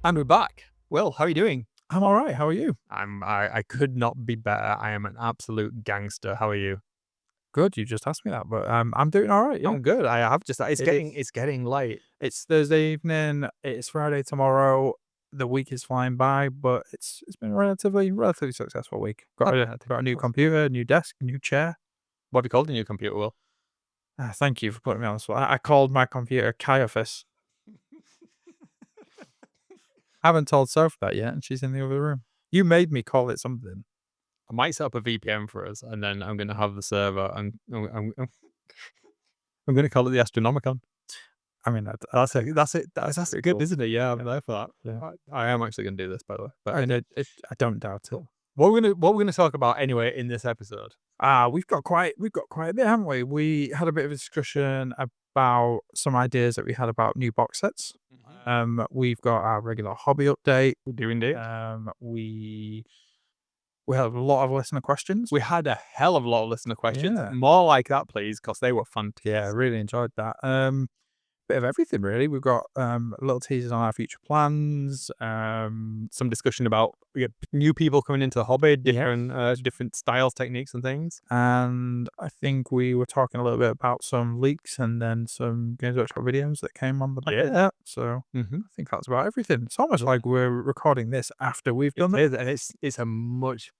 And we're back. Will, how are you doing? I'm all right. How are you? I could not be better. I am an absolute gangster. How are you? Good. You just asked me that, but I'm doing all right. Yeah. I'm good. I have just It is. it's getting late. It's Thursday evening. It's Friday tomorrow. The week is flying by, but it's been a relatively successful week. Got a new computer, new desk, new chair. What have you called the new computer, Will? Thank you for putting me on the spot. I called my computer Caiaphas. Haven't told Soph that yet, and she's in the other room. You made me call it something. I might set up a VPN for us, and then I'm going to have the server, and I'm going to call it the Astronomicon. I mean, That's good, cool. isn't it? Yeah, I'm there for that. Yeah. I am actually going to do this, by the way. But I don't doubt it. what we're gonna talk about anyway in this episode? We've got quite a bit, haven't we? We had a bit of a discussion about some ideas that we had about new box sets. We've got our regular hobby update. We do indeed. We have a lot of listener questions. We had a hell of a lot of listener questions. Yeah. More like that, please, because they were fun. Yeah, I really enjoyed that. Bit of everything really. We've got little teasers on our future plans. Some discussion about new people coming into the hobby, different styles, techniques, and things. And I think we were talking a little bit about some leaks and then some Games Workshop videos that came on the back of that. So I think that's about everything. It's almost like we're recording this after we've done it. And it's a much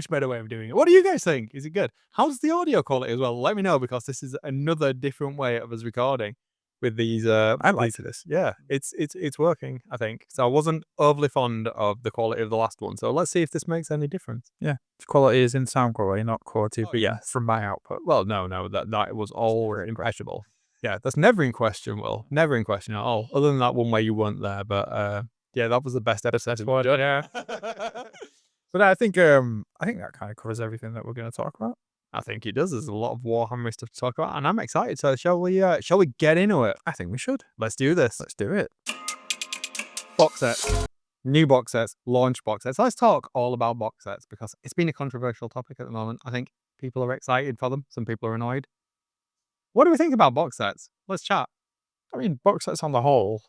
better way of doing it. What do you guys think? Is it good? How's the audio quality as well? Let me know, because this is another different way of us recording with these. I like this. Yeah, it's working, I think. So I wasn't overly fond of the quality of the last one. So let's see if this makes any difference. Yeah, the quality is in sound quality, not quality, but yeah, from my output. Well, no, that was all impressionable. Yeah, that's never in question, Will. Never in question at all. Other than that one where you weren't there, but yeah, that was the best episode. Yeah. But I think that kind of covers everything that we're going to talk about. I think it does. There's a lot of Warhammer stuff to talk about, and I'm excited. So shall we get into it? I think we should. Let's do this. Let's do it. Box sets. New box sets, launch box sets. Let's talk all about box sets, because it's been a controversial topic at the moment. I think people are excited for them. Some people are annoyed. What do we think about box sets? Let's chat. I mean, box sets on the whole,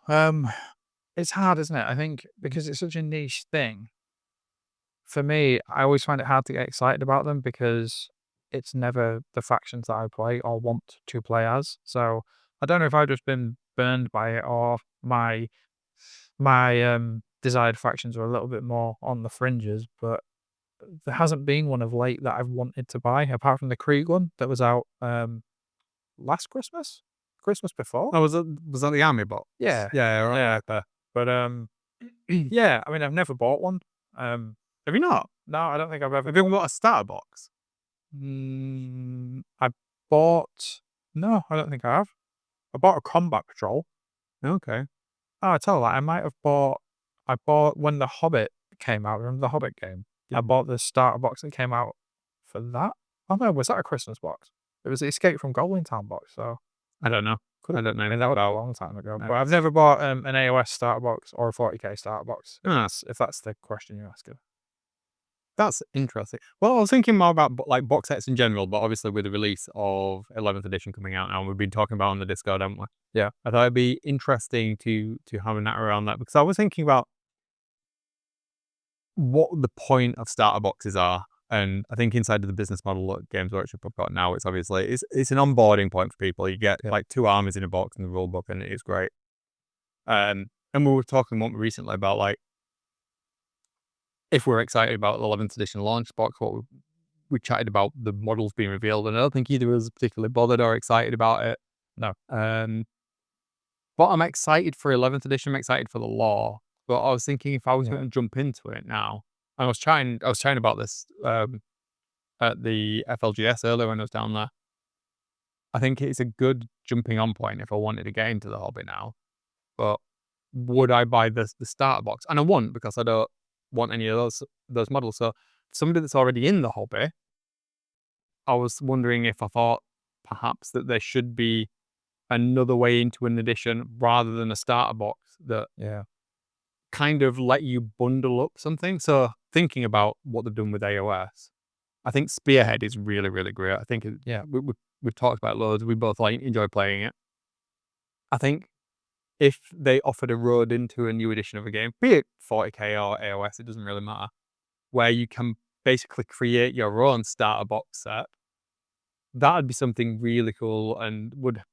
it's hard, isn't it? I think because it's such a niche thing. For me, I always find it hard to get excited about them because it's never the factions that I play or want to play as. So I don't know if I've just been burned by it, or my desired factions are a little bit more on the fringes, but there hasn't been one of late that I've wanted to buy, apart from the Krieg one that was out last Christmas before. Oh, was that the army box? Yeah. Right. Yeah. But yeah, I mean, I've never bought one. Have you not? No, I don't think I've ever. Have you got a starter box? I bought. No, I don't think I have. I bought a combat patrol. Okay. Oh, I tell you what, I might have bought. I bought when the Hobbit came out. Remember the Hobbit game? Yeah. I bought the starter box that came out for that. Oh no, was that a Christmas box? It was the Escape from Goblin Town box. So I don't know. I don't know. I mean, that was a long time ago. No. But I've never bought an AOS starter box or a 40k starter box. If that's the question you're asking. That's interesting. Well, I was thinking more about like box sets in general, but obviously with the release of 11th edition coming out now, we've been talking about on the Discord, haven't we? Yeah. I thought it'd be interesting to have a natter around that, because I was thinking about what the point of starter boxes are. And I think inside of the business model that Games Workshop have got now, it's obviously it's an onboarding point for people. You get like 2 armies in a box in the rule book, and it is great. And we were talking recently about like, if we're excited about the 11th edition launch box, what we chatted about the models being revealed, and I don't think either of us particularly bothered or excited about it. No. But I'm excited for 11th edition. I'm excited for the lore. But I was thinking if I was going to jump into it now, and I was trying about this at the FLGS earlier when I was down there. I think it's a good jumping on point if I wanted to get into the hobby now. But would I buy the starter box? And I won't, because I don't want any of those models. So somebody that's already in the hobby, I was wondering if I thought perhaps that there should be another way into an edition rather than a starter box that kind of let you bundle up something. So thinking about what they've done with AOS, I think Spearhead is really, really great. I think we've talked about it loads. We both enjoy playing it. I think if they offered a road into a new edition of a game, be it 40k or AOS, it doesn't really matter, where you can basically create your own starter box set, that'd be something really cool and would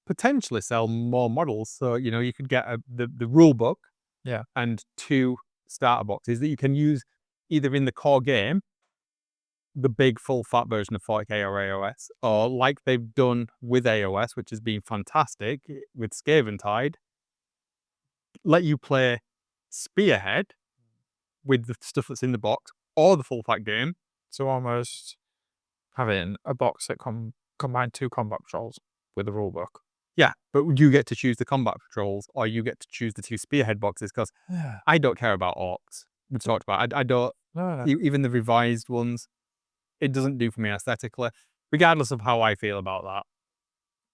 potentially sell more models. So, you could get the rule book Yeah. and 2 starter boxes that you can use either in the core game, the big full fat version of 40k or AOS, or like they've done with AOS, which has been fantastic with Scaventide, let you play Spearhead with the stuff that's in the box or the full fat game. So almost having a box that combine 2 combat patrols with a rule book. Yeah, but you get to choose the combat patrols or you get to choose the 2 Spearhead boxes because Yeah. I don't care about orcs. We talked about I don't, No. even the revised ones, it doesn't do for me aesthetically, regardless of how I feel about that.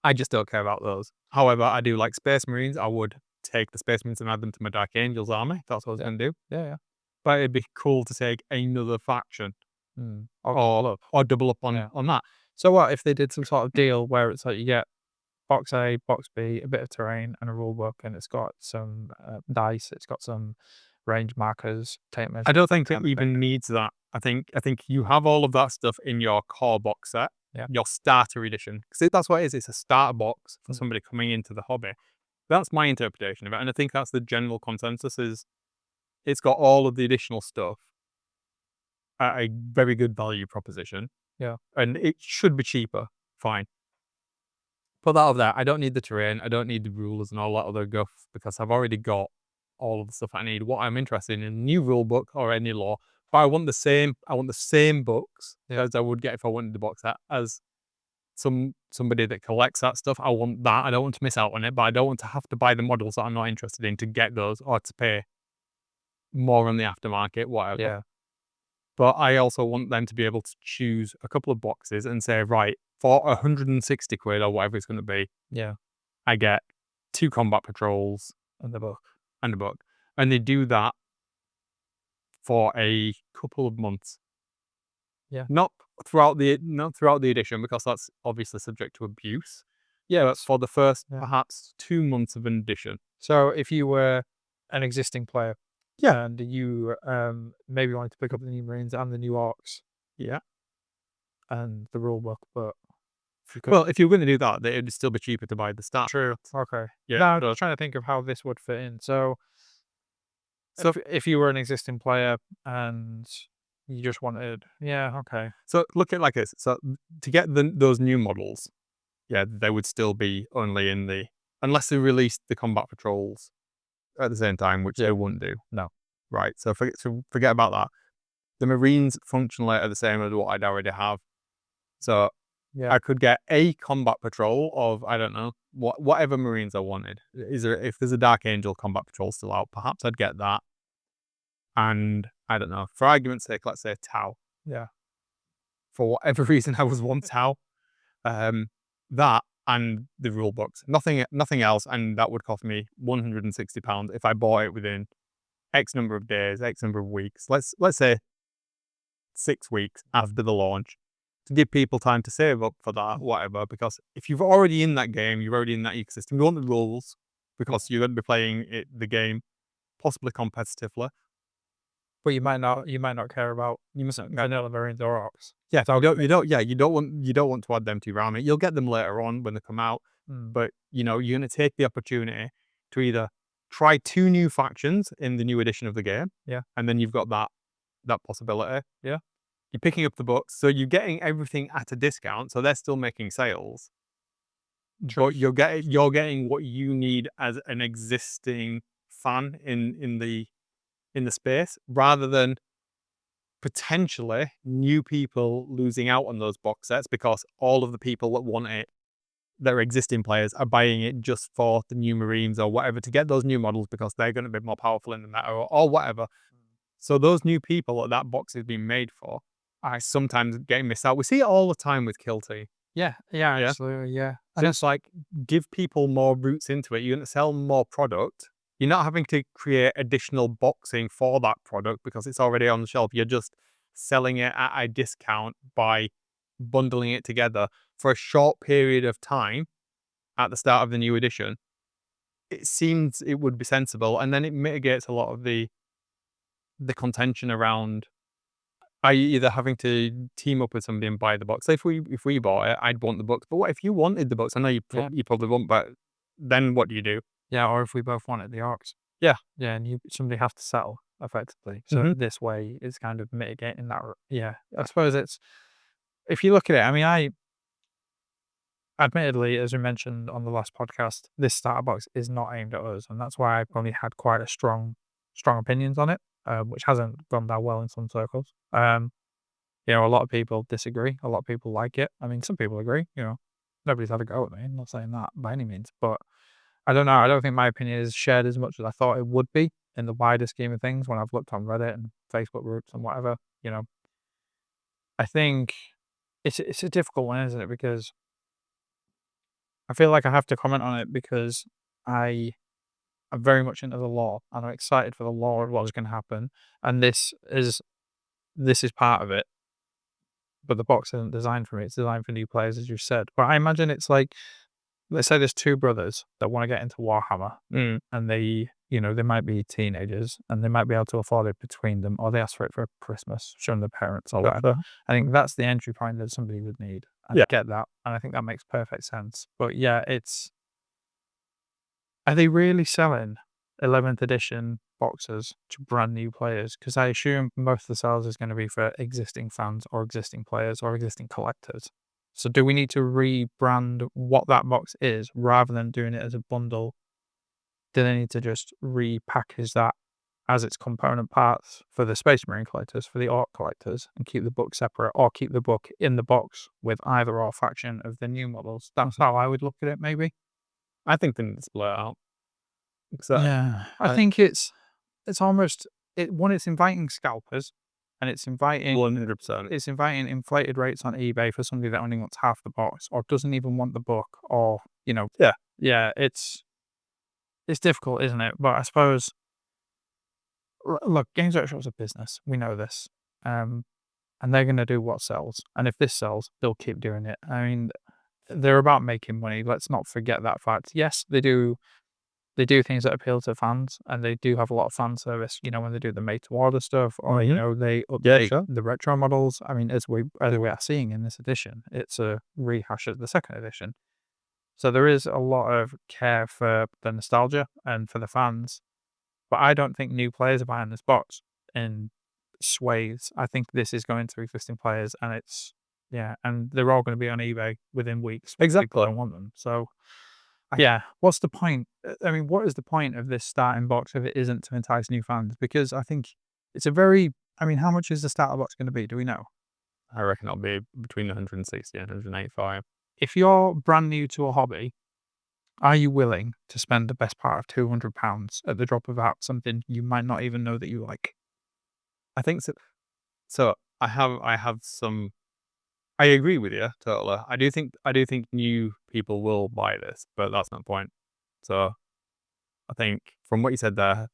I just don't care about those. However, I do like Space Marines. I would take the Space Marines and add them to my Dark Angels army. That's what I was going to do. Yeah. But it'd be cool to take another faction or double up on that. So what if they did some sort of deal where it's like you get box A, box B, a bit of terrain, and a rule book, and it's got some dice, it's got some range markers, tape measure. I don't think it even needs that. I think you have all of that stuff in your core box set, your starter edition. Because that's what it is. It's a starter box for somebody coming into the hobby. That's my interpretation of it, and I think that's the general consensus. Is it's got all of the additional stuff at a very good value proposition. Yeah. And it should be cheaper. Fine. Put that over there. I don't need the terrain. I don't need the rulers and all that other guff because I've already got all of the stuff I need. What I'm interested in a new rule book or any law. But I want the same books as I would get if I wanted the box set as somebody that collects that stuff. I want that. I don't want to miss out on it, but I don't want to have to buy the models that I'm not interested in to get those or to pay more on the aftermarket, whatever. Yeah. But I also want them to be able to choose a couple of boxes and say, right, for 160 quid or whatever it's going to be, I get 2 combat patrols And the book. and a book. And they do that for a couple of months. Yeah. Not throughout the edition, because that's obviously subject to abuse. Yeah, that's for the first perhaps 2 months of an edition. So if you were an existing player, and you maybe wanted to pick up the new Marines and the new Orcs, and the rule book, but if you were going to do that, then it'd still be cheaper to buy the start. True. Okay. Yeah. No, I'm just trying to think of how this would fit in. So if you were an existing player and you just wanted, okay. So look at it like this. So to get those new models, they would still be only in the, unless they released the combat patrols at the same time, which they wouldn't do. No. Right. So forget about that. The Marines functionally are the same as what I'd already have. So I could get a combat patrol of, I don't know, whatever Marines I wanted. If there's a Dark Angel combat patrol still out, perhaps I'd get that. And I don't know, for argument's sake, let's say Tau. Yeah. For whatever reason, I was one Tau. That and the rule books, nothing else, and that would cost me £160 if I bought it within X number of days, X number of weeks. Let's say 6 weeks after the launch, to give people time to save up for that, whatever. Because if you're already in that game, you're already in that ecosystem. You want the rules because you're going to be playing the game possibly competitively. But you might not care about vanilla Marines or Orcs. Yeah, so you don't want to add them to your army. You'll get them later on when they come out, but you're going to take the opportunity to either try 2 new factions in the new edition of the game, and then you've got that possibility. You're picking up the books, so you're getting everything at a discount, so they're still making sales. But you're getting what you need as an existing fan in the space, rather than potentially new people losing out on those box sets because all of the people that want it, that are existing players, are buying it just for the new Marines or whatever, to get those new models because they're going to be more powerful in the meta or whatever. So those new people that box is being made for are sometimes getting missed out. We see it all the time with Kill Team. Absolutely, So it's like, give people more routes into it. You're going to sell more product. You're not having to create additional boxing for that product because it's already on the shelf. You're just selling it at a discount by bundling it together for a short period of time at the start of the new edition. it seems it would be sensible, and then it mitigates a lot of the contention around either having to team up with somebody and buy the box. So if we bought it, I'd want the box. But what if you wanted the box? I know you probably won't, but then what do you do? Yeah, or if we both wanted the orcs. Yeah. Yeah, and somebody has to settle effectively. So this way it's kind of mitigating that. Yeah, I suppose it's, if you look at it, I mean, admittedly, as we mentioned on the last podcast, this starter box is not aimed at us, and that's why I probably had quite a strong opinions on it, which hasn't gone that well in some circles. You know, a lot of people disagree. A lot of people like it. I mean, some people agree. You know, nobody's had a go at me. I'm not saying that by any means, but I don't know. I don't think my opinion is shared as much as I thought it would be in the wider scheme of things when I've looked on Reddit and Facebook groups and whatever. You know, I think it's a difficult one, isn't it? Because I feel like I have to comment on it because I am very much into the lore and I'm excited for the lore of what's going to happen, and this is part of it. But the box isn't designed for me; it's designed for new players, as you said. But I imagine it's like, let's say there's two brothers that want to get into Warhammer, and they, you know, they might be teenagers and they might be able to afford it between them, or they ask for it for Christmas, showing their parents or whatever. I think that's the entry point that somebody would need. I get that, and I think that makes perfect sense. But yeah, are they really selling 11th edition boxes to brand new players? Because I assume most of the sales is going to be for existing fans or existing players or existing collectors. So do we need to rebrand what that box is rather than doing it as a bundle? Do they need to just repackage that as its component parts for the Space Marine collectors, for the Orc collectors, and keep the book separate, or keep the book in the box with either or faction of the new models? That's how I would look at it, maybe. I think they need to split it out. Yeah, I think it's almost it's inviting scalpers, and it's inviting 100%. it's inviting inflated rates on eBay for somebody that only wants half the box or doesn't even want the book, or you know, yeah, it's difficult, isn't it? But I suppose, look, Games Workshop's a business. We know this, and they're going to do what sells. And if this sells, they'll keep doing it. I mean, they're about making money. Let's not forget that fact. Yes, they do. They do things that appeal to fans, and they do have a lot of fan service. You know, when they do the made to order stuff, or you know, they update the retro models. I mean, as we are seeing in this edition, it's a rehash of the second edition. So there is a lot of care for the nostalgia and for the fans. But I don't think new players are buying this box in swathes. I think this is going to existing players, and and they're all going to be on eBay within weeks. Exactly. People don't want them. So yeah, what's the point? I mean, what is the point of this starting box if it isn't to entice new fans? Because I think it's a very, I mean, how much is the starter box going to be? Do we know? I reckon it'll be between 160 and 185. If you're brand new to a hobby, are you willing to spend the best part of £200 at the drop of a hat, something you might not even know that you like? I think so. So I have some. I agree with you totally. I do think new people will buy this, but that's not the point. So I think from what you said there,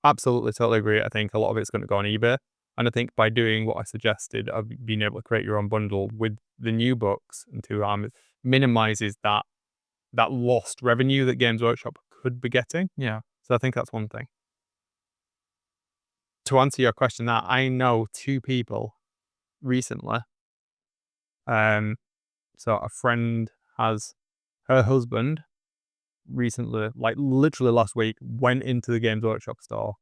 absolutely totally agree. I think a lot of it's going to go on eBay, and I think by doing what I suggested of being able to create your own bundle with the new books and two arms minimizes that lost revenue that Games Workshop could be getting. Yeah. So I think that's one thing. To answer your question, that I know two people recently. So a friend has her husband recently, like literally last week, went into the Games Workshop store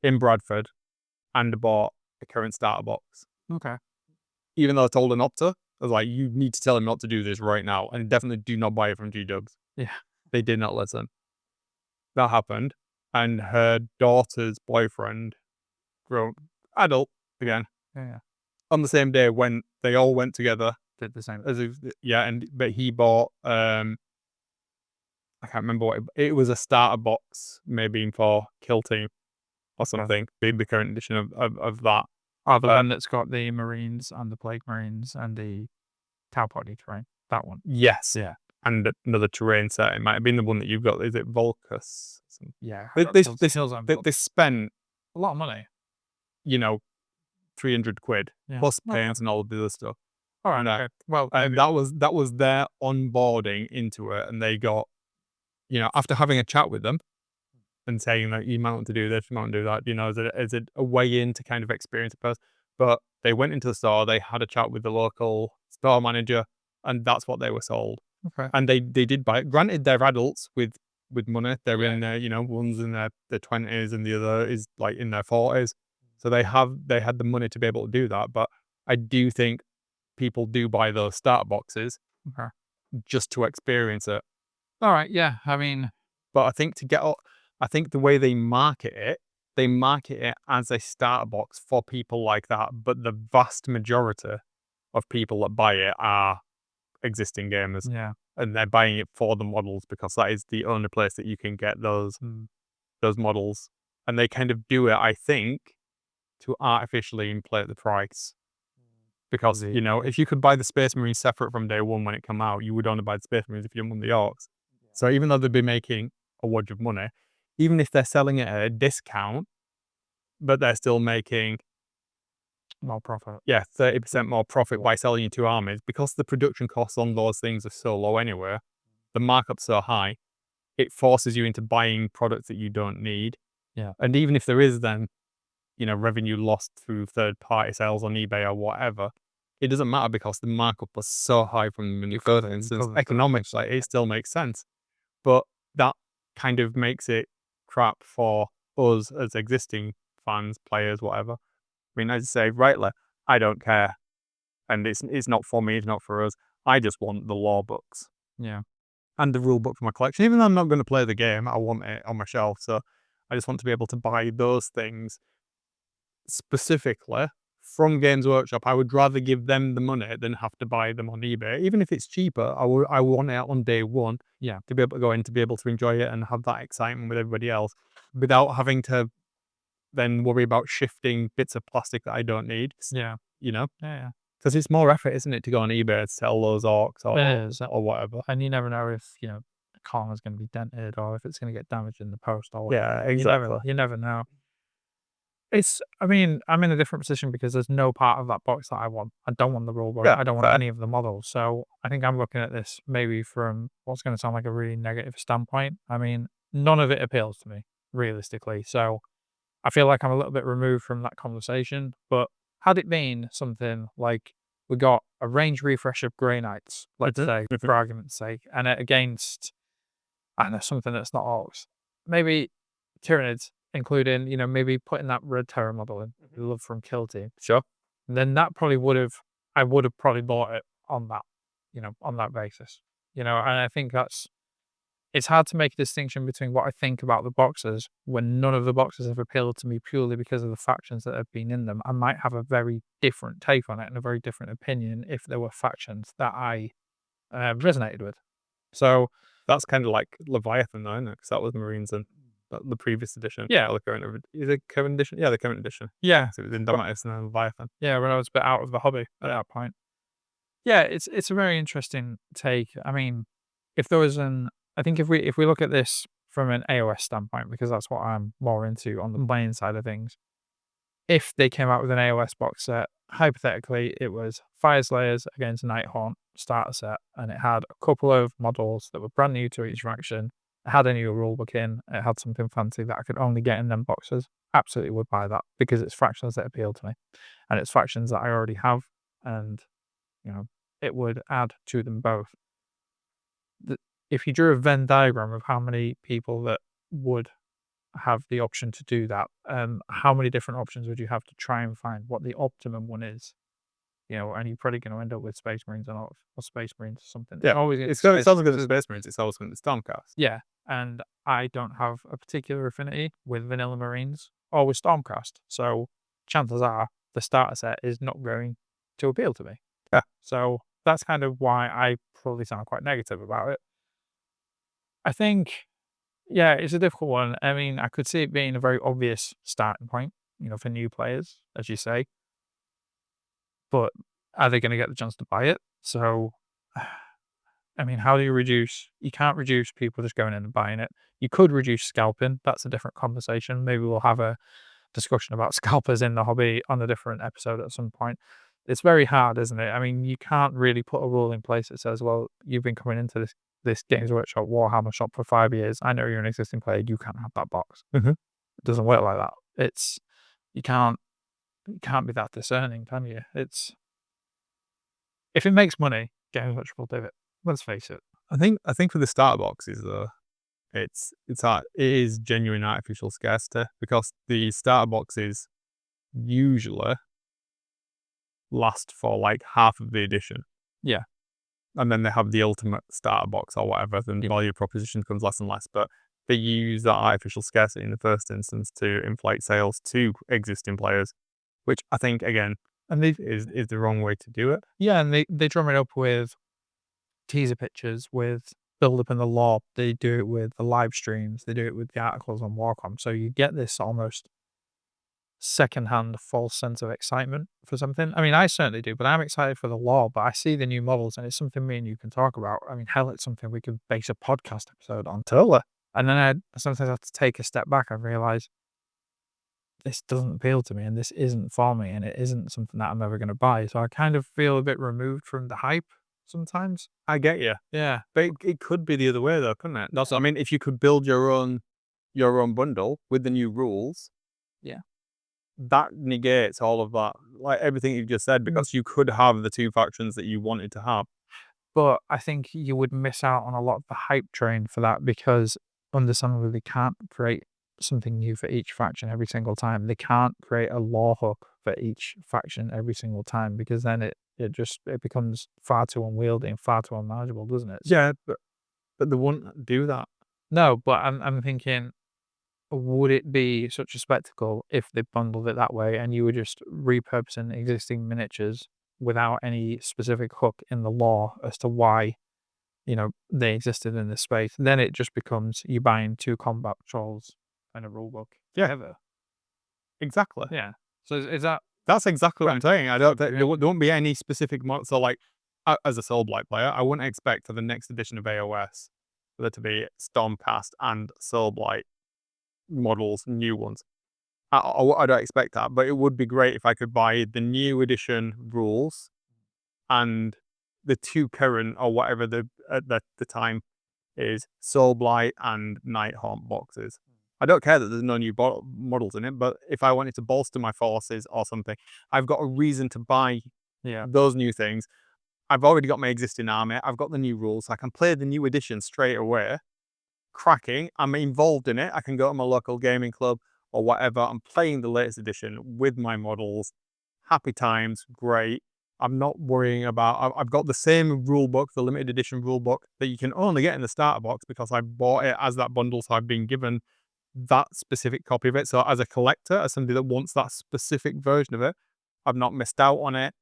in Bradford and bought a current starter box. Okay. Even though I told her not to, I was like, you need to tell him not to do this right now, and definitely do not buy it from G-Dubs. Yeah. They did not listen. That happened, and her daughter's boyfriend, grown adult again, Yeah. on the same day when they all went together. Did the same. But he bought I can't remember what it was, a starter box maybe for Kill Team or something. The current edition of that. Oh, the one that's got the Marines and the Plague Marines and the Tau Party terrain. That one. Yes. Yeah. And another terrain set. It might have been the one that you've got. Is it Volcus? Yeah. They spent a lot of money. You know, 300 quid plus paints and all of the other stuff. All right. Okay. Well, and that was their onboarding into it, and they got after having a chat with them and saying that you might want to do this, you might want to do that, is it a way in to kind of experience a person? But they went into the store, they had a chat with the local store manager, and that's what they were sold. Okay. And they did buy it. Granted, they're adults with money. They're in their, one's in their 20s and the other is like in their 40s. So they had the money to be able to do that. But I do think people do buy those starter boxes Okay. just to experience it. All right. Yeah. I mean, But I think I think the way they market it as a starter box for people like that. But the vast majority of people that buy it are existing gamers. yeah. And they're buying it for the models because that is the only place that you can get those models. And they kind of do it, I think, to artificially inflate the price. Because, if you could buy the Space Marines separate from day one when it came out, you would only buy the Space Marines if you didn't want the Orcs. So even though they'd be making a wodge of money, even if they're selling it at a discount, but they're still making More profit. 30% more profit by selling you two armies, because the production costs on those things are so low anyway, the markup's so high, it forces you into buying products that you don't need. Yeah. And even if there is then, revenue lost through third-party sales on eBay or whatever, it doesn't matter because the markup was so high from the first instance. Economics, like, it still makes sense. But that kind of makes it crap for us as existing fans, players, whatever. I mean, as I say, rightly, I don't care. And it's not for me, it's not for us. I just want the lore books. Yeah. And the rule book for my collection. Even though I'm not going to play the game, I want it on my shelf. So I just want to be able to buy those things specifically from Games Workshop. I would rather give them the money than have to buy them on eBay. Even if it's cheaper, I want it on day one. Yeah. To be able to go in, to be able to enjoy it and have that excitement with everybody else without having to then worry about shifting bits of plastic that I don't need. Yeah. Yeah. Because it's more effort, isn't it, to go on eBay to sell those Orcs or whatever. And you never know if, a corner's going to be dented or if it's going to get damaged in the post or whatever. Yeah, exactly. You never know. I'm in a different position because there's no part of that box that I want. I don't want the rule book. Yeah, I don't want fair. any of the models. So I think I'm looking at this maybe from what's going to sound like a really negative standpoint. I mean, none of it appeals to me, realistically. So I feel like I'm a little bit removed from that conversation. But had it been something like we got a range refresh of Grey Knights, let's say, for argument's sake, and it against, I don't know, something that's not Orcs, maybe Tyranids, including, maybe putting that Red Terror model in, Love from Kill Team. Sure. Then that probably I would have probably bought it on that, on that basis. And I think it's hard to make a distinction between what I think about the boxes when none of the boxes have appealed to me purely because of the factions that have been in them. I might have a very different take on it and a very different opinion if there were factions that I resonated with. So that's kind of like Leviathan, though, isn't it? Because that was Marines and the previous edition. Yeah. Or the current edition? Yeah, the current edition. Yeah. So it was in Domatis and then Leviathan. Yeah, when I was a bit out of the hobby at that point. Yeah, it's a very interesting take. I mean, if there was I think if we look at this from an AOS standpoint, because that's what I'm more into on the playing side of things, if they came out with an AOS box set, hypothetically, it was Fire Slayers against Nighthaunt starter set, and it had a couple of models that were brand new to each faction. It had a new rulebook in, it had something fancy that I could only get in them boxes. Absolutely would buy that because it's factions that appeal to me, and it's factions that I already have, and it would add to them both. If you drew a Venn diagram of how many people that would have the option to do that, how many different options would you have to try and find what the optimum one is? And you're probably going to end up with Space Marines or Space Marines or something. Yeah, it's always going to Space Marines. It's always going to Stormcast. Yeah, and I don't have a particular affinity with Vanilla Marines or with Stormcast, so chances are the starter set is not going to appeal to me. Yeah. So that's kind of why I probably sound quite negative about it. I think, yeah, it's a difficult one. I mean, I could see it being a very obvious starting point, for new players, as you say. But are they going to get the chance to buy it? So, I mean, how do you reduce? You can't reduce people just going in and buying it. You could reduce scalping. That's a different conversation. Maybe we'll have a discussion about scalpers in the hobby on a different episode at some point. It's very hard, isn't it? I mean, you can't really put a rule in place that says, well, you've been coming into this this Games Workshop Warhammer shop for 5 years. I know you're an existing player. You can't have that box. Mhm. It doesn't work like that. It's you can't be that discerning, can you? It's if it makes money, Games Workshop will do it. Let's face it. I think for the starter boxes though, it is genuine artificial scarcity because the starter boxes usually last for like half of the edition. Yeah. And then they have the ultimate starter box or whatever, then the value proposition becomes less and less. But they use that artificial scarcity in the first instance to inflate sales to existing players, which I think again And they is the wrong way to do it. Yeah, and they drum it up with teaser pictures, with build up in the lore. They do it with the live streams. They do it with the articles on Warcom. So you get this almost secondhand false sense of excitement for something. I mean, I certainly do, but I'm excited for the lore. But I see the new models, and it's something me and you can talk about. I mean, hell, it's something we could base a podcast episode on. Totally. And then I sometimes have to take a step back and realize this doesn't appeal to me, and this isn't for me, and it isn't something that I'm ever going to buy. So I kind of feel a bit removed from the hype sometimes. I get you, Yeah. but it could be the other way though, couldn't it? That's I mean, if you could build your own bundle with the new rules, Yeah. that negates all of that, like everything you've just said, because you could have the two factions that you wanted to have. But I think you would miss out on a lot of the hype train for that because understandably they can't create something new for each faction every single time. They can't create a lore hook for each faction every single time because then it becomes far too unwieldy and far too unmanageable, doesn't it? Yeah, but they wouldn't do that. No, but I'm thinking, would it be such a spectacle if they bundled it that way and you were just repurposing existing miniatures without any specific hook in the lore as to why they existed in this space? Then it just becomes you buying 2 combat trolls and a rulebook. Yeah. Together. Exactly. Yeah. So is that That's exactly what I'm Right. saying. I don't there won't be any specific so like, as a Soulblight player, I wouldn't expect for the next edition of AOS for there to be Stormcast and Soulblight models, new ones. I don't expect that, but it would be great if I could buy the new edition rules and the 2 current or whatever at the time is Soulblight and Nighthaunt boxes. I don't care that there's no new models in it, but if I wanted to bolster my forces or something, I've got a reason to buy those new things. I've already got my existing army. I've got the new rules. I can play the new edition straight away. Cracking. I'm involved in it. I can go to my local gaming club or whatever. I'm playing the latest edition with my models. Happy times. Great. I'm not worrying about. I've got the same rule book, the limited edition rule book that you can only get in the starter box because I bought it as that bundle, so I've been given that specific copy of it. So as a collector, as somebody that wants that specific version of it, I've not missed out on it.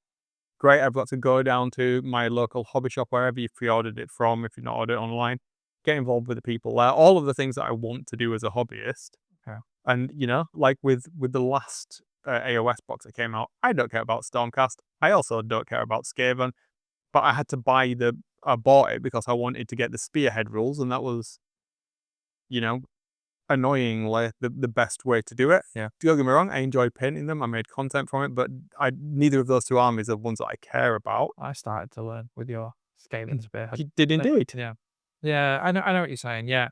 Great, I've got to go down to my local hobby shop, wherever you've pre-ordered it from, if you've not ordered it online, get involved with the people there, all of the things that I want to do as a hobbyist. Yeah. And, like with the last AOS box that came out, I don't care about Stormcast. I also don't care about Skaven, but I had to I bought it because I wanted to get the Spearhead rules, and that was, annoyingly the best way to do it. Yeah. Don't get me wrong, I enjoyed painting them. I made content from it, but neither of those 2 armies are ones that I care about. I started to learn with your scaling spearhead. You did indeed. Yeah. Yeah, I know what you're saying, yeah.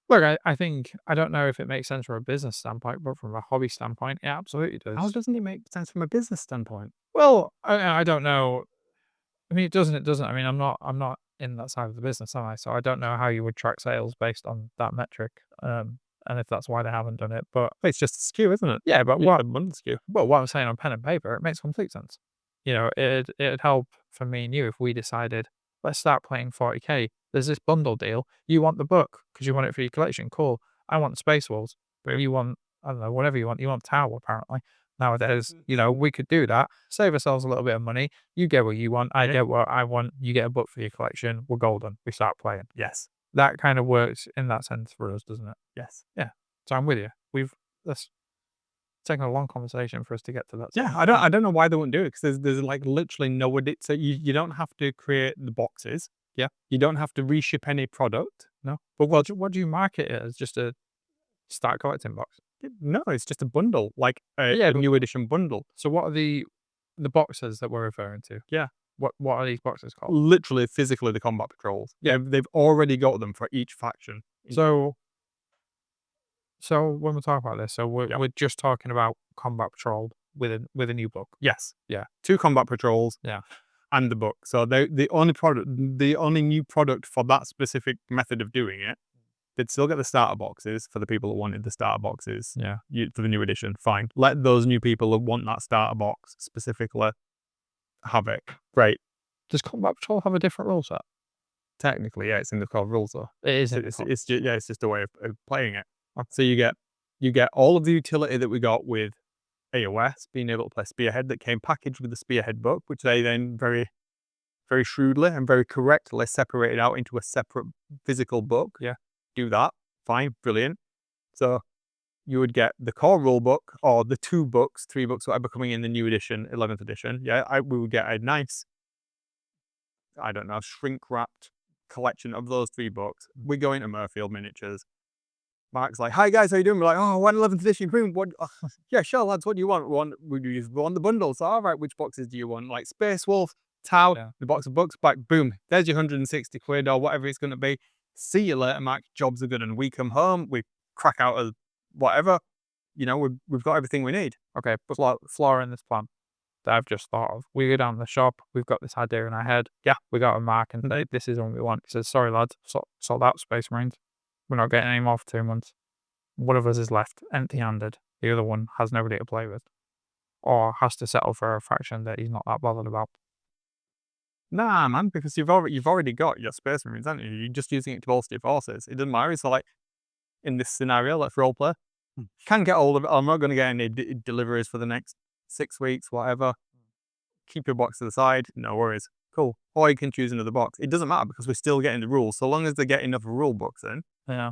Look, I think I don't know if it makes sense from a business standpoint, but from a hobby standpoint, it absolutely does. How doesn't it make sense from a business standpoint? Well, I don't know. I mean, it doesn't. I mean, I'm not in that side of the business, am I? So I don't know how you would track sales based on that metric, and if that's why they haven't done it. But It's just a skew, isn't it? yeah, but Just what a bundle skew. what I'm saying on pen and paper, it makes complete sense. It'd help for me and you if we decided, let's start playing 40K. There's this bundle deal. You want the book because you want it for your collection. Cool. I want Space Wolves, but you want, I don't know, whatever you want. You want Tower, apparently. Nowadays, we could do that. Save ourselves a little bit of money. You get what you want. I get what I want. You get a book for your collection. We're golden. We start playing. Yes. That kind of works in that sense for us, doesn't it? Yes. So I'm with you. That's taken a long conversation for us to get to that. Yeah, I don't know why they wouldn't do it, because there's like literally no edit. So you don't have to create the boxes. Yeah. You don't have to reship any product. No. But what do you market it as? Just a start collecting box? No, it's just a bundle, like a Yeah, but- new edition bundle. So what are the boxes that we're referring to? Yeah. What are these boxes called? Literally, physically, the combat patrols. Yeah, they've already got them for each faction. So when we talk about this, so we're just talking about combat patrol with a new book. Yes. Yeah. 2 combat patrols. Yeah. And the book. So the only new product for that specific method of doing it, they'd still get the starter boxes for the people that wanted the starter boxes. Yeah. For the new edition, fine. Let those new people that want that starter box specifically have it. Great. Does combat patrol have a different rule set? Technically, yeah, it's in the core rules though. It is. It's just a way of playing it. So you get all of the utility that we got with AOS, being able to play Spearhead, that came packaged with the Spearhead book, which they then very, very shrewdly and very correctly separated out into a separate physical book. Yeah. Do that. Fine. Brilliant. So you would get the core rule book or the 2 books, 3 books, whatever, coming in the new edition, 11th edition. Yeah, we would get a nice, I don't know, shrink-wrapped collection of those 3 books. We go into Murfield Miniatures. Mark's like, "Hi guys, how you doing?" We're like, "Oh, I want 11th edition Green. What? Yeah, sure, lads. What do you want? We want the bundles. All right, which boxes do you want? Like Space Wolf, Tau, the box of books back. Boom. There's your 160 quid or whatever it's going to be. See you later, Mark. Jobs are good, and we come home. We crack out of whatever. We've got everything we need. Okay, but flaw in this plan that I've just thought of. We go down to the shop. We've got this idea in our head. Yeah, we got a mark, and this is what we want. He says, "Sorry, lads, sold out Space Marines. We're not getting any more for 2 months." One of us is left empty-handed. The other one has nobody to play with, or has to settle for a faction that he's not that bothered about. Nah, man, because you've already got your Space Marines, haven't you? You're just using it to bolster your forces. It doesn't matter. It's like in this scenario, let's roleplay. Can get all of it. I'm not going to get any deliveries for the next 6 weeks, whatever. Keep your box to the side. No worries. Cool. Or you can choose another box. It doesn't matter because we're still getting the rules. So long as they get enough rule books in, Yeah.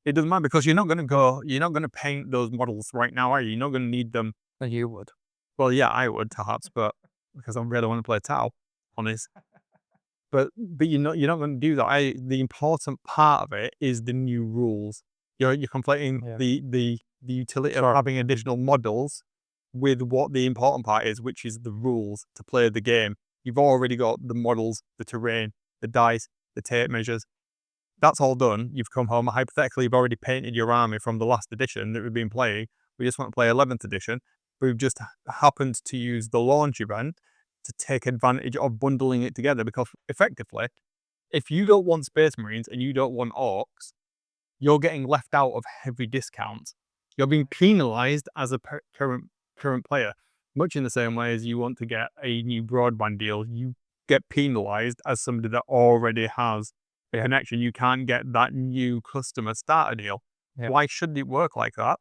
it doesn't matter because you're not going to paint those models right now, are you? You're not going to need them. Then you would. Well, yeah, I would perhaps, but because I really want to play Tau, honest. But you're not going to do that. The important part of it is the new rules. You're conflating the utility of having additional models with what the important part is, which is the rules to play the game. You've already got the models, the terrain, the dice, the tape measures. That's all done. You've come home. Hypothetically, you've already painted your army from the last edition that we've been playing. We just want to play 11th edition. We've just happened to use the launch event to take advantage of bundling it together, because effectively, if you don't want Space Marines and you don't want Orcs, you're getting left out of heavy discounts. You're being penalized as a current player, much in the same way as you want to get a new broadband deal. You get penalized as somebody that already has a connection. You can't get that new customer starter deal. Why shouldn't it work like that?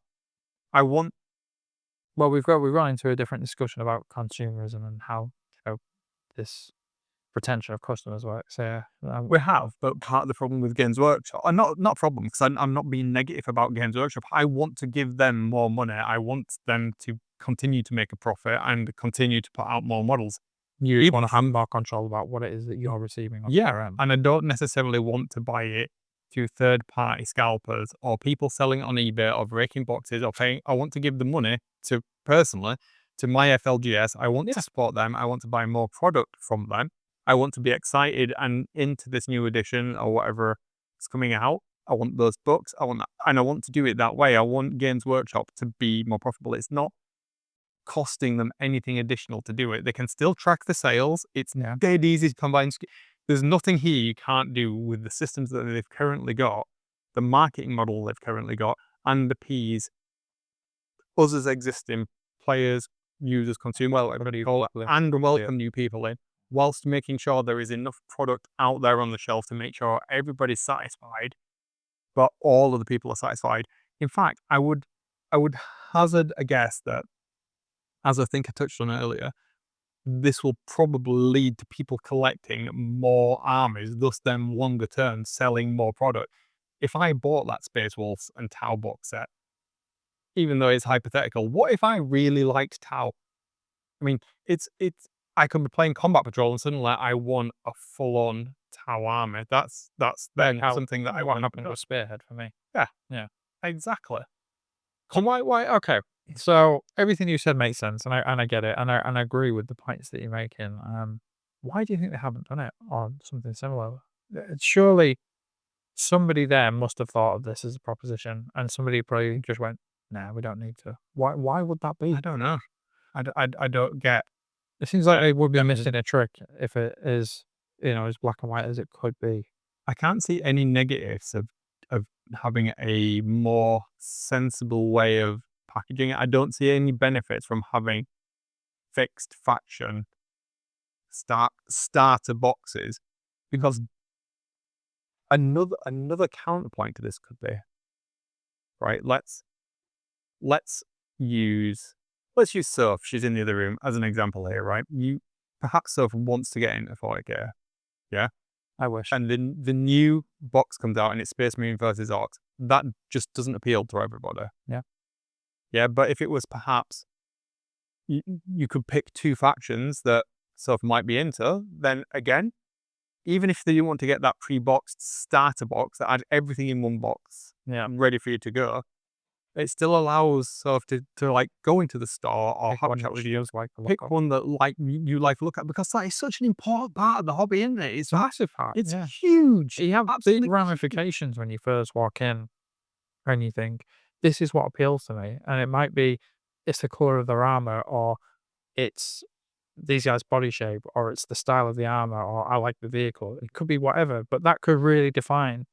Well, we've run into a different discussion about consumerism and how this retention of customers works. Yeah, we have, but part of the problem with Games Workshop, and not problem, because I'm not being negative about Games Workshop. I want to give them more money. I want them to continue to make a profit and continue to put out more models. You want to have more control about what it is that you're receiving. And I don't necessarily want to buy it to third-party scalpers or people selling it on eBay or breaking boxes or paying. I want to give the money to my FLGS. I want to support them. I want to buy more product from them. I want to be excited and into this new edition or whatever is coming out. I want those books. I want to do it that way. I want Games Workshop to be more profitable. It's not costing them anything additional to do it. They can still track the sales. It's dead easy to combine. There's nothing here you can't do with the systems that they've currently got, the marketing model they've currently got, and the P's, us as existing players, users, consumers, whatever you call it, and welcome new people in, whilst making sure there is enough product out there on the shelf to make sure everybody's satisfied, but all of the people are satisfied. In fact, I would hazard a guess that, as I think I touched on earlier, this will probably lead to people collecting more armies, thus then longer term selling more product. If I bought that Space Wolves and Tau box set, even though it's hypothetical, what if I really liked Tau? I mean, I could be playing Combat Patrol and suddenly I want a full-on Tau army. That's then something that I want to a Spearhead for me. Yeah, exactly. Why? Okay. So everything you said makes sense, and I get it, and I agree with the points that you're making. Why do you think they haven't done it on something similar? Surely somebody there must have thought of this as a proposition, and somebody probably just went, "Nah, we don't need to." Why would that be? I don't know. I don't get. It seems like they would be missing a trick if it is, as black and white as it could be. I can't see any negatives of having a more sensible way of packaging it. I don't see any benefits from having fixed faction starter boxes, because another counterpoint to this could be, right. Let's use Soph. She's in the other room as an example here, right? Perhaps Soph wants to get into 40k, yeah. I wish. And the new box comes out and it's Space Marine versus Orcs. That just doesn't appeal to everybody. Yeah. Yeah, but if it was perhaps you could pick two factions that Soph might be into, then again, even if they didn't want to get that pre-boxed starter box that had everything in one box, ready for you to go, it still allows Soph to like go into the store or have a chat with you. Pick one that you like look at, because that is such an important part of the hobby, isn't it? It's massive part. It's huge. You have big ramifications when you first walk in, and you think, "This is what appeals to me," and it might be it's the color of their armor, or it's these guys' body shape, or it's the style of the armor, or I like the vehicle. It could be whatever, but that could really define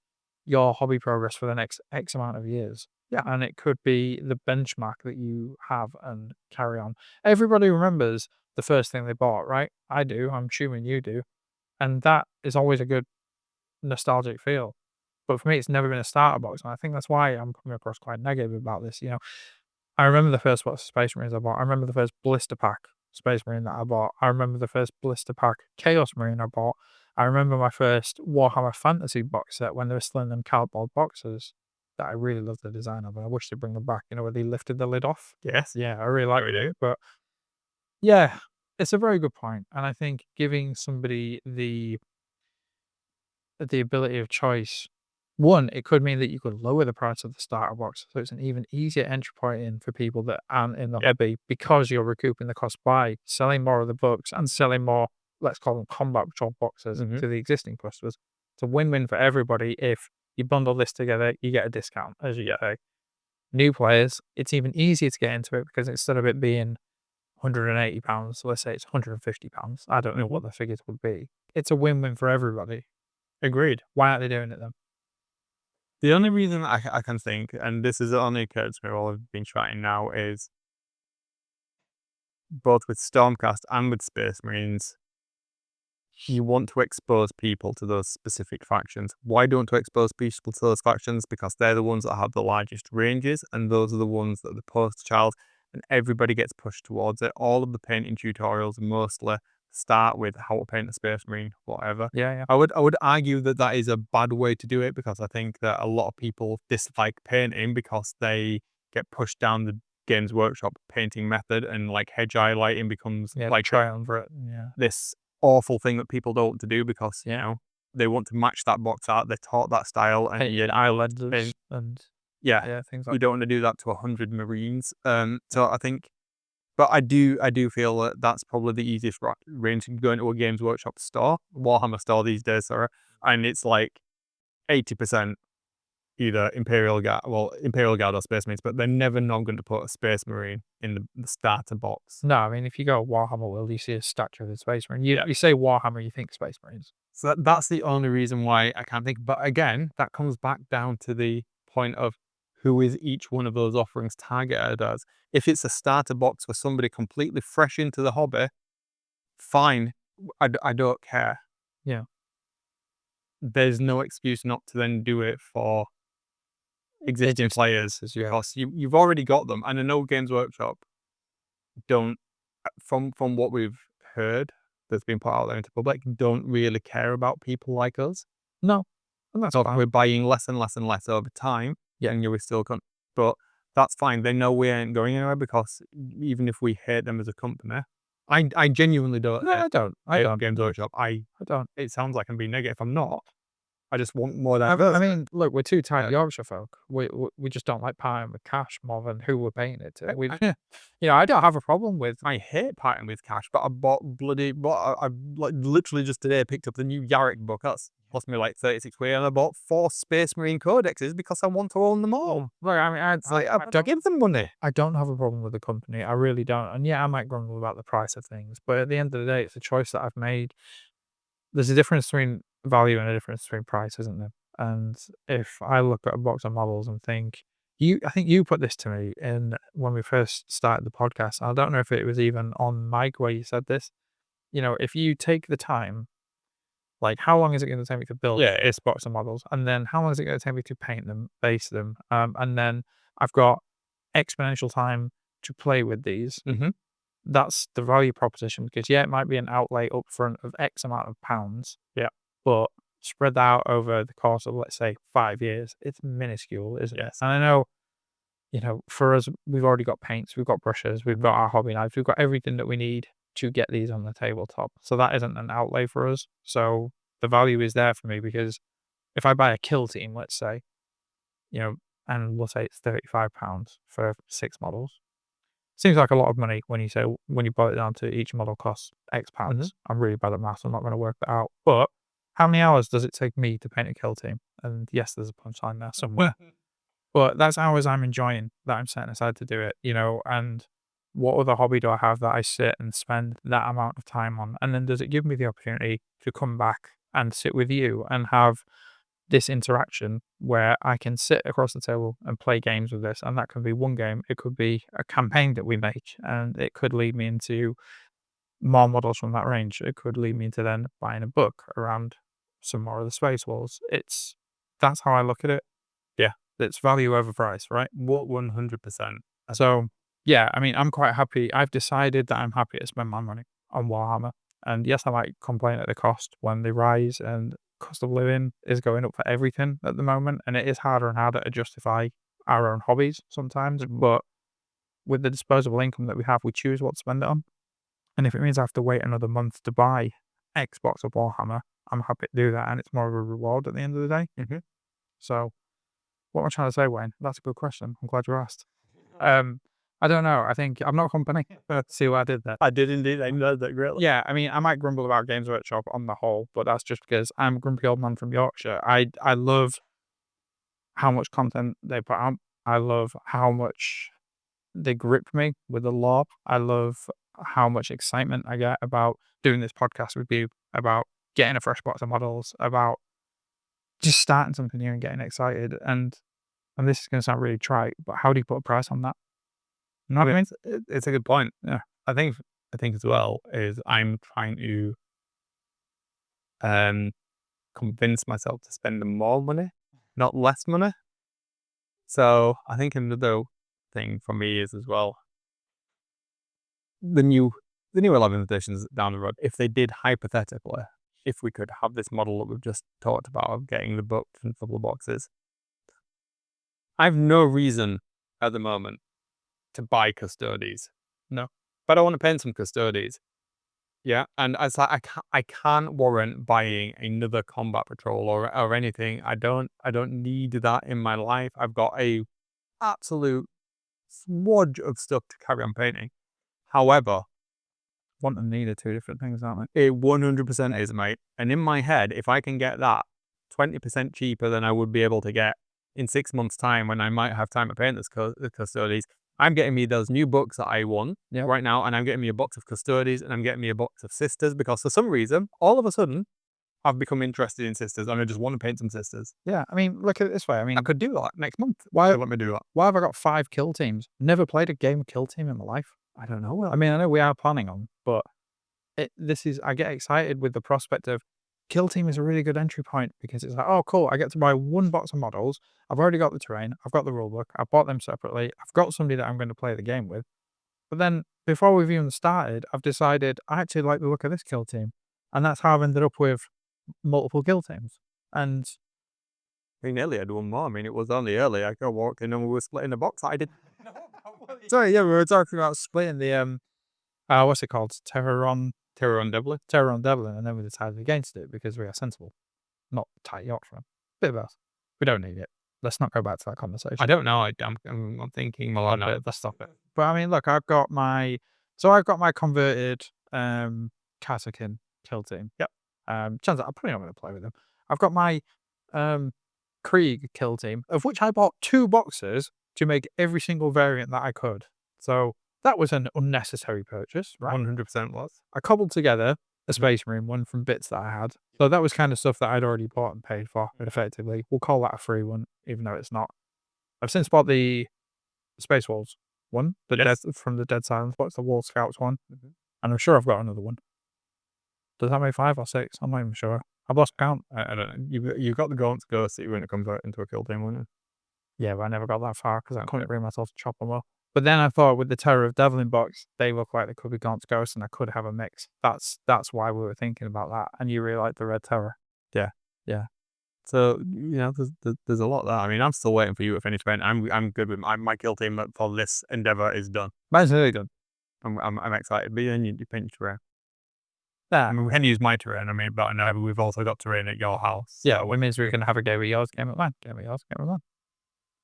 your hobby progress for the next X amount of years. Yeah. And it could be the benchmark that you have and carry on. Everybody remembers the first thing they bought, right? I do. I'm assuming you do. And that is always a good nostalgic feel. But for me, it's never been a starter box. And I think that's why I'm coming across quite negative about this. I remember the first box of Space Marines I bought. I remember the first blister pack Space Marine that I bought. I remember the first blister pack Chaos Marine I bought. I remember my first Warhammer Fantasy box set when they were still in them cardboard boxes that I really loved the design of, and I wish they'd bring them back, where they lifted the lid off. Yes. Yeah, I really like it. But yeah, it's a very good point. And I think giving somebody the ability of choice, one, it could mean that you could lower the price of the starter box, so it's an even easier entry point in for people that aren't in the hobby, because you're recouping the cost by selling more of the books and selling more, let's call them combat patrol boxes, to the existing customers. It's a win-win for everybody. If you bundle this together, you get a discount. As you get new players, it's even easier to get into it, because instead of it being £180, let's say it's £150. I don't know what the figures would be. It's a win-win for everybody. Agreed. Why aren't they doing it then? The only reason I can think, and this is only occurred to me while I've been chatting now, is both with Stormcast and with Space Marines, you want to expose people to those specific factions. Why don't you expose people to those factions? Because they're the ones that have the largest ranges, and those are the ones that are the poster child, and everybody gets pushed towards it. All of the painting tutorials mostly start with how to paint a Space Marine, whatever. Yeah. I would argue that is a bad way to do it, because I think that a lot of people dislike painting because they get pushed down the Games Workshop painting method, and like hedge highlighting becomes like triumvirate. this awful thing that people don't want to do, because they want to match that box art. They're taught that style, and Islanders and things like you don't want to do that to 100 Marines. So I think, but I do feel that that's probably the easiest range to go into a Games Workshop store, Warhammer store these days, and it's like 80% either Imperial Guard or Space Marines, but they're never not going to put a Space Marine in the starter box. No, I mean, if you go Warhammer World, you see a statue of the Space Marine. You say Warhammer, you think Space Marines. So that's the only reason why I can't think. But again, that comes back down to the point of who is each one of those offerings targeted as. If it's a starter box for somebody completely fresh into the hobby, fine. I don't care. Yeah. There's no excuse not to then do it for existing players, because you've already got them. And I know Games Workshop don't, from what we've heard that's been put out there into public, don't really care about people like us. No. And that's fine. We're buying less and less and less over time. Yeah, and you're still but that's fine. They know we ain't going anywhere, because even if we hate them as a company, I genuinely don't. No, I don't. Games Workshop. I don't. It sounds like I'm being negative. I'm not. I just want more I diversity. mean, look, we're two tiny Yorkshire folk. We just don't like parting with cash more than who we're paying it to. I don't have a problem with. I hate parting with cash, but I bought I like literally just today picked up the new Yarrick book. That's cost me like 36 quid, and I bought 4 Space Marine codexes because I want to own them all. Look, I mean, It's like, I give them money. I don't have a problem with the company. I really don't. And yeah, I might grumble about the price of things, but at the end of the day, it's a choice that I've made. There's a difference between value and a difference between price, isn't there? And if I look at a box of models and think, I think you put this to me in when we first started the podcast. I don't know if it was even on mic where you said this. If you take the time, like how long is it going to take me to build this box of models, and then how long is it going to take me to paint them, base them, and then I've got exponential time to play with these. Mm-hmm. That's the value proposition, because it might be an outlay upfront of X amount of pounds. Yeah. But spread that out over the course of, let's say, 5 years, it's minuscule, isn't it? Yes. And I know, for us, we've already got paints, we've got brushes, we've got our hobby knives, we've got everything that we need to get these on the tabletop. So that isn't an outlay for us. So the value is there for me, because if I buy a kill team, let's say, and we'll say it's £35 for 6 models. Seems like a lot of money when you boil it down to each model costs X pounds. I'm really bad at maths. I'm not going to work that out. But how many hours does it take me to paint a kill team? And yes, there's a punchline there somewhere. But that's hours I'm enjoying that I'm setting aside to do it, and what other hobby do I have that I sit and spend that amount of time on? And then does it give me the opportunity to come back and sit with you and have this interaction where I can sit across the table and play games with this? And that could be one game, it could be a campaign that we make, and it could lead me into more models from that range. It could lead me into then buying a book around some more of the Space Walls. That's how I look at it. Yeah. It's value over price, right? What 100%. So yeah, I mean, I'm quite happy. I've decided that I'm happy to spend my money on Warhammer. And yes, I might complain at the cost when they rise, and cost of living is going up for everything at the moment. And it is harder and harder to justify our own hobbies sometimes. But with the disposable income that we have, we choose what to spend it on. And if it means I have to wait another month to buy Xbox or Warhammer, I'm happy to do that. And it's more of a reward at the end of the day. Mm-hmm. So what am I trying to say, Wayne? That's a good question. I'm glad you asked. I don't know. I think I'm not company. See what I did there. I did indeed. I know that greatly. Yeah, I mean, I might grumble about Games Workshop on the whole, but that's just because I'm a grumpy old man from Yorkshire. I love how much content they put out. I love how much they grip me with the lore. I love how much excitement I get about doing this podcast with you, about getting a fresh box of models, about just starting something new and getting excited. And this is going to sound really trite, but how do you put a price on that? You know what I mean? It's a good point. Yeah. I think as well is I'm trying to convince myself to spend more money, not less money. So I think another thing for me is as well the new 11th editions down the road. If they did hypothetically, if we could have this model that we've just talked about of getting the book and a couple of boxes, I have no reason at the moment to buy Custodes. No. But I want to paint some Custodes. Yeah, and it's like I can't warrant buying another combat patrol or anything. I don't need that in my life. I've got a absolute swathe of stuff to carry on painting. However, Want and need are two different things, aren't they? it 100% is, mate. And in my head, if I can get that 20% cheaper than I would be able to get in 6 months' time when I might have time to paint the Custodes, I'm getting me those new books that I want right now, and I'm getting me a box of Custodes, and I'm getting me a box of Sisters, because for some reason, all of a sudden, I've become interested in Sisters, and I just want to paint some Sisters. Yeah, I mean, look at it this way. I mean, I could do that next month. Why let me do that? Why have I got 5 kill teams? Never played a game of kill team in my life. I don't know. I mean, I know we are planning on, but I get excited with the prospect of kill team is a really good entry point, because it's like, oh, cool, I get to buy 1 box of models. I've already got the terrain. I've got the rulebook. I've bought them separately. I've got somebody that I'm going to play the game with. But then before we've even started, I've decided I actually like the look of this kill team. And that's how I've ended up with multiple kill teams. And I mean, earlier I had one more. I mean, it was only early. I walked in and we were splitting a box. I did. sorry, yeah, we were talking about splitting the what's it called? Terror on Devlin, and then we decided against it because we are sensible. not tight yacht for him. Bit of both. We don't need it. Let's not go back to that conversation. I don't know. I'm thinking. Well, I know. Let's stop it. But I mean, look, I've got my converted Katakin kill team. Yep. Turns out I'm probably not going to play with them. I've got my Krieg kill team, of which I bought 2 boxes to make every single variant that I could. So that was an unnecessary purchase, right? 100% was. I cobbled together a Space Marine one from bits that I had. So that was kind of stuff that I'd already bought and paid for, effectively. We'll call that a free one, even though it's not. I've since bought the Space Wolves one, from the Dead Silence box, the Wall Scouts one. And I'm sure I've got another one. Does that make 5 or 6? I'm not even sure. I've lost count. I don't know. You got the Gaunt's Ghost that you were going to convert into a kill team, weren't you? Yeah, but I never got that far because I couldn't bring myself to chop them up. But then I thought with the Terror of Devlin box, they look like they could be Gaunt's Ghost and I could have a mix. That's why we were thinking about that. And you really like the Red Terror. Yeah. So, there's a lot there. I mean, I'm still waiting for you to finish, Ben. I'm good with my kill team for this endeavor is done. Mine's really done. I'm excited. But then you paint your terrain. Yeah. I mean, we can use my terrain. I mean, but I know we've also got terrain at your house. Yeah, which means we can have a game of yours, game of mine, game of yours, game of mine.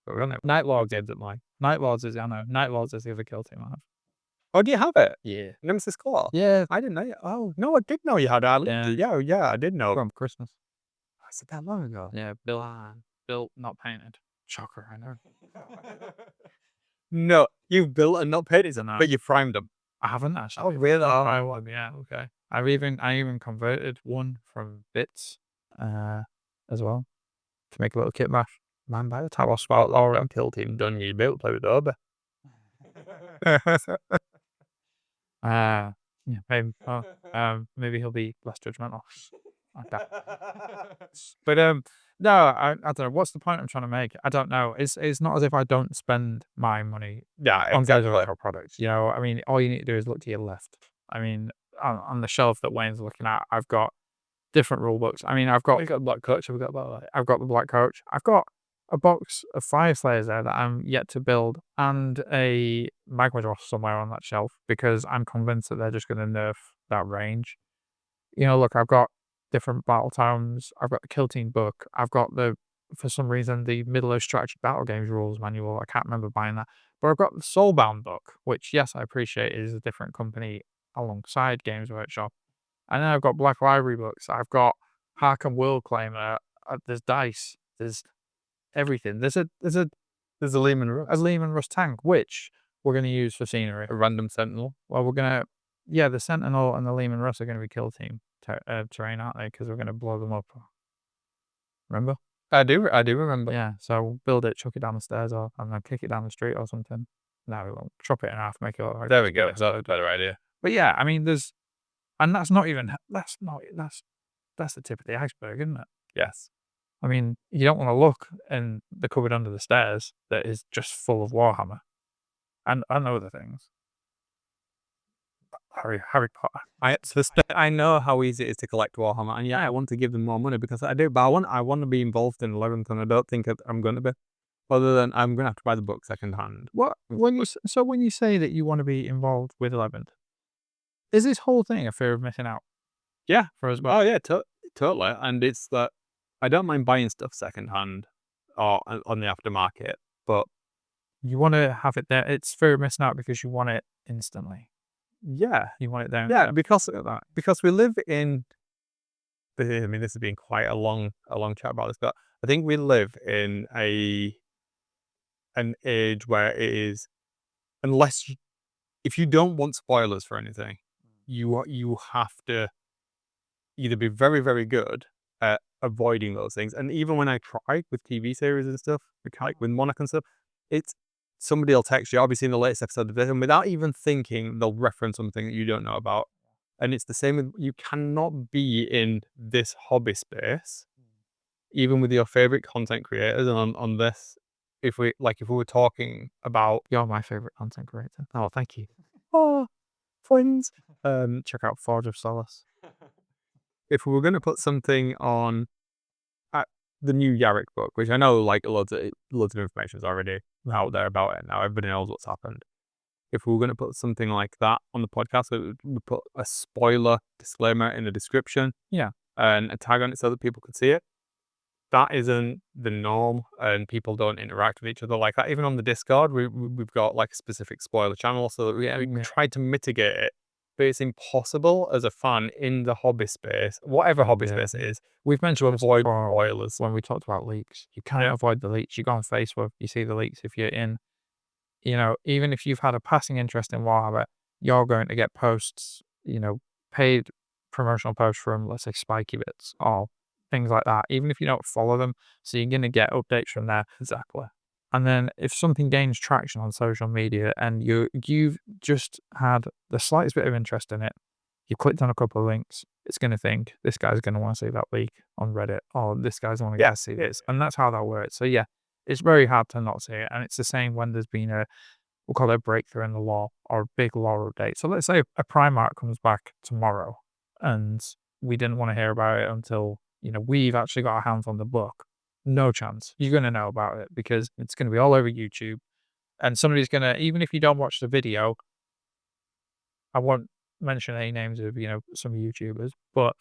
But we don't have Night Lords games at mine. Night Lords is the other kill team I have. Oh, do you have it? Yeah. Nemesis Claw? Yeah. I didn't know. Oh, no, I did know you had it. Yeah, I did know. From Christmas. I said that long ago. Yeah, built, not painted. Shocker, I know. No, you've built and not painted, I know. but you primed them. I haven't actually. Oh, really? I one, yeah, okay. I even converted one from bits, as well, to make a little kit bash. Man, by the time I spot Laura kill team done, you'd be able to play with Obi. Yeah, maybe he'll be less judgmental. But no, I don't know. What's the point I'm trying to make? I don't know. It's not as if I don't spend my money on games-related products. You know, I mean, all you need to do is look to your left. I mean, on the shelf that Wayne's looking at, I've got different rule books. I mean, I've got the Black Coach. I've got the Black Coach. I've got a box of Fire Slayers there that I'm yet to build, and a Magma Dross somewhere on that shelf because I'm convinced that they're just going to nerf that range. You know, look, I've got different battle towns. I've got the Kill Team book. I've got for some reason, the Middle-earth Strategy Battle Games rules manual. I can't remember buying that. But I've got the Soulbound book, which, yes, I appreciate is a different company alongside Games Workshop. And then I've got Black Library books. I've got Harkham World Claimer. There's dice. There's everything. There's a Lehman Russ. A Lehman Russ tank, which we're going to use for scenery. A random Sentinel. Well, the Sentinel and the Lehman Russ are going to be kill team terrain, aren't they? Because we're going to blow them up. Remember? I do remember. Yeah, so build it, chuck it down the stairs, or I don't know, kick it down the street or something. No, we won't. Chop it in half, make it all right. There we go. That's a better idea. But yeah, I mean, and that's the tip of the iceberg, isn't it? Yes. I mean, you don't want to look in the cupboard under the stairs that is just full of Warhammer and other things. Harry Potter. I know how easy it is to collect Warhammer, and yeah, I want to give them more money because I do, but I want to be involved in 11th, and I don't think I'm going to be. Other than I'm going to have to buy the book second hand. When you say that you want to be involved with 11th, is this whole thing a fear of missing out? Yeah, for us. Well, oh yeah, totally. And it's that I don't mind buying stuff second hand or on the aftermarket, but you want to have it there. It's fear of missing out because you want it instantly. Yeah, you want it there. Yeah, because we live in. I mean, this has been quite a long chat about this, but I think we live in an age where it is, if you don't want spoilers for anything, you have to either be very, very good at avoiding those things. And even when I try with TV series and stuff, like with Monarch and stuff, it's somebody will text you, obviously in the latest episode of this, and without even thinking, they'll reference something that you don't know about. And it's the same with, you cannot be in this hobby space, even with your favorite content creators. And on this, if we were talking about, you're my favorite content creator. Oh, thank you. Oh, friends. Check out Forge of Solace. If we were going to put something on the new Yarrick book, which I know like loads of information is already out there about it now, everybody knows what's happened. If we were going to put something like that on the podcast, we put a spoiler disclaimer in the description, yeah, and a tag on it so that people could see it. that isn't the norm, and people don't interact with each other like that. Even on the Discord, we've got like a specific spoiler channel, so that we tried to mitigate it, but it's impossible as a fan in the hobby space, whatever hobby space it is. We've mentioned to avoid before spoilers. when we talked about leaks. You can't avoid the leaks. You go on Facebook, you see the leaks. If you're in, even if you've had a passing interest in Warhammer, you're going to get posts, paid promotional posts from, let's say, Spiky Bits or things like that, even if you don't follow them. So you're going to get updates from there. Exactly. And then if something gains traction on social media and you've just had the slightest bit of interest in it, you clicked on a couple of links, it's going to think this guy's going to want to see that leak on Reddit, or this guy's want to see this. And that's how that works. So yeah, it's very hard to not see it. And it's the same when there's been we'll call it a breakthrough in the law or a big law update. So let's say a Primark comes back tomorrow and we didn't want to hear about it until, we've actually got our hands on the book. No chance. You're going to know about it because it's going to be all over YouTube. And somebody's going to, even if you don't watch the video, I won't mention any names of, some YouTubers, but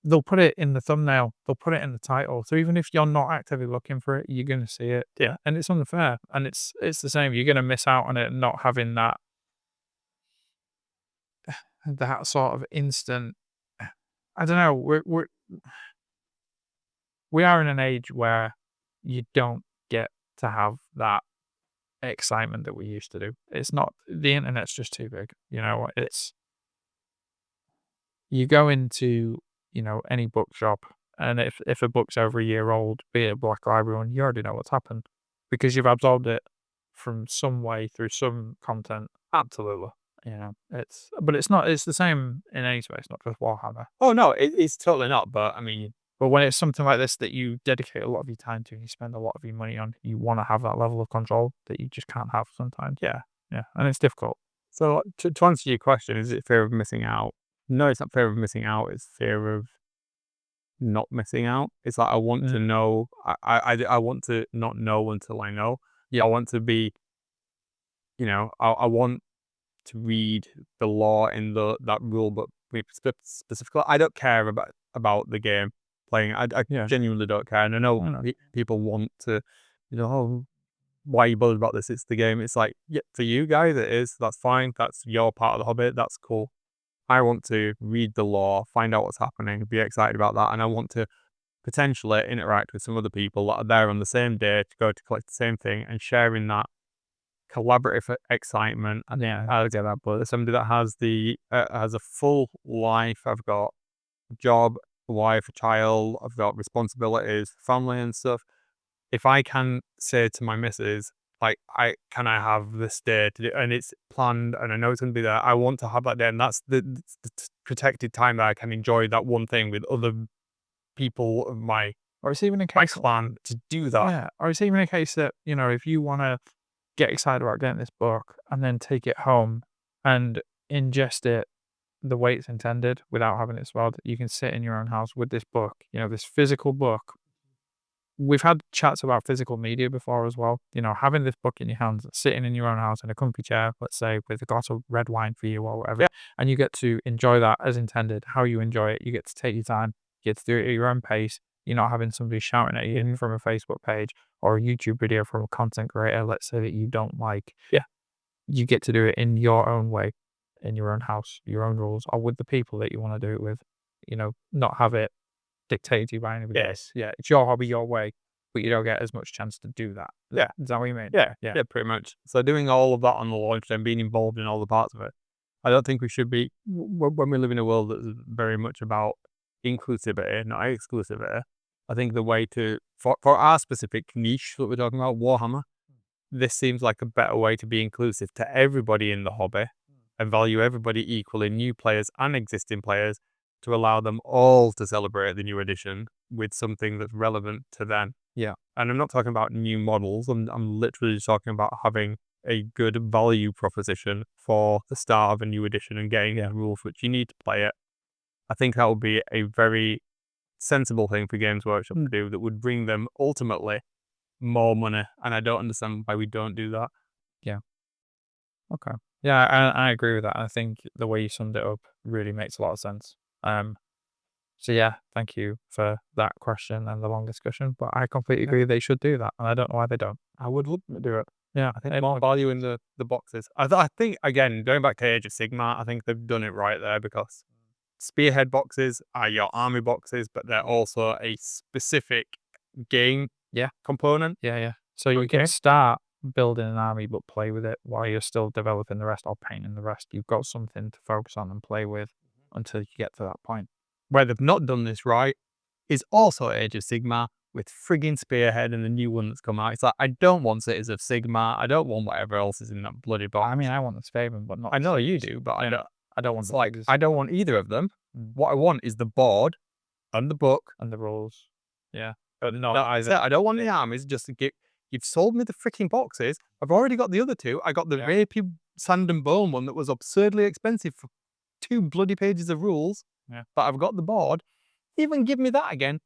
they'll put it in the thumbnail, they'll put it in the title. So even if you're not actively looking for it, you're going to see it. Yeah. And it's unfair. And it's the same. You're going to miss out on it not having that sort of instant. I don't know. We are in an age where you don't get to have that excitement that we used to do. It's not, the internet's just too big. It's, you go into, any bookshop, and if a book's over a year old, be it a Black Library one, you already know what's happened because you've absorbed it from some way through some content. Absolutely. But it's not, it's the same in any space, not just Warhammer. Oh no, it's totally not. But I mean, But when it's something like this that you dedicate a lot of your time to and you spend a lot of your money on, you want to have that level of control that you just can't have sometimes. Yeah. And it's difficult. so to answer your question, is it fear of missing out? No, it's not fear of missing out. It's fear of not missing out. It's like I want to know. I want to not know until I know. Yeah. I want to be. I want to read the law in that rule book specifically. I don't care about the game playing. I genuinely don't care. And I know people want to, oh, why are you bothered about this? It's the game. It's like, yeah, for you guys, it is. That's fine. That's your part of the hobby. That's cool. I want to read the law, find out what's happening, be excited about that, and I want to potentially interact with some other people that are there on the same day to go to collect the same thing and sharing that collaborative excitement. And I get that, but somebody that has has a full life. I've got a job, a wife, a child. I've got responsibilities, family, and stuff. If I can say to my missus, like, I have this day to do, and it's planned, and I know it's going to be there. I want to have that day, and that's the protected time that I can enjoy that one thing with other people of my or it's even a case clan to do that. Yeah, or it's even a case that if you want to get excited about getting this book and then take it home and ingest it the way it's intended without having it spoiled, you can sit in your own house with this book, this physical book. We've had chats about physical media before as well. Having this book in your hands, sitting in your own house in a comfy chair, let's say, with a glass of red wine for you or whatever, and you get to enjoy that as intended, how you enjoy it. You get to take your time, you get to do it at your own pace. You're not having somebody shouting at you from a Facebook page or a YouTube video from a content creator, let's say, that you don't like. Yeah. You get to do it in your own way, in your own house, your own rules, or with the people that you want to do it with. Not have it dictated to you by anybody else. Yeah, it's your hobby, your way, but you don't get as much chance to do that. Yeah. Is that what you mean? Yeah, pretty much. So doing all of that on the launch and being involved in all the parts of it, I don't think we should be, when we live in a world that's very much about inclusivity, not exclusivity. I think the way for our specific niche that we're talking about, Warhammer, this seems like a better way to be inclusive to everybody in the hobby and value everybody equally, new players and existing players, to allow them all to celebrate the new edition with something that's relevant to them. Yeah. And I'm not talking about new models. I'm literally just talking about having a good value proposition for the start of a new edition and getting the rules which you need to play it. I think that would be a very sensible thing for Games Workshop to do that would bring them ultimately more money. And I don't understand why we don't do that. Yeah. Okay. Yeah, I agree with that. I think the way you summed it up really makes a lot of sense. So yeah, thank you for that question and the long discussion. But I completely agree they should do that, and I don't know why they don't. I would love them to do it. Yeah, I think more value in the boxes. I think, again, going back to Age of Sigmar, I think they've done it right there, because spearhead boxes are your army boxes, but they're also a specific game component. Yeah. So you can start building an army, but play with it while you're still developing the rest or painting the rest. You've got something to focus on and play with until you get to that point. Where they've not done this right is also Age of Sigmar with frigging Spearhead and the new one that's come out. It's like, I don't want Cities of Sigmar. I don't want whatever else is in that bloody box. I mean, I want the Skaven, but not. I know you do, but I don't want. It's Like, I don't want either of them. What I want is the board and the book and the rules. Yeah. But no, I don't want the armies. Just to get. You've sold me the freaking boxes. I've already got the other two. I got the rapey sand and bone one that was absurdly expensive for 2 bloody pages of rules. Yeah. But I've got the board. Even give me that again.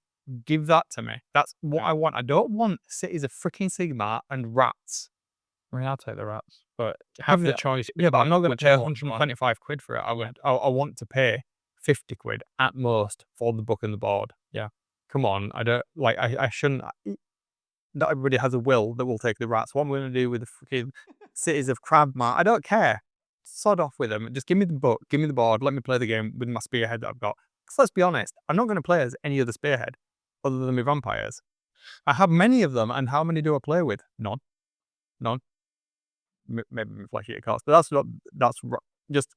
Give that to me. That's what I want. I don't want Cities of freaking Sigmar and rats. I mean, I'll take the rats, but have the choice. Yeah, but I'm not going to pay 125 quid for it. I want to pay 50 quid at most for the book and the board. Yeah. Come on. I don't like. I shouldn't. Not everybody has a will that will take the rats. What am I going to do with the freaking Cities of Crabmar? I don't care. Sod off with them. Just give me the book. Give me the board. Let me play the game with my spearhead that I've got. Because let's be honest, I'm not going to play as any other spearhead other than my vampires. I have many of them, and how many do I play with? None. Maybe Flesh Eater cards, but that's just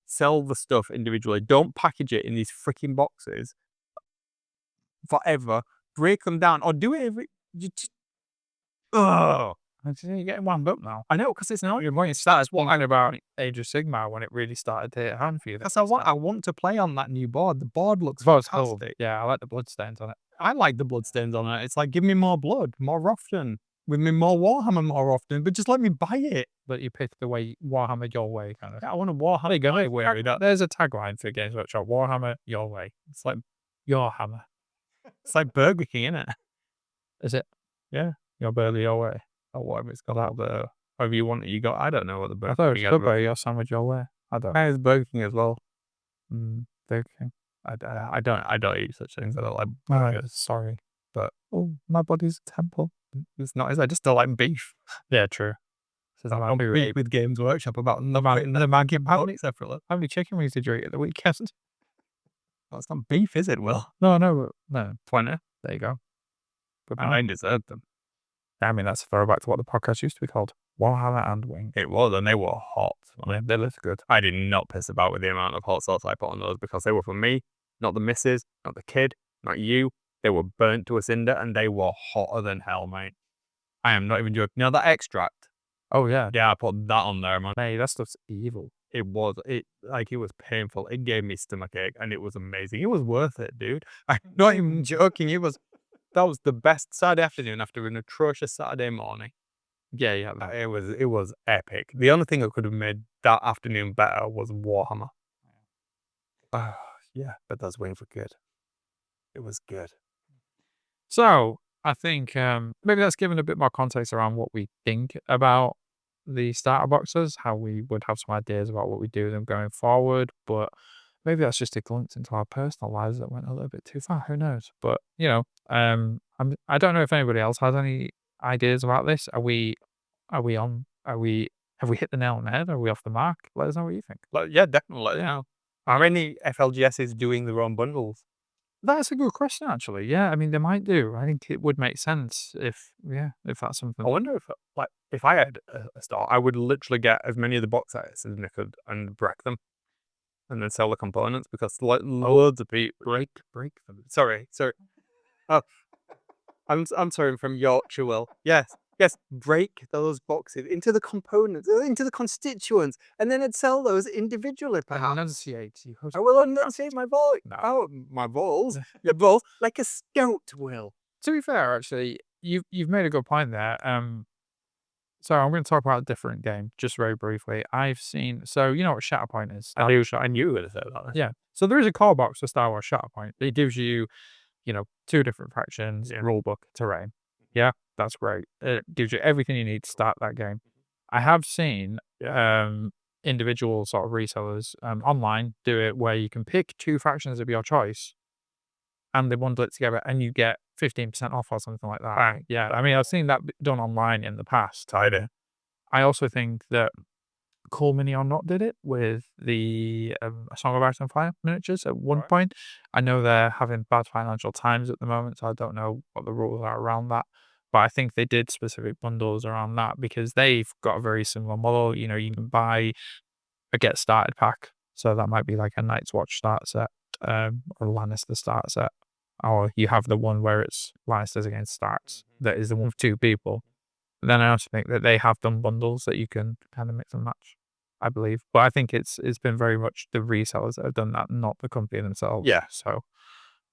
sell the stuff individually. Don't package it in these freaking boxes forever. Break them down, or do it every. You're getting wound up now. I know, because it's not. Your point starts talking about Age of Sigmar when it really started to hit home for you. That's I want to play on that new board. The board looks fantastic. Yeah, I like the bloodstains on it. I like the bloodstains on it. It's like, give me more blood more often. With me more Warhammer more often, but just let me buy it. But you pick the way Warhammer your way, kind of. Yeah, I want a Warhammer. There's a tagline for Games Workshop: Warhammer your way. It's like your hammer. It's like Burger King, isn't it? Is it? Yeah, your burger your way, or whatever it's called. However you want it, you got. I don't know what the Burger King. I thought it was Subway, your sandwich your way. I don't. It's Burger King as well. Burger King. I don't eat such things. I don't like burgers. Sorry, but my body's a temple. It's not. I just don't like beef. Yeah, true. So I'm beef with Games Workshop about the man getting out separately. How many chicken wings did you eat at the weekend? Well, it's not beef, is it, Will? No. 20. There you go. But I deserved them. I mean, that's a throwback to what the podcast used to be called. Warhammer and Wings. It was, and they were hot. They looked good. I did not piss about with the amount of hot sauce I put on those, because they were for me, not the missus, not the kid, not you. They were burnt to a cinder, and they were hotter than hell, mate. I am not even joking. You know that extract? Oh, yeah. Yeah, I put that on there, man. Hey, that stuff's evil. It was painful. It gave me stomachache, and it was amazing. It was worth it, dude. I'm not even joking. That was the best Saturday afternoon after an atrocious Saturday morning. Yeah. It was epic. The only thing that could have made that afternoon better was Warhammer. Yeah, but those wings were good. It was good. So I think maybe that's given a bit more context around what we think about the starter boxes, how we would have some ideas about what we do with them going forward, but maybe that's just a glimpse into our personal lives that went a little bit too far. Who knows? But I don't know if anybody else has any ideas about this. Have we hit the nail on the head? Are we off the mark? Let us know what you think. Yeah, definitely. Yeah. Are any FLGSs doing their own bundles? That's a good question, actually. Yeah, I mean, they might do. I think it would make sense if that's something. I wonder if I had a store, I would literally get as many of the box sets as I could and break them, and then sell the components, because loads of people break them. Sorry. Oh, I'm sorry. I'm from Yorkshire, Will. Yes, break those boxes into the components, into the constituents, and then I'd sell those individually, perhaps. Enunciate. I will enunciate my voice. Oh, my balls. Your balls, like a scout, Will. To be fair, actually, you've made a good point there. So I'm going to talk about a different game, just very briefly. I've seen, so you know what Shatterpoint is? I knew you were going to say that. Yeah. So there is a core box for Star Wars Shatterpoint. It gives you, 2 different factions, rulebook, terrain. Yeah, that's great. It gives you everything you need to start that game. I have seen individual sort of resellers online do it where you can pick 2 factions of your choice and they bundle it together, and you get 15% off or something like that. Bang. Yeah, I mean, I've seen that done online in the past. Tidy. I also think that Cool Mini or Not did it with the A Song of Ice and Fire miniatures at one Right. point. I know they're having bad financial times at the moment, so I don't know what the rules are around that. But I think they did specific bundles around that because they've got a very similar model. You know, you can buy a get started pack. So that might be like a Night's Watch start set, or Lannister start set. Or you have the one where it's Lannisters against Starks. That is the one with 2 people. Then I also think that they have done bundles that you can kind of mix and match, I believe. But I think it's been very much the resellers that have done that, not the company themselves. Yeah. So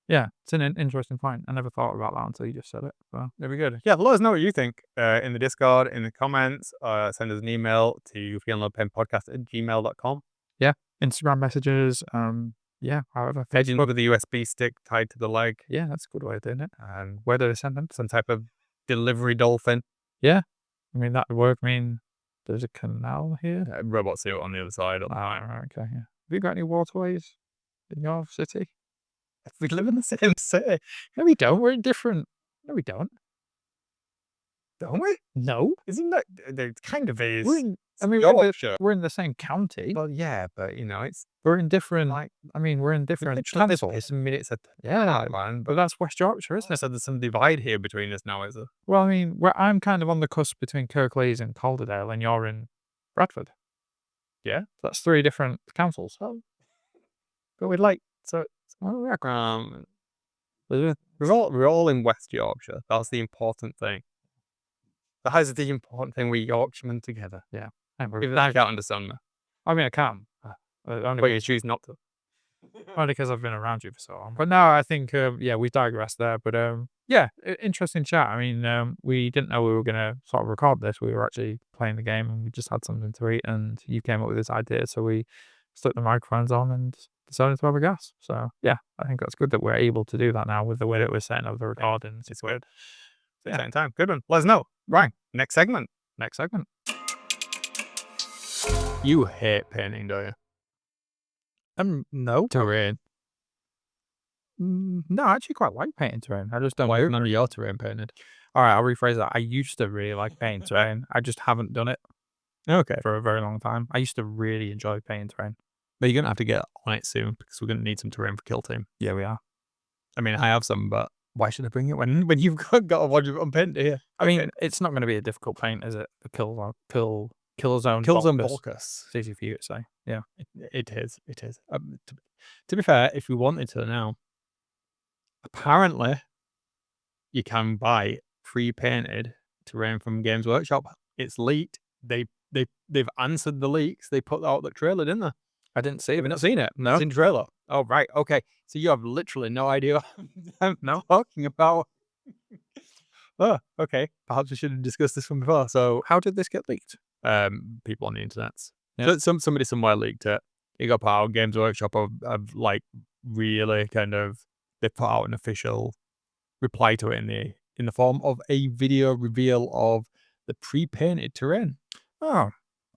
yeah, it's an interesting point. I never thought about that until you just said it. So Very good. Yeah, let us know what you think in the Discord, in the comments. Send us an email to feelinglovepodcast@gmail.com. yeah, Instagram messages. Yeah, however, Edging with a USB stick tied to the leg. yeah, that's a good way of doing it. And Where do they send them? some type of delivery dolphin. Yeah, I mean that would work. I mean, there's a canal here. Robot suit on the other side. Right, okay. Yeah. Have you got any waterways in your city? We live in the same city, No, we don't. We're in different. No, we don't. don't we? No, Isn't that there kind of is? we're in. I mean, Yorkshire. we're in the same county. Well, yeah, but it's We're in different. like I mean, we're in different literally councils. minutes at Yeah, man. but that's West Yorkshire, isn't it? So there's some divide here between us now, is there? Well, I mean, I'm kind of on the cusp between Kirklees and Calderdale, and you're in Bradford. Yeah. That's 3 different councils. Oh. But we'd like so. We're all in West Yorkshire. That's the important thing. That is the important thing. We Yorkshiremen together. If that can't understand me, I mean, I can. Only but you choose not to. Only because I've been around you for so long. But no, I think, yeah, we digressed there. But yeah, interesting chat. I mean, we didn't know we were going to sort of record this. We were actually playing the game and we just had something to eat and you came up with this idea. So we stuck the microphones on and decided to have a gas. So yeah, I think that's good that we're able to do that now with the way that we're setting up the recordings. It's weird. Exciting time. Good one. Let us know. Right. Next segment. Next segment. You hate painting, do you? No. Terrain. No, I actually quite like painting terrain. I just don't. Why none of your terrain painted? All right, I'll rephrase that. I used to really like painting terrain. I just haven't done it Okay. for a very long time. I used to really enjoy painting terrain. But you're going to have to get on it soon because we're going to need some terrain for Kill Team. Yeah, we are. I mean, I have some, but why should I bring it when you've got a bunch of unpainted here? I mean, it's not going to be a difficult paint, is it? The Killzone Volcus. It's easy for you to say. Yeah. It is. It is. To be fair, if we wanted to now, apparently you can buy pre-painted terrain from Games Workshop. It's leaked. They've answered the leaks. They put out the trailer, didn't they? I didn't see it. Have you not seen it? No. It's in the trailer. Oh, right. Okay. So you have literally no idea what I'm talking about. Oh, okay. Perhaps we should have discussed this one before. So, How did this get leaked? people on the internet. Yeah. So somebody somewhere leaked it. It got put out. Games Workshop have like really kind of, they put out an official reply to it in the form of a video reveal of the pre-painted terrain. Oh,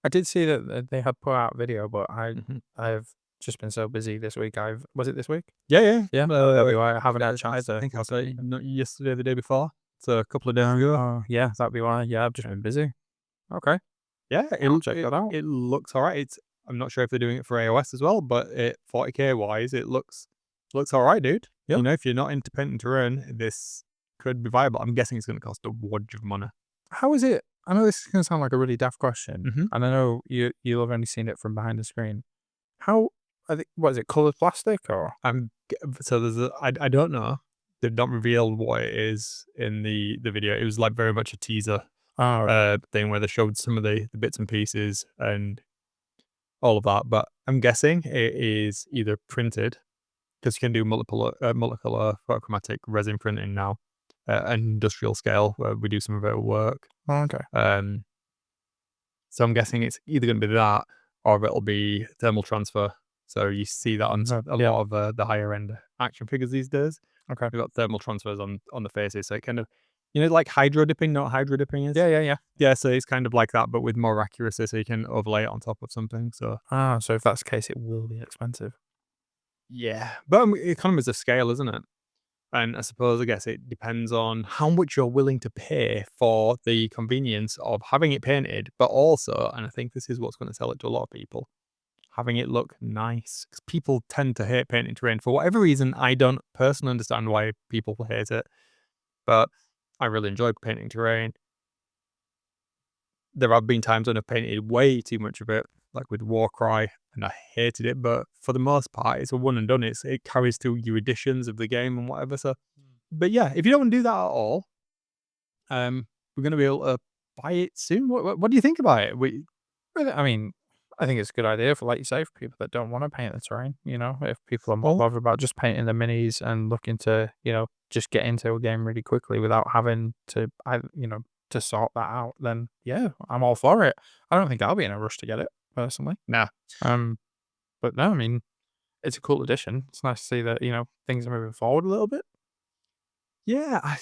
I did see that they had put out video, but I've just been so busy this week. Was it this week? Yeah. Yeah. That'd be why I haven't had a I chance to. think I was not yesterday, the day before. So a couple of days ago. Oh, yeah, that'd be why. Yeah, I've just been busy. Okay. Yeah, I'll check that out. It looks all right. I'm not sure if they're doing it for AOS as well, but 40k wise, it looks all right, dude. Yep. You know, if you're not into painting terrain, this could be viable. I'm guessing it's going to cost a wodge of money. How is it? I know this is going to sound like a really daft question, Mhm. and I know you'll have only seen it from behind the screen. How? What is it? Colored plastic or? So there's I don't know. They've not revealed what it is in the video. It was like very much a teaser thing where they showed some of the bits and pieces and all of that. But I'm guessing it is either printed, because you can do multicolor photochromatic resin printing now at an industrial scale where we do some of our work. Oh, okay. So I'm guessing it's either going to be that or it'll be thermal transfer. So you see that on a lot of the higher end action figures these days. Okay. We've got thermal transfers on the faces. So it kind of, like hydro dipping, not hydro dipping is? Yeah. Yeah, so it's kind of like that, but with more accuracy, so you can overlay it on top of something. So So if that's the case, it will be expensive. yeah, but economies of scale, isn't it? And I suppose, I guess it depends on how much you're willing to pay for the convenience of having it painted, but also, and I think this is what's going to sell it to a lot of people, having it look nice. Because people tend to hate painting terrain for whatever reason. I don't personally understand why people hate it, but I really enjoy painting terrain. There have been times when I've painted way too much of it, like with Warcry, and I hated it. But for the most part, it's a one and done. It carries through your editions of the game and whatever. So, but yeah, if you don't want to do that at all, we're going to be able to buy it soon. What do you think about it? I mean, I think it's a good idea for, like you say, for people that don't want to paint the terrain. If people are more Well, bothered about just painting the minis and looking to, just get into a game really quickly without having to, to sort that out, then yeah, I'm all for it. I don't think I'll be in a rush to get it personally. nah. Um, but no, I mean, it's a cool addition. It's nice to see that things are moving forward a little bit. Yeah,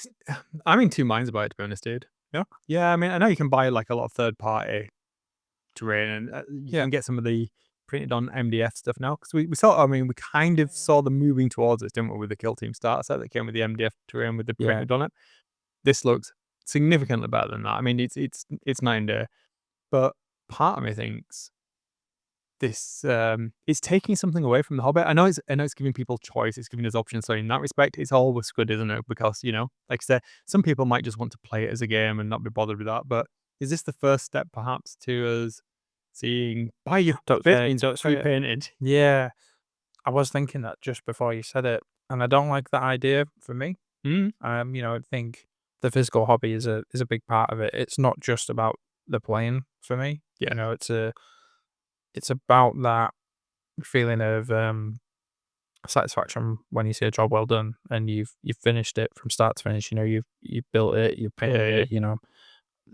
I'm in two minds about it, to be honest, dude. Yeah, Yeah, I mean, I know you can buy like a lot of third party terrain, and you yeah, can get some of the printed on MDF stuff now. Because we saw, I mean, we kind of saw them moving towards it, didn't we, with the Kill Team starter set that came with the MDF terrain with the yeah. printed on it. This looks significantly better than that. I mean, it's night and day, but part of me thinks this is taking something away from the Hobbit. I know it's giving people choice, it's giving us options. So in that respect, it's always good, isn't it? Because like I said, some people might just want to play it as a game and not be bothered with that. But is this the first step, perhaps, to us seeing buy your bit Don't say it. pre-painted? Yeah, I was thinking that just before you said it, and I don't like that idea for me. Mm, I think the physical hobby is a big part of it. It's not just about the playing for me. yeah, It's about that feeling of satisfaction when you see a job well done and you've finished it from start to finish. You've built it, you've painted yeah, yeah.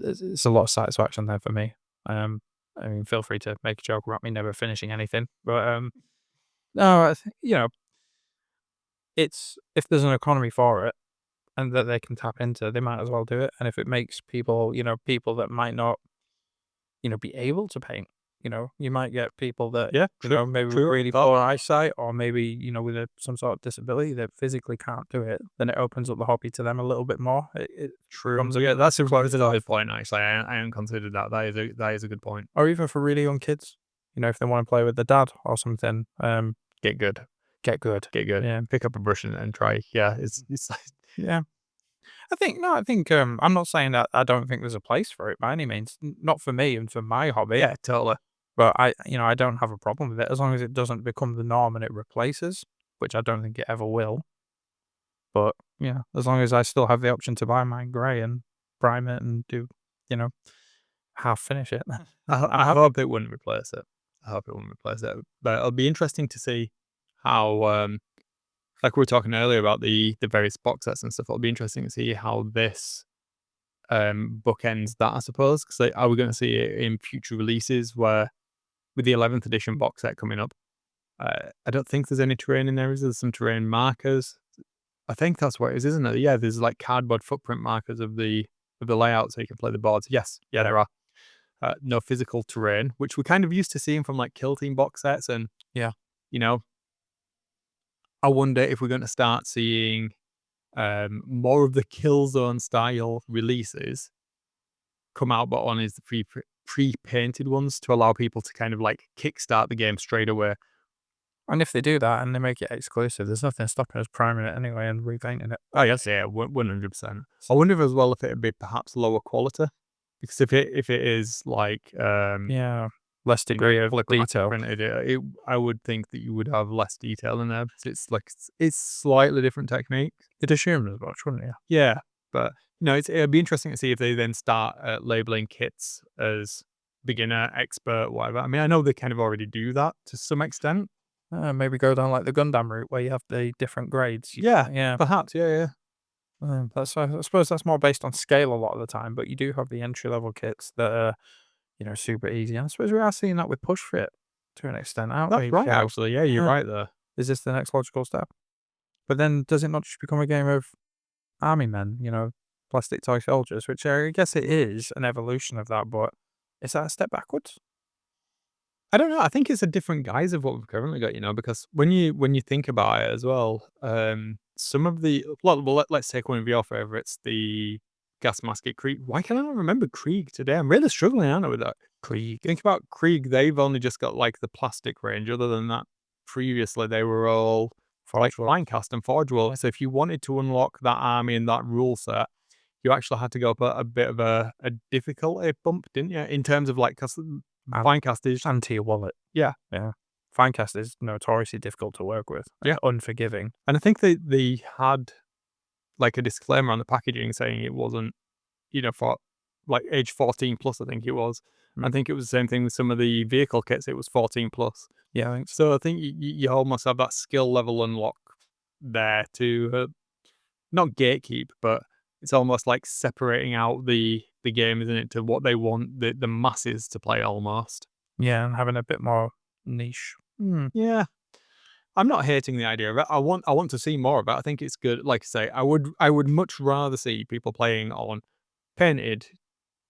it. It's a lot of satisfaction there for me. I mean, feel free to make a joke about me never finishing anything, but no, it's if there's an economy for it and that they can tap into, they might as well do it. And if it makes people, people that might not, be able to paint, you might get people that, Yeah, true, maybe with true. really poor eyesight or maybe, with some sort of disability that physically can't do it, then it opens up the hobby to them a little bit more. It True. becomes a, Yeah, that's a valid point. Actually, I hadn't considered that. That is a good point. or even for really young kids, if they want to play with their dad or something, Get good. get good. Get good. Yeah. Pick up a brush and try. Yeah, it's like, Yeah. I'm not saying that I don't think there's a place for it by any means. Not for me and for my hobby. yeah, totally. But I don't have a problem with it as long as it doesn't become the norm and it replaces, which I don't think it ever will. But yeah, as long as I still have the option to buy mine grey and prime it and do, you know, half finish it, I'm I happy. hope it wouldn't replace it. I hope it wouldn't replace it. But it'll be interesting to see how, like we were talking earlier about the various box sets and stuff. It'll be interesting to see how this bookends that, I suppose. Because are we going to see it in future releases where, with the 11th edition box set coming up, I don't think there's any terrain in there. There's some terrain markers. I think that's what it is, isn't it? Yeah, there's like cardboard footprint markers of the layout, so you can play the boards. Yes, yeah, there are. No physical terrain, which we're kind of used to seeing from like Kill Team box sets, and Yeah. you know, I wonder if we're going to start seeing more of the Killzone style releases come out, but on is the pre-painted ones to allow people to kind of like kickstart the game straight away. And if they do that and they make it exclusive, there's nothing stopping us priming it anyway and repainting it. Oh yes, yeah, 100%. I wonder if as well if it'd be perhaps lower quality, because if it is like Yeah. Less degree of detail. printed, I would think that you would have less detail in there. Because it's like it's slightly different technique. You'd assume as much, wouldn't you? Yeah, but it'd be interesting to see if they then start labeling kits as beginner, expert, whatever. I mean, I know they kind of already do that to some extent. Maybe go down like the Gundam route where you have the different grades. Yeah, Yeah. perhaps. Yeah, yeah. I suppose that's more based on scale a lot of the time, but you do have the entry level kits that are, super easy. And I suppose we are seeing that with Push Fit to an extent, aren't That's we? right. So, Actually, yeah, you're yeah, right there. is this the next logical step? But then does it not just become a game of army men, plastic toy soldiers, which I guess it is an evolution of that, but is that a step backwards? I don't know. I think it's a different guise of what we've currently got, because when you think about it as well, some of the let's take one of your favorites, the gas mask at Krieg. Why can't I not remember Krieg today? I'm really struggling, aren't I, with that? Krieg. Think about Krieg, they've only just got like the plastic range. Other than that, previously they were all for like Finecast and Forge World. So if you wanted to unlock that army and that rule set, you actually had to go up a bit of a difficulty bump, didn't you? In terms of like, because Finecast is Anti your wallet. Yeah. Finecast is notoriously difficult to work with. Yeah. Unforgiving. And I think they had like a disclaimer on the packaging saying it wasn't, for like age 14 plus, I think it was. I think it was the same thing with some of the vehicle kits. It was 14 plus. Yeah, I think so. So I think you almost have that skill level unlock there to not gatekeep, but it's almost like separating out the game, isn't it, to what they want the masses to play almost. Yeah, and having a bit more niche. Yeah. I'm not hating the idea of it. I want to see more of it. I think it's good. Like I say, I would much rather see people playing on painted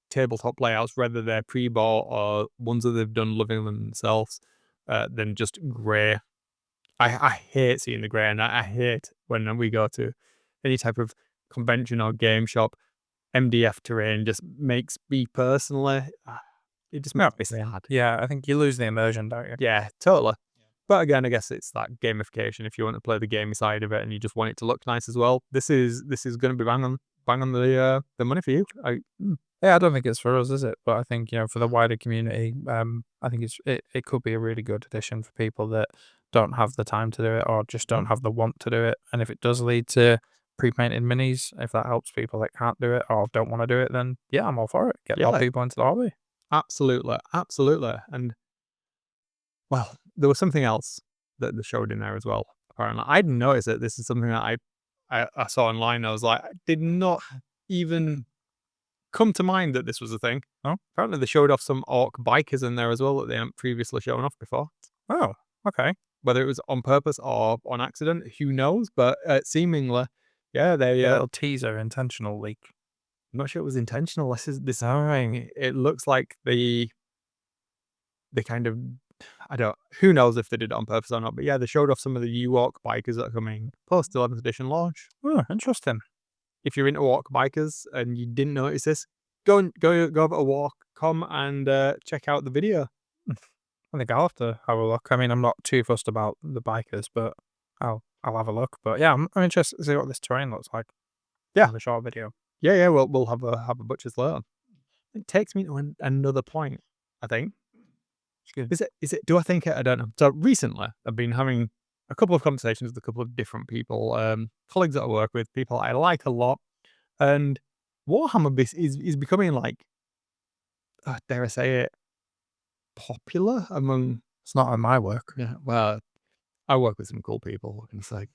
tabletop layouts, whether they're pre-bought or ones that they've done loving themselves, than just grey. I hate seeing the grey, and I hate when we go to any type of convention or game shop. MDF terrain just makes me personally, it just makes me sad. Yeah, I think you lose the immersion, don't you? Yeah, totally. But again, I guess it's that gamification. If you want to play the gamey side of it and you just want it to look nice as well, this is going to be bang on the money for you. Yeah, I don't think it's for us, is it? But I think, for the wider community, I think it could be a really good addition for people that don't have the time to do it or just don't have the want to do it. And if it does lead to pre-painted minis, if that helps people that can't do it or don't want to do it, then yeah, I'm all for it. Get more people into the hobby. Absolutely, absolutely. And well, there was something else that they showed in there as well. Apparently, I'd noticed that this is something that I saw online. I was like, I did not even come to mind that this was a thing. Oh, apparently they showed off some orc bikers in there as well that they hadn't previously shown off before. Oh, okay. Whether it was on purpose or on accident, who knows? But seemingly, yeah, they A little teaser, intentional leak. I'm not sure it was intentional. This thing. It looks like the kind of, who knows if they did it on purpose or not, but yeah, they showed off some of the new orc bikers that are coming post 11th edition launch. Oh, interesting. If you're into orc bikers and you didn't notice this, go over to Warcom and check out the video. I think I'll have to have a look. I mean, I'm not too fussed about the bikers, but I'll have a look. But yeah, I'm interested to see what this terrain looks like. Yeah, in the short video. Yeah. We'll have a butcher's later. It takes me to another point, I think. Is it? Do I think it? I don't know. So recently, I've been having a couple of conversations with a couple of different people, colleagues that I work with, people I like a lot, and Warhammer is becoming like, dare I say it, popular among. It's not on my work. Yeah, well, I work with some cool people. What can I say?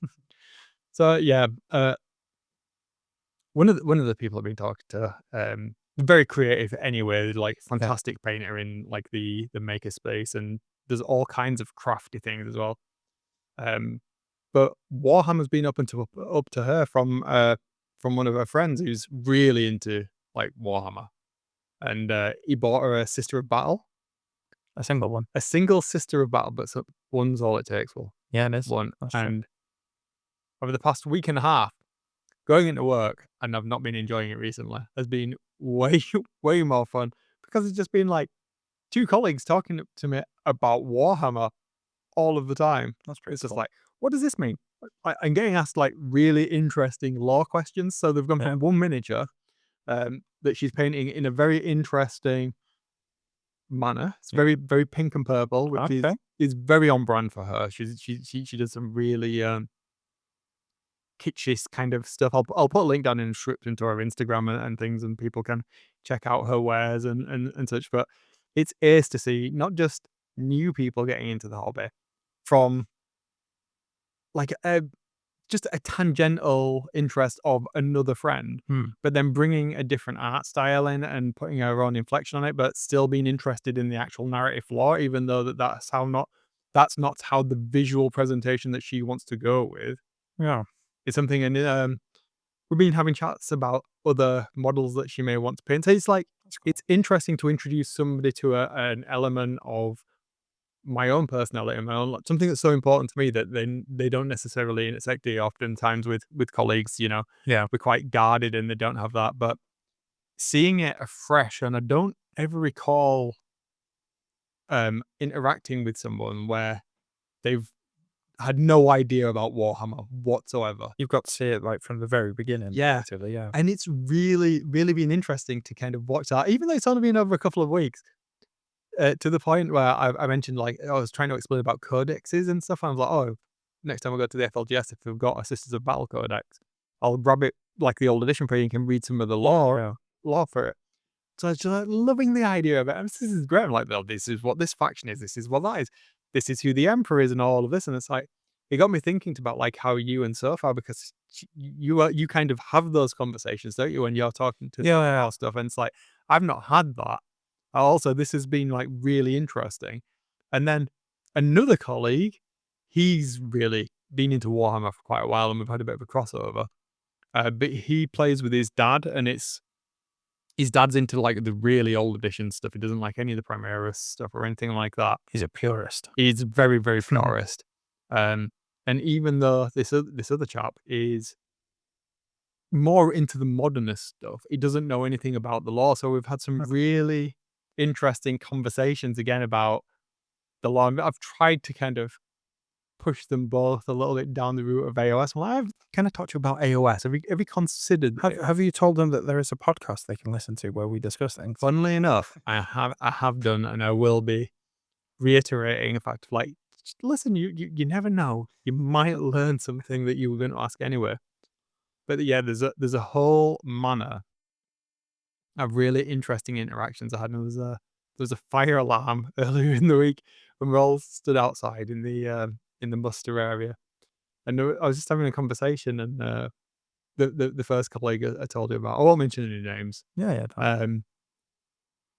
So yeah, one of the people I've been talking to, very creative anyway, like fantastic painter in like the maker space, and there's all kinds of crafty things as well. But Warhammer's been up to her from one of her friends who's really into like Warhammer, and he bought her a Sister of Battle, A single one. a single Sister of Battle, but one's all it takes. Well, Yeah, it is. one, That's true. and over the past week and a half, going into work, and I've not been enjoying it recently, has been way more fun because it's just been like two colleagues talking to me about Warhammer all of the time. That's pretty It's just cool. like, what does this mean? I'm getting asked like really interesting lore questions. So they've gone from one miniature that she's painting in a very interesting manner. It's very, very pink and purple, which is very on brand for her. She does some really kitschy kind of stuff. I'll put a link down in the description to her Instagram and things, and people can check out her wares and such. But it's ace to see not just new people getting into the hobby from like just a tangential interest of another friend, but then bringing a different art style in and putting her own inflection on it, but still being interested in the actual narrative lore, even though that's not how the visual presentation that she wants to go with. Yeah. It's something, and we've been having chats about other models that she may want to paint. So it's like, it's interesting to introduce somebody to an element of my own personality and my own, something that's so important to me that they don't necessarily intersect. Oftentimes with colleagues, you know, Yeah. we're quite guarded and they don't have that. But seeing it afresh, and I don't ever recall interacting with someone where they've had no idea about Warhammer whatsoever. You've got to see it, like, from the very beginning, Yeah. effectively, yeah. And it's really, really been interesting to kind of watch that, even though it's only been over a couple of weeks, to the point where I mentioned, like, I was trying to explain about codexes and stuff. I was like, oh, next time I go to the FLGS, if we've got a Sisters of Battle codex, I'll grab it like the old edition for you and can read some of the lore for it. So I was just like, loving the idea of it. And this is great. I'm like, well, this is what this faction is. This is what that is. This is who the Emperor is and all of this. And it's like, it got me thinking about like how you and Sof are, because you kind of have those conversations, don't you, when you're talking to Yeah. stuff. And it's like, I've not had that. Also, this has been like really interesting. And then another colleague, he's really been into Warhammer for quite a while, and we've had a bit of a crossover. But he plays with his dad, and his dad's into like the really old edition stuff. He doesn't like any of the Primaris stuff or anything like that. He's a purist. He's very, very purist. And even though this other chap is more into the modernist stuff, he doesn't know anything about the law. So we've had some really interesting conversations again about the law. I've tried to kind of push them both a little bit down the route of AOS. Well, I've kind of talked to you about AOS. Have you considered? Have you told them that there is a podcast they can listen to where we discuss things? Funnily enough, I have done, and I will be reiterating the fact of like, just listen, you never know. You might learn something that you were going to ask anyway. But yeah, there's a whole manner of really interesting interactions I had. And there was a fire alarm earlier in the week when we all stood outside in the muster area, and I was just having a conversation, and the first colleague I told you about, I won't mention any names. Yeah.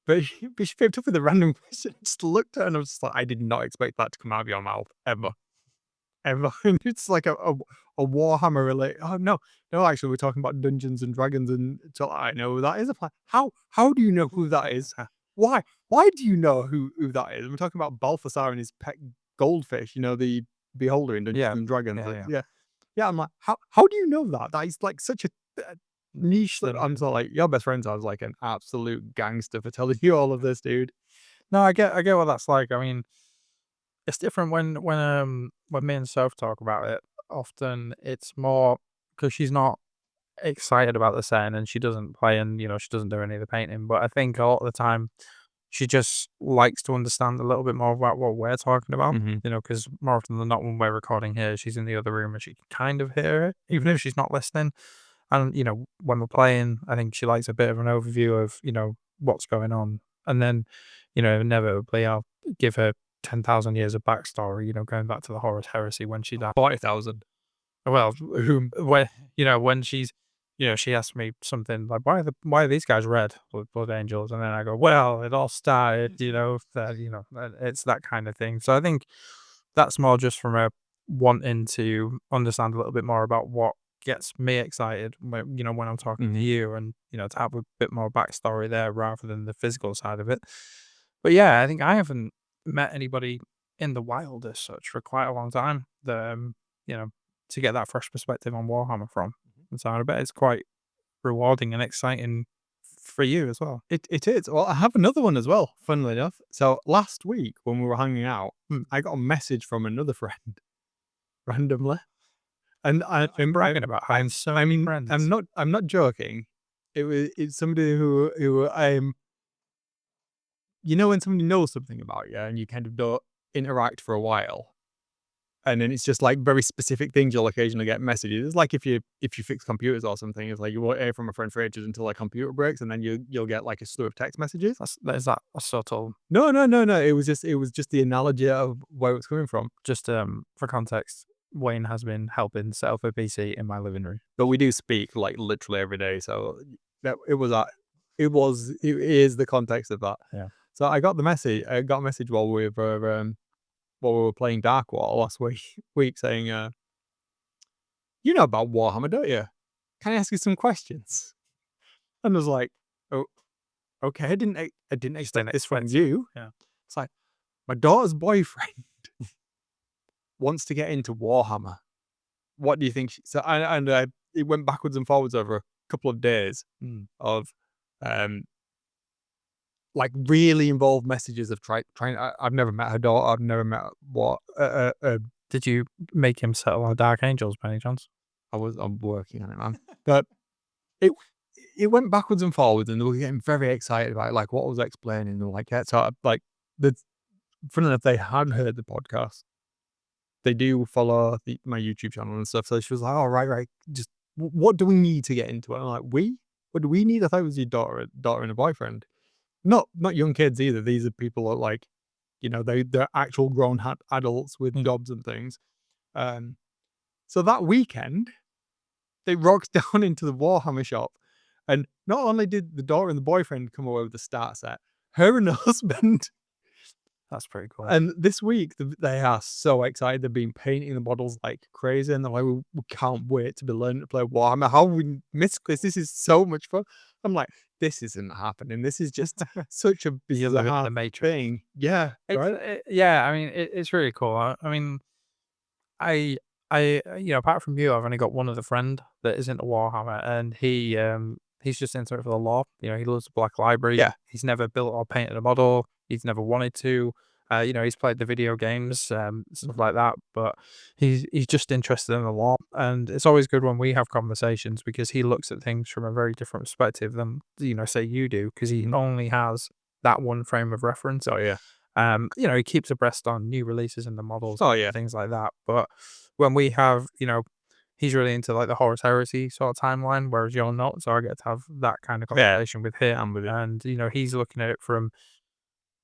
But she picked up with a random question, just looked at her, and I was just like, I did not expect that to come out of your mouth ever. Ever. And it's like a Warhammer related. Oh no, actually we're talking about Dungeons and Dragons, and so I know who that is. How do you know who that is? Why do you know who that is? And we're talking about Balthasar and his pet goldfish, you know, the beholder in Dungeons and Dragons. Yeah. I'm like, how do you know that? That is like such a niche that I'm so like, your best friend sounds like an absolute gangster for telling you all of this, dude. No, I get what that's like. I mean, it's different when me and Soph talk about it. Often it's more because she's not excited about the setting and she doesn't play, and she doesn't do any of the painting. But I think a lot of the time she just likes to understand a little bit more about what we're talking about. Because more often than not, when we're recording here, she's in the other room and she can kind of hear it, even if she's not listening. And when we're playing, I think she likes a bit of an overview of what's going on, and then inevitably I'll give her 10,000 years of backstory, going back to the Horus Heresy when she died. 40,000. Well, when she's, she asked me something like, why are these guys red with blood angels? And then I go, well, it all started, it's that kind of thing. So I think that's more just from a wanting to understand a little bit more about what gets me excited when I'm talking to you, and, to have a bit more backstory there rather than the physical side of it. But yeah, I think I haven't met anybody in the wild as such for quite a long time that, to get that fresh perspective on Warhammer from. And so I bet it's quite rewarding and exciting for you as well. It is. Well, I have another one as well, funnily enough. So last week when we were hanging out, I got a message from another friend randomly. And I'm bragging about having so many friends. I'm not joking. It's somebody who when somebody knows something about you and you kind of don't interact for a while, and then it's just like very specific things you'll occasionally get messages. It's like if you fix computers or something, it's like you won't hear from a friend for ages until a computer breaks, and then you'll get like a slew of text messages. Is that a subtle? No. It was just the analogy of where it's coming from. Just for context, Wayne has been helping set up a PC in my living room. But we do speak like literally every day, so it is the context of that. Yeah. So I got a message while we were playing Dark Wall last week saying, you know about Warhammer, don't you? Can I ask you some questions? And I was like, oh, okay. I didn't expect this from you. Yeah. It's like, my daughter's boyfriend wants to get into Warhammer. What do you think? It went backwards and forwards over a couple of days of, like really involved messages of trying. I've never met her daughter. I've never met what. Did you make him settle on Dark Angels by any chance? I'm working on it, man. But it it went backwards and forwards, and they were getting very excited about it, like what I was explaining. They were like, yeah, so like the funny enough, they had heard the podcast. They do follow my YouTube channel and stuff. So she was like, "Oh, right. Just what do we need to get into it?" I'm like, "We? What do we need?" I thought it was your daughter and a boyfriend. Not young kids either. These are people that like, they're actual grown adults with jobs and things. So that weekend, they rocked down into the Warhammer shop, and not only did the daughter and the boyfriend come away with the start set, her and her husband. That's pretty cool. And this week, they are so excited. They've been painting the models like crazy, and they're like, we can't wait to be learning to play Warhammer. How we missed this? This is so much fun. I'm like, this isn't happening. This is just such a bizarre the Matrix thing. Yeah, right? yeah, I mean, it's really cool. I mean, I apart from you, I've only got one other friend that is into Warhammer, and he's just into it for the lore. He loves the Black Library. Yeah. He's never built or painted a model. He's never wanted to. He's played the video games, stuff like that, but he's just interested in the lore. And it's always good when we have conversations because he looks at things from a very different perspective than, say you do, because he only has that one frame of reference. Oh yeah. He keeps abreast on new releases in the models, Oh yeah. things like that. But when we have, he's really into like the Horus Heresy sort of timeline, whereas you're not. So I get to have that kind of Yeah, conversation with him. I'm with you. And, he's looking at it from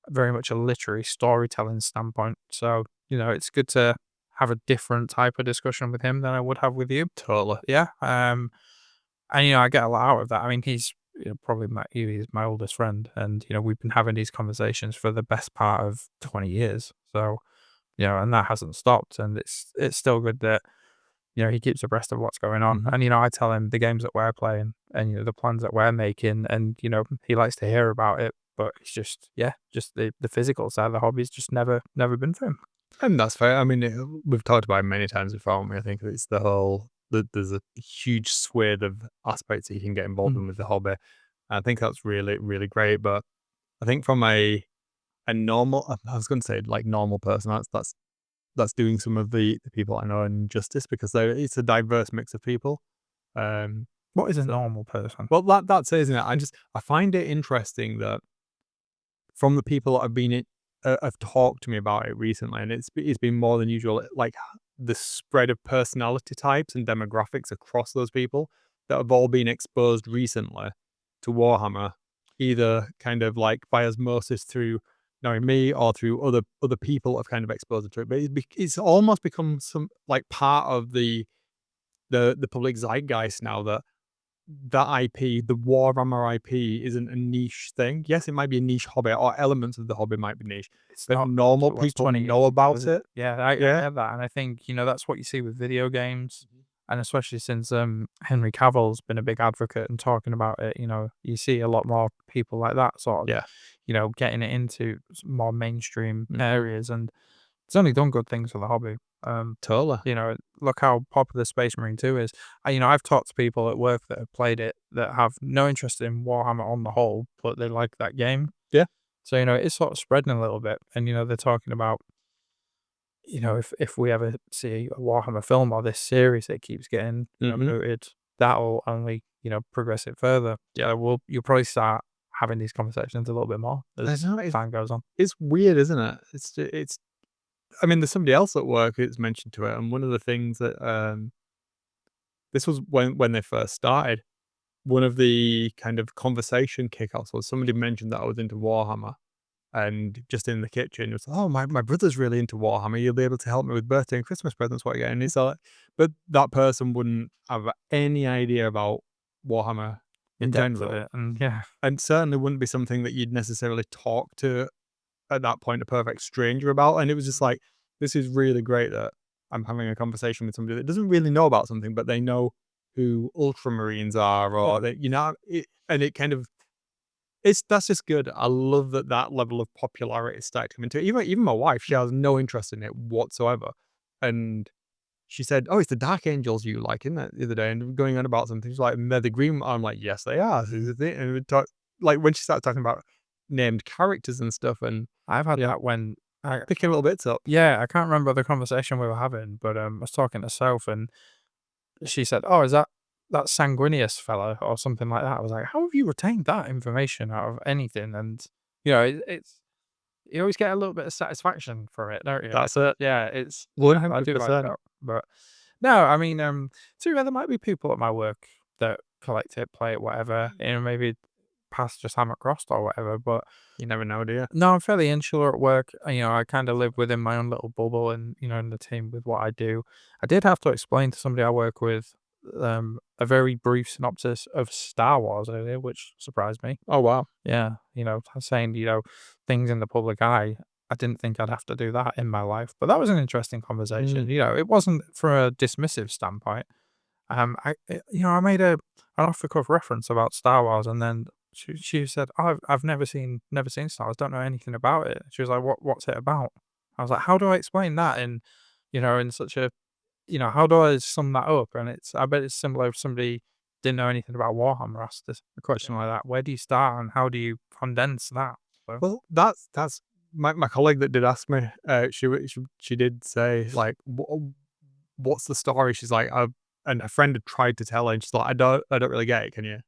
very much a literary storytelling standpoint. So, it's good to have a different type of discussion with him than I would have with you. Totally. Yeah. And, I get a lot out of that. I mean, he's probably he's my oldest friend, and we've been having these conversations for the best part of 20 years. So, and that hasn't stopped, and it's still good that he keeps abreast of what's going on. And I tell him the games that we're playing and the plans that we're making, and he likes to hear about it. But it's just the physical side of the hobby's just never been for him. And that's fair. I mean, we've talked about it many times before. I think it's the whole there's a huge swathe of aspects that you can get involved in with the hobby. I think that's really, really great. But I think from a normal, I was going to say like normal person, that's doing some of the people I know injustice because it's a diverse mix of people. What is a normal person? Well, that's it, isn't it? I find it interesting that from the people that have talked to me about it recently, and it's been more than usual, like the spread of personality types and demographics across those people that have all been exposed recently to Warhammer, either kind of like by osmosis through knowing me or through other people that have kind of exposed them to it. But it's almost become some like part of the public zeitgeist now that IP, the Warhammer IP, isn't a niche thing. Yes, it might be a niche hobby, or elements of the hobby might be niche, It's but not normal what's people 20 know years about was it. Yeah, I Yeah. get that, and I think that's what you see with video games, and especially since Henry Cavill's been a big advocate and talking about it. You see a lot more people like that sort of, getting it into more mainstream areas, and it's only done good things for the hobby. Totally. Look how popular Space Marine 2 is. I've talked to people at work that have played it that have no interest in Warhammer on the whole, but they like that game. Yeah. So, it's sort of spreading a little bit. And, they're talking about, if we ever see a Warhammer film or this series that keeps getting promoted, that'll only, progress it further. Yeah, you'll probably start having these conversations a little bit more as time goes on. It's weird, isn't it? It's. I mean, there's somebody else at work who's mentioned to it, and one of the things that this was when they first started. One of the kind of conversation kickoffs was somebody mentioned that I was into Warhammer, and just in the kitchen, it was, "Oh, my brother's really into Warhammer. You'll be able to help me with birthday and Christmas presents, what you get?" And it's like, but that person wouldn't have any idea about Warhammer in Depth of general, it, and and certainly wouldn't be something that you'd necessarily talk to at that point a perfect stranger about. And it was just like, this is really great that I'm having a conversation with somebody that doesn't really know about something, but they know who Ultramarines are, or that and it kind of that's just good. I love that level of popularity started coming to it. Even my wife, she has no interest in it whatsoever, and she said, "Oh, it's the Dark Angels you like, isn't it?" The other day, and going on about something. She's like, "They're the green." I'm like, "Yes, they are." This is it. And we talk like when she started talking about named characters and stuff, and I've had yeah, that when I picking little bits up. yeah, I can't remember the conversation we were having, but, I was talking to Soph, and she said, "Oh, is that Sanguinius fella?" Or something like that. I was like, "How have you retained that information out of anything?" And, it's you always get a little bit of satisfaction from it, don't you? That's it. Yeah, it's I do like 100%. that, but no, I mean, so yeah, there might be people at my work that collect it, play it, whatever, maybe paths just haven't crossed or whatever, but You never know, do you? no, I'm fairly insular at work. I kind of live within my own little bubble and, in the team with what I do. I did have to explain to somebody I work with a very brief synopsis of Star Wars earlier, which surprised me. Oh, wow. Yeah, saying, things in the public eye. I didn't think I'd have to do that in my life, but that was an interesting conversation. Mm. It wasn't from a dismissive standpoint. I made an off the cuff reference about Star Wars, and then she said, "Oh, I've never seen Star Wars. Don't know anything about it." She was like, "What's it about?" I was like, "How do I explain that in such a how do I sum that up?" And I bet it's similar if somebody didn't know anything about Warhammer asked us a question Yeah. like that. Where do you start and how do you condense that? So, Well, that's my colleague that did ask me, she did say, like, "What's the story?" She's like, and a friend had tried to tell her, and she's like, "I don't really get it. Can you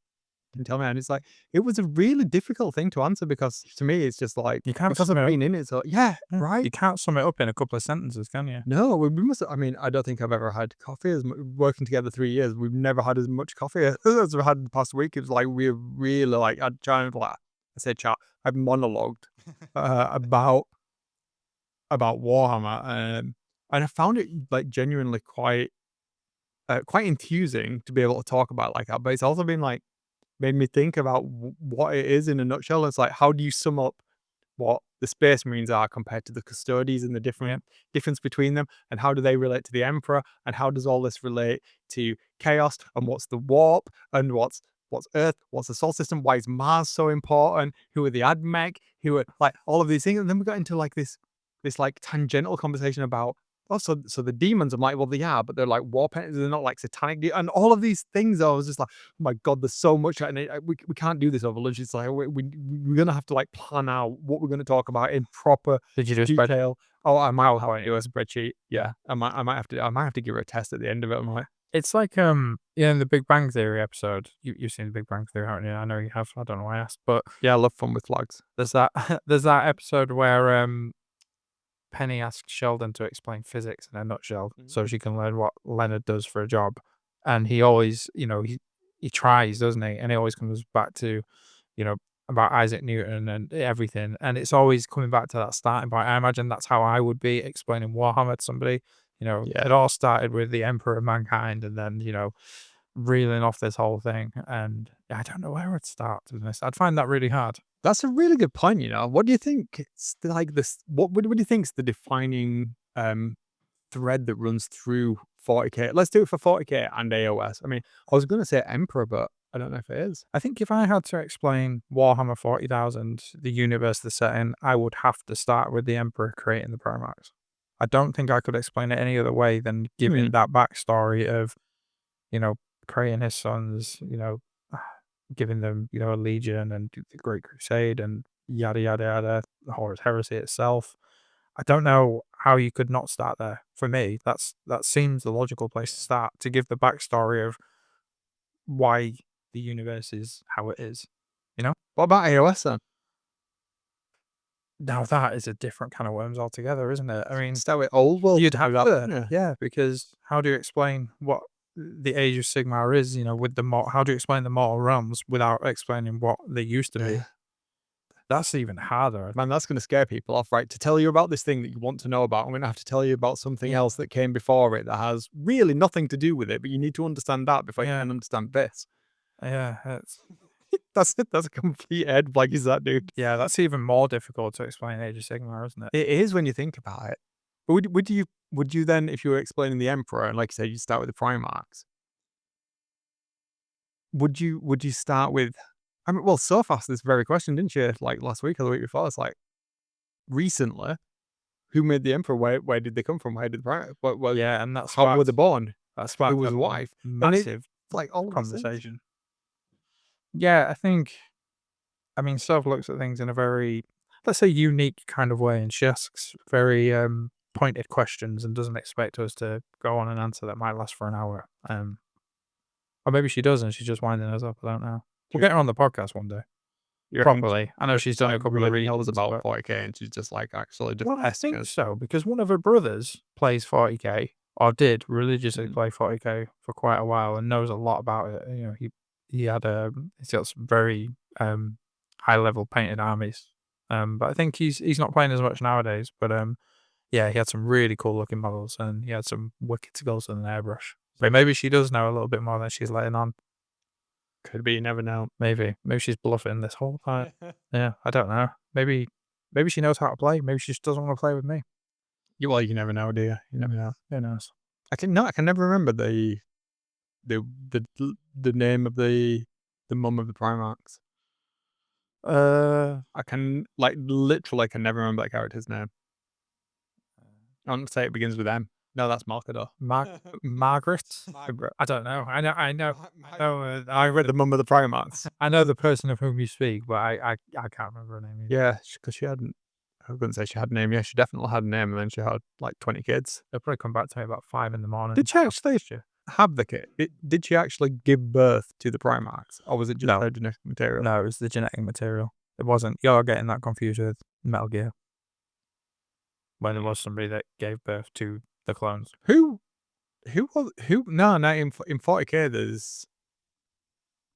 tell me?" And it's like, it was a really difficult thing to answer because to me, it's just like, you can't because sum I've it up. been in it, so yeah, Yeah, right? you can't sum it up in a couple of sentences, can you? No, we must I mean, I don't think I've ever had coffee as mu working together 3 years, we've never had as much coffee as we've had the past week. It was like, we're really, like, I'd kind of like I said chat, I've monologued, about Warhammer, and I found it, like, genuinely quite enthusing to be able to talk about it like that, but it's also been, like, made me think about what it is in a nutshell. It's like, how do you sum up what the Space Marines are compared to the Custodies and the Yeah. difference between them, and how do they relate to the Emperor, and how does all this relate to Chaos, and what's the Warp, and what's Earth, what's the Solar System, why is Mars so important, who are the Admech, who are like all of these things, and then we got into like this like tangential conversation about, oh, so the demons. I'm like, well, they are, but they're like warp entities. They're not like satanic, and all of these things. I was just like, oh my god, there's so much, and we can't do this over lunch. It's like we're gonna have to like plan out what we're gonna talk about in proper Did you do a spread? detail. Oh, I might have to PowerPoint? do a spreadsheet. Yeah, I might have to give her a test at the end of it. I'm like, It's like, in the Big Bang Theory episode, you've seen the Big Bang Theory, haven't you? I know you have. I don't know why I asked, but yeah, I love fun with flags. there's that there's that episode where Penny asks Sheldon to explain physics in a nutshell so Mm. she can learn what Leonard does for a job, and he always, he tries, doesn't he? And he always comes back to, you know, about Isaac Newton and everything, and it's always coming back to that starting point. I imagine that's how I would be explaining Warhammer to somebody. It Yeah, all started with the Emperor of Mankind, and then reeling off this whole thing, and I don't know where I'd start with this. I'd find that really hard. that's a really good point. What do you think? It's like this. What do you think is the defining thread that runs through 40K. Let's do it for 40K and AOS. I mean, I was going to say Emperor, but I don't know if it is. I think if I had to explain Warhammer 40,000, the universe, the setting, I would have to start with the Emperor creating the Primarchs. I don't think I could explain it any other way than Hmm. giving that backstory of, you know, creating his sons, giving them, a legion and the Great Crusade and yada, yada, yada, the Horus Heresy itself. I don't know how you could not start there. For me, that seems the logical place to start, to give the backstory of why the universe is how it is, you know? What about AOS then? Now that is a different can of worms altogether, isn't it? I mean, Start with old world. you'd have Like that. to, Yeah. yeah, because how do you explain what the Age of Sigmar is, with how do you explain the mortal realms without explaining what they used to be? Yeah. That's even harder. Man, that's going to scare people off, right? To tell you about this thing that you want to know about, I'm going to have to tell you about something Yeah, else that came before it that has really nothing to do with it, but you need to understand that before you yeah, can understand this. yeah, it's That's it. That's a complete head blank, is that, dude? yeah, that's even more difficult to explain Age of Sigmar, isn't it? It is when you think about it. But would you then, if you were explaining the Emperor, and like you said, you start with the Primarchs, would you start with I mean, well, Soph asked this very question, didn't she? Like last week or the week before. It's like, recently, who made the emperor? Where did they come from? Where did the Yeah, and that's how were they born? that Who sparked was a the wife? massive Like all of these things. conversation. Yeah, I think. I mean, Soph looks at things in a very, let's say, unique kind of way, and she asks very pointed questions and doesn't expect us to go on an answer that might last for an hour. Or maybe she does, and she's just winding us up. I don't know. We'll get her on the podcast one day. Properly. I know she's done a couple of readings about but 40k, and she's just like actually just well, I think so, because one of her brothers plays 40k, or did religiously play 40k for quite a while, and knows a lot about it. You know, he had he's got some very high level painted armies. But I think he's not playing as much nowadays. But yeah, he had some really cool looking models, and he had some wicked skills with an airbrush. But maybe she does know a little bit more than she's letting on. Could be, you never know. Maybe she's bluffing this whole time. Yeah, I don't know. Maybe she knows how to play. Maybe she just doesn't want to play with me. Well, you never know, do you? You never know. Who knows? I can never remember the name of the mum of the Primarchs. I can literally I can never remember that character's name. I want to say it begins with M. No, that's Malkador. Margaret? I don't know. I know. I read the mum of the Primarchs. I know the person of whom you speak, but I can't remember her name either. Yeah, because she hadn't. I wouldn't say she had a name. Yeah, she definitely had a name, and then she had like 20 kids. They'll probably come back to me about 5 in the morning. Did she actually have the kid? Did she actually give birth to the Primarchs, or was it just her genetic material? No, it was the genetic material. It wasn't. You're getting that confused with Metal Gear. When there was somebody that gave birth to the clones. Who? No, in 40k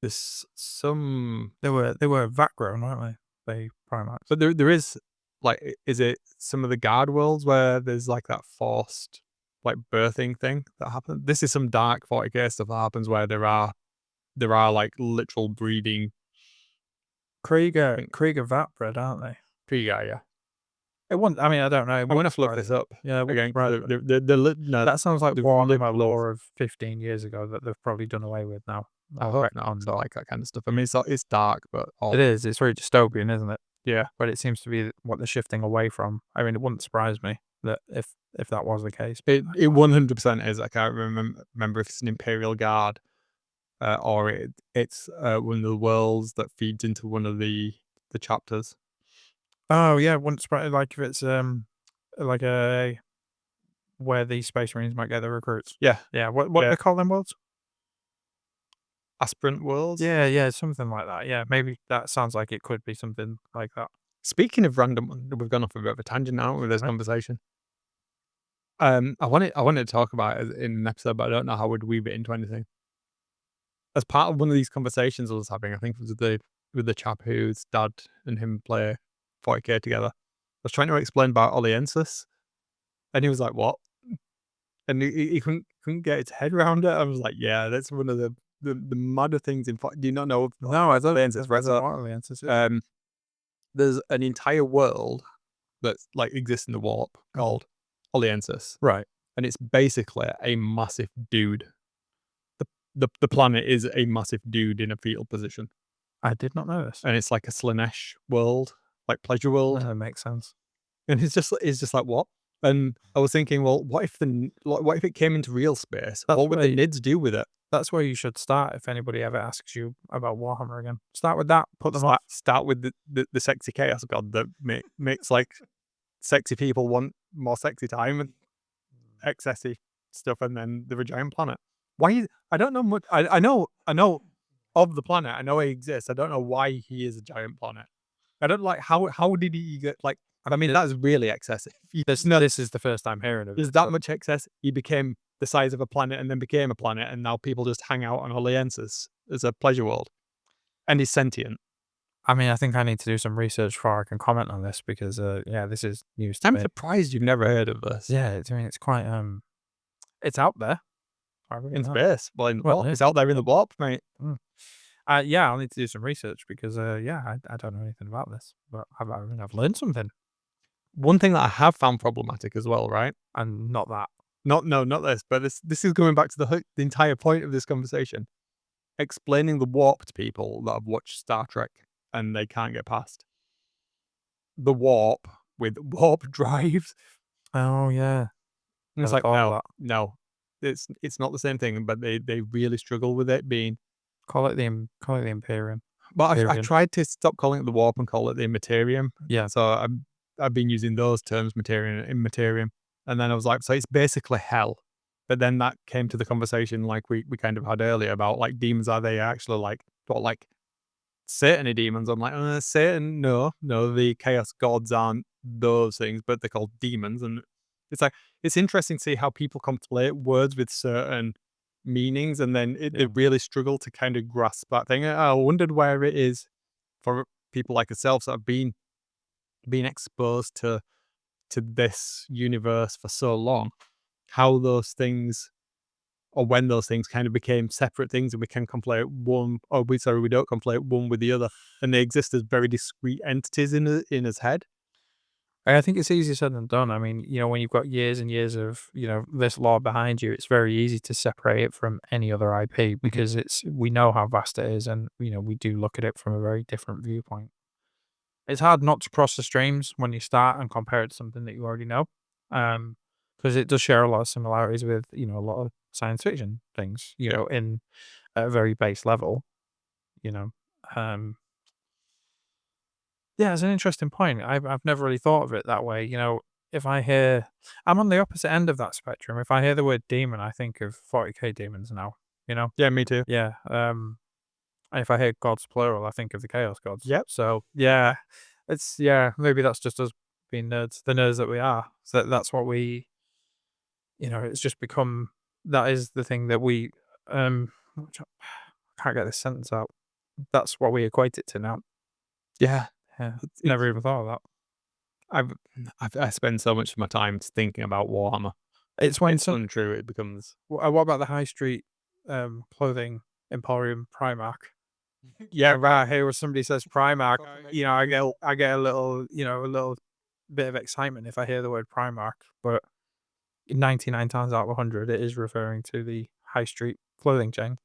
there's some. They were vat grown, weren't they? They Primarchs. But there is like, is it some of the guard worlds where there's like that forced like birthing thing that happens? This is some dark 40k stuff that happens where there are like literal breeding. Krieger vat bred, aren't they? Krieger, yeah. It wouldn't. I mean, I don't know. I'm gonna flip this up. Yeah, again. No, that sounds like Warhammer lore of 15 years ago that they've probably done away with now. I hope not. It's not like that kind of stuff. I mean, it's dark, but it is. It's very dystopian, isn't it? Yeah, but it seems to be what they're shifting away from. I mean, it wouldn't surprise me that if that was the case. It 100% is. I can't remember if it's an Imperial Guard, or it's one of the worlds that feeds into one of the chapters. Oh yeah, wouldn't surprise. Like if it's like a where the Space Marines might get their recruits. Yeah, yeah. What do they call them worlds? Aspirant worlds. Yeah, something like that. Yeah, maybe that sounds like it could be something like that. Speaking of random, we've gone off a bit of a tangent now with this conversation. I wanted to talk about it in an episode, but I don't know how we'd weave it into anything. As part of one of these conversations I was having, I think it was with the chap whose dad and him play 40k together. I was trying to explain about Oliensis, and he was like, "What?" And he couldn't get his head around it. I was like, "Yeah, that's one of the madder things in. Do you not know? No, I don't. Oliensis. There's an entire world that like exists in the warp called Oliensis, right? And it's basically a massive dude. The planet is a massive dude in a fetal position. I did not know this. And it's like a Slanesh world, like pleasure world. That makes sense. And it's just like, what? And I was thinking, well, what if it came into real space? What would the Nids do with it? That's where you should start if anybody ever asks you about Warhammer again. Start with that. Put them start with the sexy chaos god that makes like sexy people want more sexy time and excessive stuff, and then the giant planet. Why? I don't know much. I know of the planet. I know he exists. I don't know why he is a giant planet. I don't like how did he get like. I mean, that's really excessive. This is the first time hearing of it. There's that much excess. He became the size of a planet and then became a planet, and now people just hang out on Oliensis as a pleasure world. And he's sentient. I mean, I think I need to do some research before I can comment on this because, yeah, this is news to me. I'm surprised you've never heard of this. Yeah, I mean, it's quite, it's out there. In space. Well, in the warp. It's out there in the warp, mate. Yeah, I'll need to do some research because, yeah, I don't know anything about this, but I've learned something. One thing that I have found problematic as well, right? And not that. Not this, but this is going back to the entire point of this conversation. explaining the warp to people that have watched Star Trek and they can't get past the warp with warp drives. Oh, yeah. And it's Never like, thought of no, that. no, it's not the same thing, but they really struggle with it being. Call it the Imperium. But I Imperium. tried to stop calling it the warp and call it the Materium. Yeah. So I've been using those terms, Materium and Immaterium. And then I was like, so it's basically hell. But then that came to the conversation like we kind of had earlier about like demons, are they actually like what like Satan demons? I'm like, Satan, no, the chaos gods aren't those things, but they're called demons. And it's like it's interesting to see how people conflate words with certain meanings, and then they Yeah. really struggle to kind of grasp that thing. I wondered where it is for people like ourselves that have been exposed to this universe for so long, how those things or when those things kind of became separate things and we can conflate one, or we don't conflate one with the other, and they exist as very discrete entities in his head. I think it's easier said than done. I mean, when you've got years and years of, this lore behind you, it's very easy to separate it from any other IP because we know how vast it is and, we do look at it from a very different viewpoint. It's hard not to cross the streams when you start and compare it to something that you already know. Because it does share a lot of similarities with, a lot of science fiction things, Yeah. in at a very base level, you know. Um, Yeah, it's an interesting point. I've never really thought of it that way. If I hear, I'm on the opposite end of that spectrum. If I hear the word demon, I think of 40k demons now. You know, Yeah, me too. yeah. And if I hear gods plural, I think of the chaos gods. Yep. So yeah, maybe that's just us being nerds, the nerds that we are. So that's what we, it's just become. That is the thing that we. Which I can't get this sentence out. That's what we equate it to now. Yeah. Yeah, It's never even thought of that. I've, I spend so much of my time thinking about Warhammer. It's when It's some untrue. It becomes What about the high street, clothing emporium Primark? yeah. Whenever I hear where somebody says Primark, Confirmation. I get a little bit of excitement if I hear the word Primark, but 99 times out of 100, it is referring to the high street clothing chain.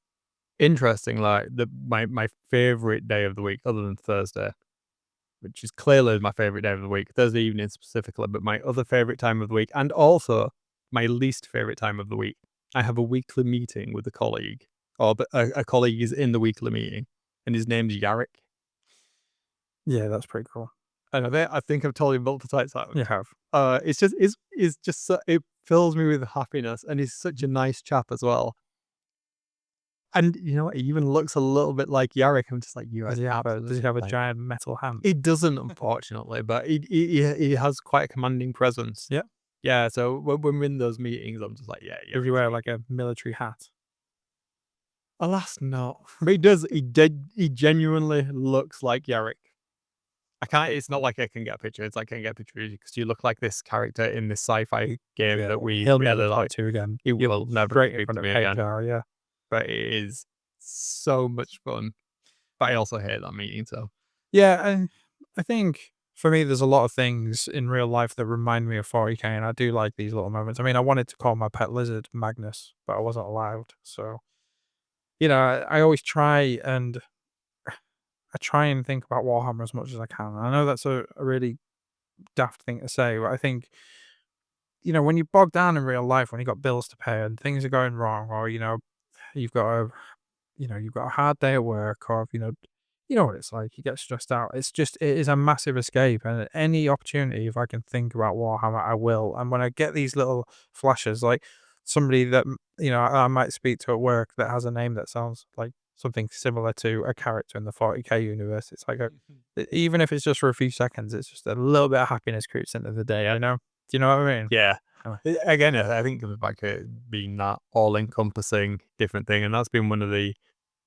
Interesting. Like my favorite day of the week, other than Thursday, which is clearly my favorite day of the week, Thursday evening specifically, but my other favorite time of the week, and also my least favorite time of the week. I have a weekly meeting with a colleague, or a colleague is in the weekly meeting, and his name's Yarrick. Yeah, that's pretty cool. And I think I've told you multiple times that. You have. It's just it fills me with happiness, and he's such a nice chap as well. And you know what? He even looks a little bit like Yarrick. I'm just like, you are Does he have a like, giant metal hand? he doesn't, unfortunately, but he has quite a commanding presence. Yeah. Yeah, so when we're in those meetings, I'm just like, yeah, Does he wear like a military hat? alas, no. But he genuinely looks like Yarrick. I can't. It's not like I can get a picture. It's like I can get a picture because you look like this character in this sci-fi game Yeah, that we he'll never really talk like. to you again. He You'll will never straight in speak front to of me again. HR, yeah. But it is so much fun. But I also hate that meeting. So Yeah, and I think for me, there's a lot of things in real life that remind me of 40k, and I do like these little moments. I mean, I wanted to call my pet lizard Magnus, but I wasn't allowed. So, I always try and think about Warhammer as much as I can. I know that's a really daft thing to say, but I think, when you bog down in real life, when you got bills to pay and things are going wrong, or, you've got you've got a hard day at work, or you know what it's like. You get stressed out. It is a massive escape, and at any opportunity, if I can think about Warhammer, I will. And when I get these little flashes, like somebody that I might speak to at work that has a name that sounds like something similar to a character in the 40k universe, it's like even if it's just for a few seconds, it's just a little bit of happiness creeps into the day. I know. Do you know what I mean? yeah. Anyway. Again, I think of like being that all-encompassing different thing, and that's been one of the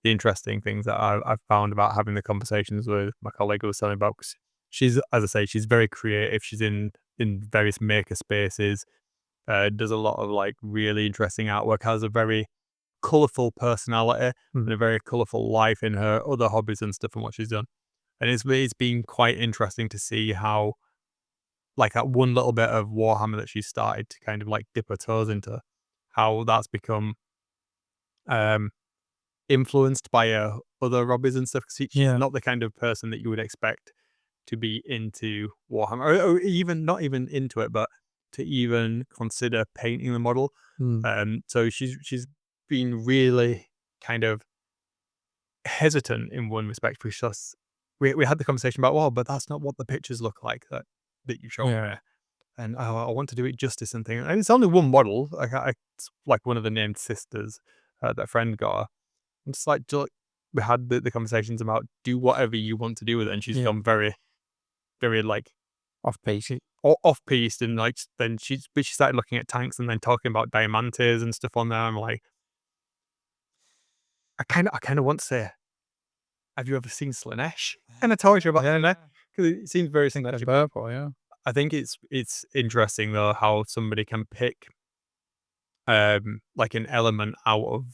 interesting things that I've found about having the conversations with my colleague who was telling about. 'Cause she's, as I say, she's very creative. She's in various maker spaces. Does a lot of like really interesting artwork. Has a very colourful personality and a very colourful life in her other hobbies and stuff and what she's done. And it's been quite interesting to see how like that one little bit of Warhammer that she started to kind of like dip her toes into, how that's become influenced by other hobbies and stuff. 'Cause she's Yeah. not the kind of person that you would expect to be into Warhammer, or even not even into it, but to even consider painting the model. Mm. So she's been really kind of hesitant in one respect, because we had the conversation about, well, but that's not what the pictures look like that you showed me. Yeah. And I want to do it justice and thing. And it's only one model. It's like one of the named sisters that a friend got her. And it's like, we had the conversations about do whatever you want to do with it. And she's Yeah. gone very, very like Off piece. off piste. And like, then she started looking at tanks and then talking about diamantes and stuff on there. I'm like, I kind of want to say, have you ever seen Slanesh? And I told you about Slanesh because it seems very Think that's Slanesh. purple, yeah. I think it's interesting though how somebody can pick like an element out of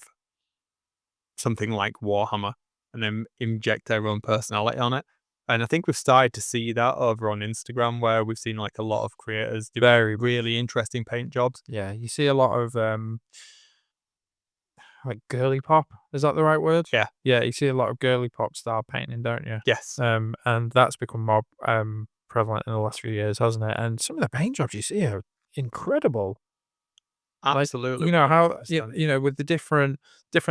something like Warhammer and then inject their own personality on it. And I think we've started to see that over on Instagram, where we've seen like a lot of creators do very really interesting paint jobs. Yeah, you see a lot of, like girly pop, is that the right word? Yeah. Yeah, you see a lot of girly pop style painting, don't you? Yes. And that's become more, prevalent in the last few years, hasn't it? And some of the paint jobs you see are incredible. Like, Absolutely. you know, how, 100%. with the different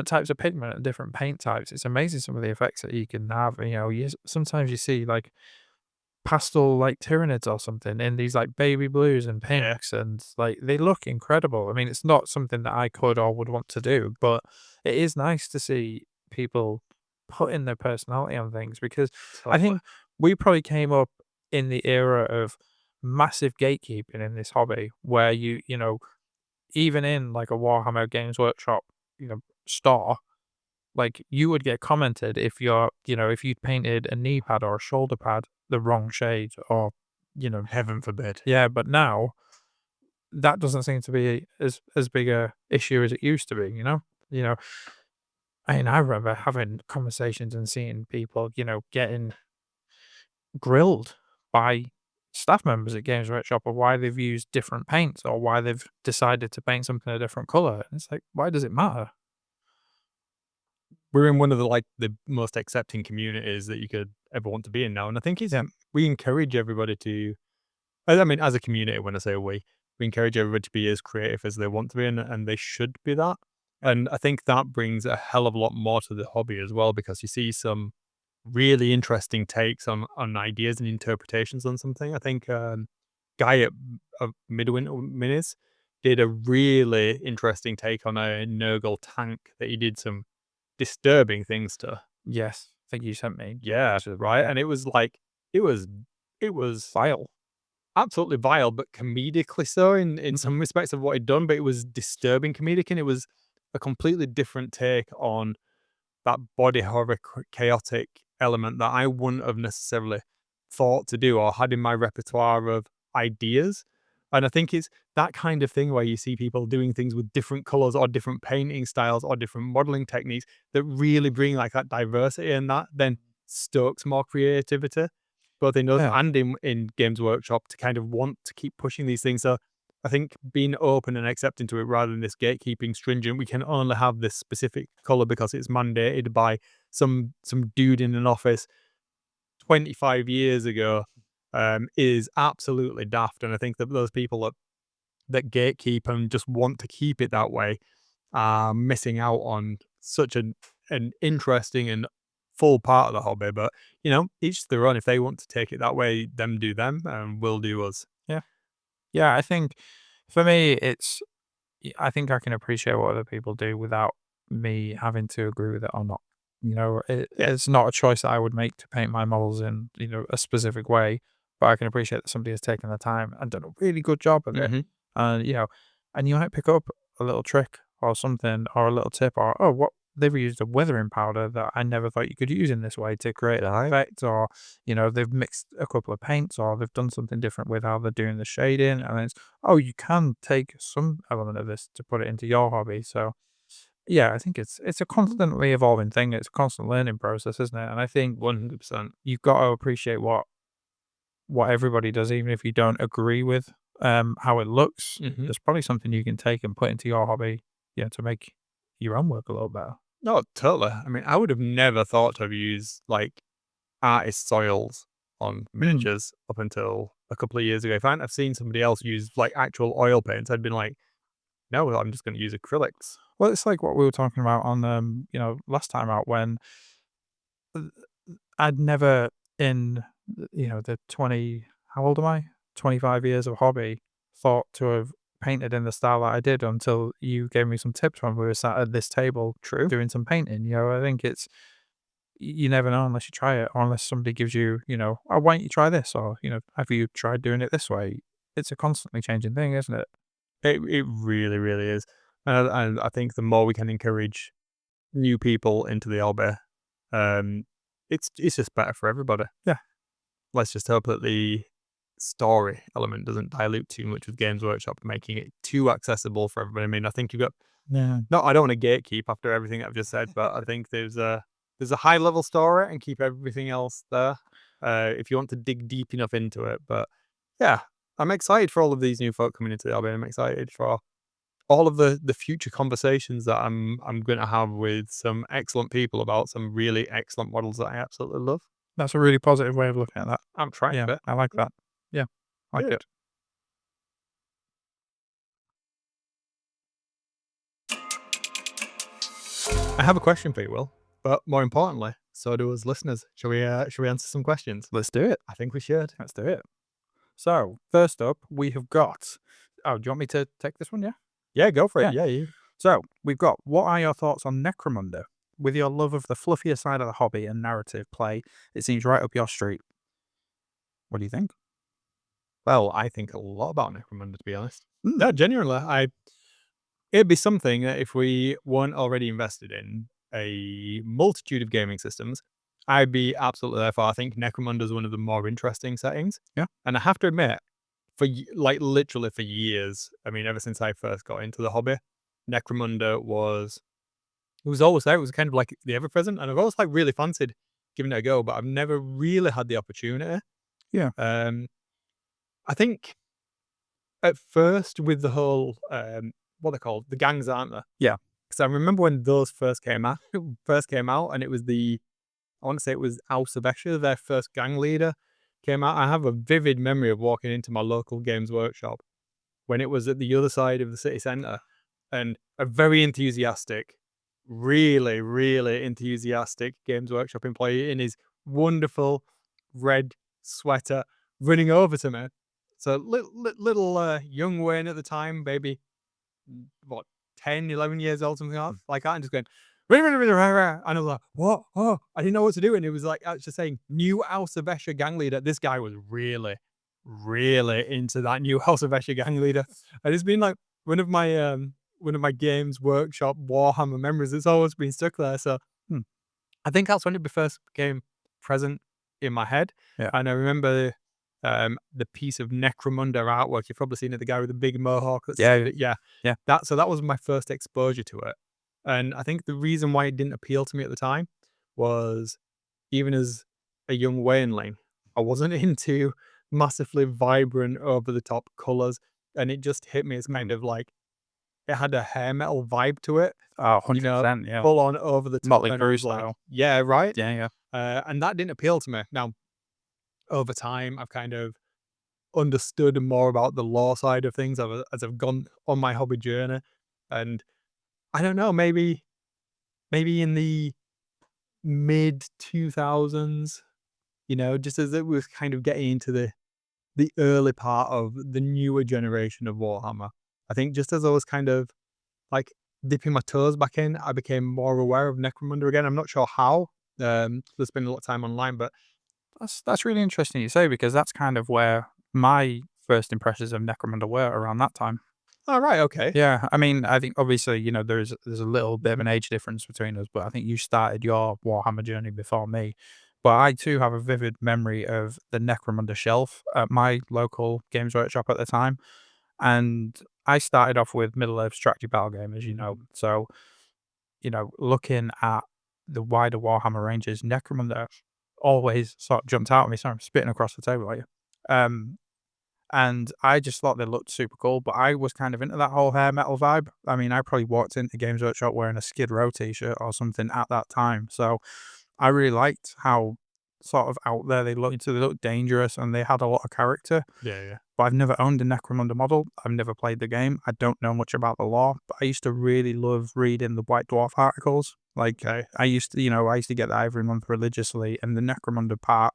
types of pigment and different paint types, it's amazing some of the effects that you can have, sometimes you see, like, pastel, like, Tyranids or something in these, like, baby blues and Yeah. pinks, and, like, they look incredible. I mean, it's not something that I could or would want to do, but it is nice to see people putting their personality on things, because I Totally. think we probably came up in the era of massive gatekeeping in this hobby, where even in, like, a Warhammer Games Workshop, store, like, you would get commented if if you'd painted a knee pad or a shoulder pad the wrong shade, or, Heaven forbid. yeah, but now that doesn't seem to be as big a issue as it used to be, you know? You know, I mean, I remember having conversations and seeing people, getting grilled by staff members at Games Workshop of why they've used different paints or why they've decided to paint something a different color. And it's like, why does it matter? We're in one of the most accepting communities that you could ever want to be in now. And I think Yeah. we encourage everybody to, I mean, as a community, when I say we encourage everybody to be as creative as they want to be, and they should be that. And I think that brings a hell of a lot more to the hobby as well, because you see some really interesting takes on ideas and interpretations on something. I think Guy at Midwinter Minis did a really interesting take on a Nurgle tank that he did some disturbing things to. Yes. I think you sent me Yeah, pictures of right. that. And it was like it was it was Vile. absolutely vile, but comedically so in Mhm. some respects of what he'd done. But it was disturbing comedic, and it was a completely different take on that body horror chaotic element that I wouldn't have necessarily thought to do or had in my repertoire of ideas. And I think it's that kind of thing where you see people doing things with different colors or different painting styles or different modeling techniques that really bring like that diversity, and that then stokes more creativity, both in us Yeah. and in Games Workshop, to kind of want to keep pushing these things. So I think being open and accepting to it rather than this gatekeeping stringent, we can only have this specific color because it's mandated by some dude in an office 25 years ago, is absolutely daft. And I think that those people that gatekeep and just want to keep it that way are missing out on such an interesting and full part of the hobby. But each to their own. If they want to take it that way, them do them, and we'll do us. Yeah. Yeah, I think for me, I think I can appreciate what other people do without me having to agree with it or not. Yeah. It's not a choice that I would make to paint my models in, a specific way, but I can appreciate that somebody has taken the time and done a really good job of it. Hmm. And, and you might pick up a little trick or something, or a little tip, or, oh, what they've used a weathering powder that I never thought you could use in this way to create an effect, or, they've mixed a couple of paints, or they've done something different with how they're doing the shading. And it's, oh, you can take some element of this to put it into your hobby. So, yeah, I think it's a constantly evolving thing. It's a constant learning process, isn't it? And I think 100%. you've got to appreciate what everybody does, even if you don't agree with how it looks. Hmm. There's probably something you can take and put into your hobby, to make your own work a little better. No, totally. I mean, I would have never thought to have used like artist soils on Mm. miniatures up until a couple of years ago. If I hadn't have seen somebody else use like actual oil paints, I'd been like, no, I'm just going to use acrylics. Well, it's like what we were talking about on, last time out when I'd never in, the 20 how old am I? 25 years of hobby, thought to have painted in the style that I did until you gave me some tips when we were sat at this table True. doing some painting. I think it's you never know unless you try it or unless somebody gives you, "Oh, why don't you try this?" Or, "Have you tried doing it this way?" It's a constantly changing thing, isn't it? It really, really is. And I think the more we can encourage new people into the hobby, um, it's just better for everybody. Yeah. Let's just hope that the story element doesn't dilute too much with Games Workshop, making it too accessible for everybody. I mean, I think you've got Yeah. no, I don't want to gatekeep after everything I've just said, but I think there's a high level story and keep everything else there. If you want to dig deep enough into it, but yeah, I'm excited for all of these new folk coming into the hobby. I'm excited for all of the future conversations that I'm going to have with some excellent people about some really excellent models that I absolutely love. That's a really positive way of looking at that. I'm trying Yeah, to. I like that. Yeah, I like Good. it. I have a question for you, Will. But more importantly, so do us listeners. Shall we answer some questions? Let's do it. I think we should. Let's do it. So, first up, we have got do you want me to take this one? Yeah? Yeah, go for it. Yeah. Yeah, you. So, we've got, what are your thoughts on Necromunda? With your love of the fluffier side of the hobby and narrative play, it seems right up your street. What do you think? Well, I think a lot about Necromunda, to be honest. Mm, No, genuinely, it'd be something that if we weren't already invested in a multitude of gaming systems, I'd be absolutely there for. I think Necromunda is one of the more interesting settings. yeah. And I have to admit, like literally for years, I mean, ever since I first got into the hobby, Necromunda was it was always there. It was kind of like the ever present, and I've always like really fancied giving it a go, but I've never really had the opportunity. Yeah. Um, I think at first with the whole what they're called, the gangs, aren't they? Yeah. Because I remember when those first came out, and it was I want to say it was House of Escher, their first gang leader came out. I have a vivid memory of walking into my local Games Workshop when it was at the other side of the city centre, and a very enthusiastic, really, really enthusiastic Games Workshop employee in his wonderful red sweater running over to me. So little young Wayne at the time, maybe what 10, 11 years old, something like that, and just going. "Rah, rah, rah, rah, rah," And I was like, what? Oh, I didn't know what to do. And it was like actually saying new House of Escher gang leader. This guy was really, really into that new House of Escher gang leader. And it's been like one of my Games Workshop Warhammer memories. It's always been stuck there. So Hmm. I think that's when it first became present in my head. Yeah. And I remember the piece of Necromunda artwork. You've probably seen it, the guy with the big mohawk. Yeah. Yeah. Yeah. That was my first exposure to it. And I think the reason why it didn't appeal to me at the time was even as a young Wayneling, I wasn't into massively vibrant, over the top colors. And it just hit me as kind of like it had a hair metal vibe to it, Oh, you know, 100%. Yeah. full on over the top. Motley And I Crue was like, style. yeah, right. Yeah. Yeah. And that didn't appeal to me. Now, over time, I've kind of understood more about the law side of things as I've gone on my hobby journey. And I don't know, maybe in the mid 2000s, just as it was kind of getting into the early part of the newer generation of Warhammer. I think just as I was kind of like dipping my toes back in, I became more aware of Necromunda again. I'm not sure how. There's been a lot of time online, but That's really interesting you say, because that's kind of where my first impressions of Necromunda were around that time. all right, okay. Yeah, I mean, I think obviously, there's a little bit of an age difference between us, but I think you started your Warhammer journey before me. But I too have a vivid memory of the Necromunda shelf at my local Games Workshop at the time. And I started off with Middle Earth strategy battle game, as you know. So, looking at the wider Warhammer ranges, Necromunda always sort of jumped out at me. Sorry, I'm spitting across the table at you. Um, and I just thought they looked super cool, but I was kind of into that whole hair metal vibe. I mean, I probably walked into Games Workshop wearing a Skid Row t-shirt or something at that time, so I really liked how sort of out there they looked. So they looked dangerous and they had a lot of character. Yeah, yeah. But I've never owned a Necromunda model. I've never played the game. I don't know much about the lore, but I used to really love reading the White Dwarf articles. Like, Okay. I used to get that every month religiously, and the Necromunda part,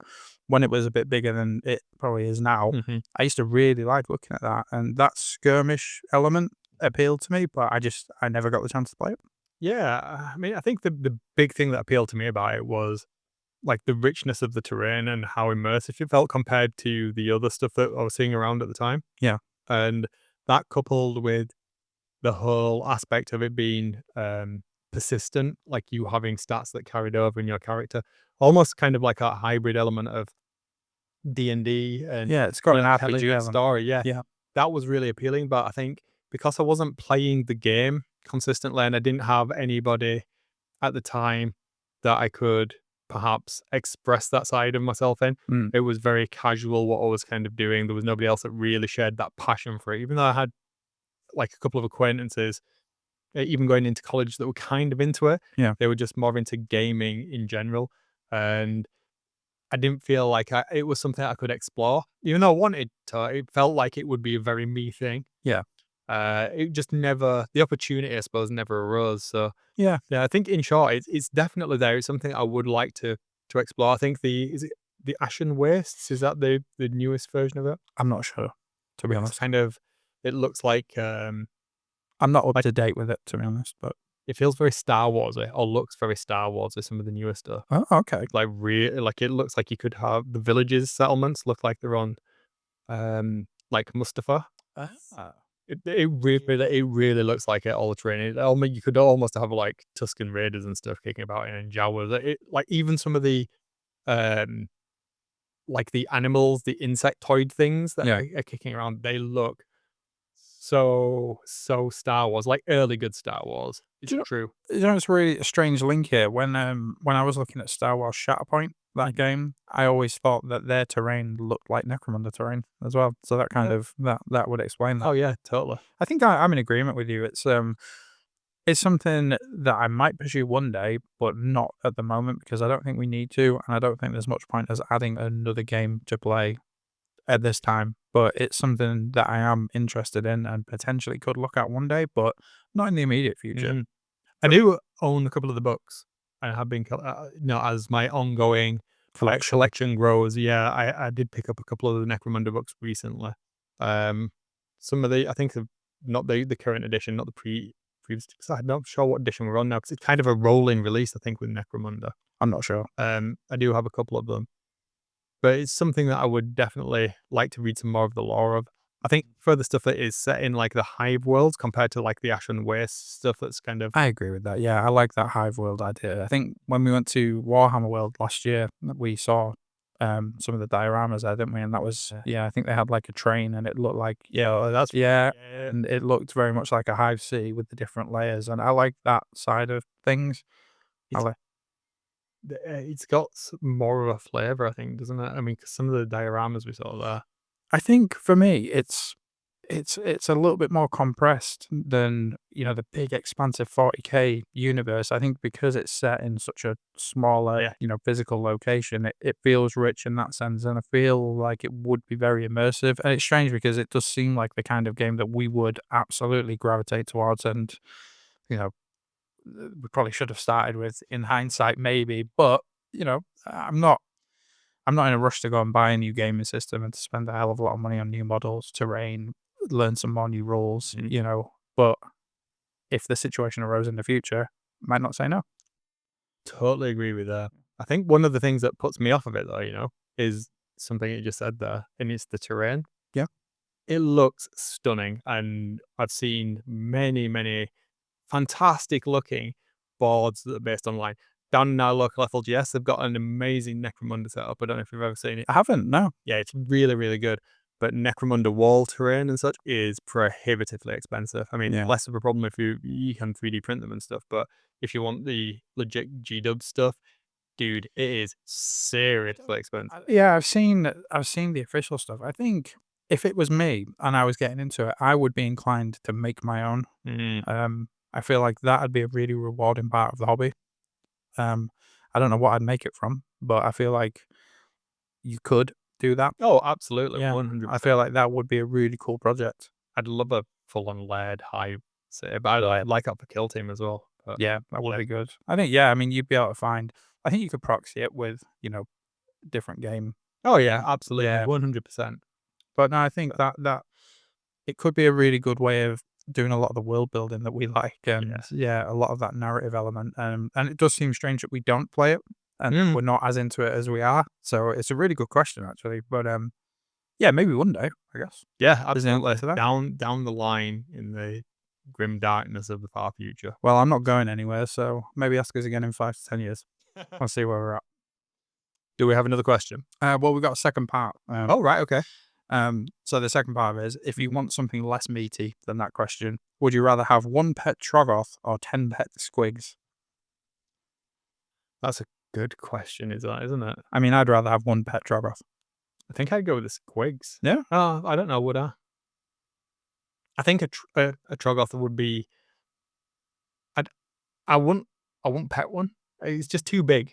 when it was a bit bigger than it probably is now, Mhm. I used to really like looking at that, and that skirmish element appealed to me, but I never got the chance to play it. Yeah, I mean, I think the big thing that appealed to me about it was, like, the richness of the terrain and how immersive it felt compared to the other stuff that I was seeing around at the time. Yeah. And that coupled with the whole aspect of it being, persistent, like you having stats that carried over in your character, almost kind of like a hybrid element of D&D and Yeah, it's got an telling RPG that element. story, yeah. Yeah. That was really appealing, but I think because I wasn't playing the game consistently and I didn't have anybody at the time that I could perhaps express that side of myself in, Mm. it was very casual what I was kind of doing. There was nobody else that really shared that passion for it, even though I had, like, a couple of acquaintances, even going into college that were kind of into it. Yeah. They were just more into gaming in general, and I didn't feel like it was something I could explore. Even though I wanted to, it felt like it would be a very me thing. Yeah. It just never the opportunity, I suppose, never arose. So Yeah. yeah, I think in short, it's definitely there. It's something I would like to explore. I think is it the Ashen Wastes? Is that the newest version of it? I'm not sure, to be It's honest. kind of it looks I'm not up like to date with it, to be honest, but it feels very Star Warsy or looks very Star Warsy. Some of the newer stuff, oh, okay. like really, like it looks like you could have the villages settlements look like they're on like Mustafa. Ah. It really looks like it all the terrain. You could almost have like Tuscan Raiders and stuff kicking about in Jawas. Like even some of the um like the animals, the insectoid things that Yeah. are kicking around, they look so Star Wars, like early good Star Wars. Do It's you know true. it's really a strange link here. When I was looking at Star Wars Shatterpoint, that Mhm. game, I always thought that their terrain looked like Necromunda terrain as well. So that kind Yeah. of that would explain that. Oh yeah, totally. I think I'm in agreement with you. It's something that I might pursue one day, but not at the moment because I don't think we need to, and I don't think there's much point as adding another game to play at this time. But it's something that I am interested in and potentially could look at one day, but not in the immediate future. Mhm. I do own a couple of the books. I have been, as my ongoing Collection. collection grows. Yeah, I did pick up a couple of the Necromunda books recently. Um, some of the, I think, not the current edition, not the previous. Cause I'm not sure what edition we're on now because it's kind of a rolling release. I think with Necromunda. I'm not sure. I do have a couple of them. But it's something that I would definitely like to read some more of the lore of. I think for the stuff that is set in like the Hive worlds compared to like the Ashen Waste stuff that's kind of I agree with that. Yeah, I like that Hive world idea. I think when we went to Warhammer World last year, we saw some of the dioramas there, didn't we? And that was yeah, I think they had like a train and it looked like that's yeah, yeah. and it looked very much like a Hive city with the different layers. And I like that side of things. I It's like it's got more of a flavor, I think, doesn't it? I mean, 'cause some of the dioramas we saw there. I think for me, it's a little bit more compressed than, the big expansive 40K universe. I think because it's set in such a smaller, Yeah, physical location, it feels rich in that sense, and I feel like it would be very immersive. And it's strange because it does seem like the kind of game that we would absolutely gravitate towards, and you know, we probably should have started with in hindsight, maybe. But I'm not. I'm not in a rush to go and buy a new gaming system and to spend a hell of a lot of money on new models, terrain, learn some more new rules, mhm, But if the situation arose in the future, might not say no. totally agree with that. I think one of the things that puts me off of it though, is something you just said there, and it's the terrain. Yeah. It looks stunning, and I've seen many fantastic looking boards that are based online. Down in our local FLGS, they've got an amazing Necromunda setup. I don't know if you've ever seen it. I haven't, no. Yeah, it's really good. But Necromunda wall terrain and such is prohibitively expensive. I mean, Yeah. less of a problem if you can 3D print them and stuff. But if you want the legit G-dub stuff, dude, it is seriously expensive. Yeah, I've seen the official stuff. I think if it was me and I was getting into it, I would be inclined to make my own. I feel like that'd be a really rewarding part of the hobby. I don't know what I'd make it from, but I feel like you could do that. Oh, absolutely, Yeah, 100%. I feel like that would be a really cool project. I'd love a full-on layered high set, but I'd like that for Kill Team as well. But Yeah, that would yeah. be good. I think, yeah, I mean, you'd be able to find. I think you could proxy it with, different game. Oh yeah, absolutely, Yeah. 100%. But no, I think that it could be a really good way of doing a lot of the world building that we like, and a lot of that narrative element. And it does seem strange that we don't play it and we're not as into it as we are. So it's a really good question, actually. But yeah, maybe one day, I guess. Yeah, There's an answer absolutely. to that. Down the line in the grim darkness of the far future. Well, I'm not going anywhere, so maybe ask us again in 5 to 10 years. I'll see where we're at. Do we have another question? Well, we've got a second part. Oh, right, okay. So the second part is, if you want something less meaty than that question, would you rather have 1 pet Troggoth or 10 pet Squigs? That's a good question, isn't it? I mean, I'd rather have 1 pet Troggoth. I think I'd go with the Squigs. Yeah? Oh, I don't know, would I? I think a Troggoth would be. I wouldn't pet one. It's just too big.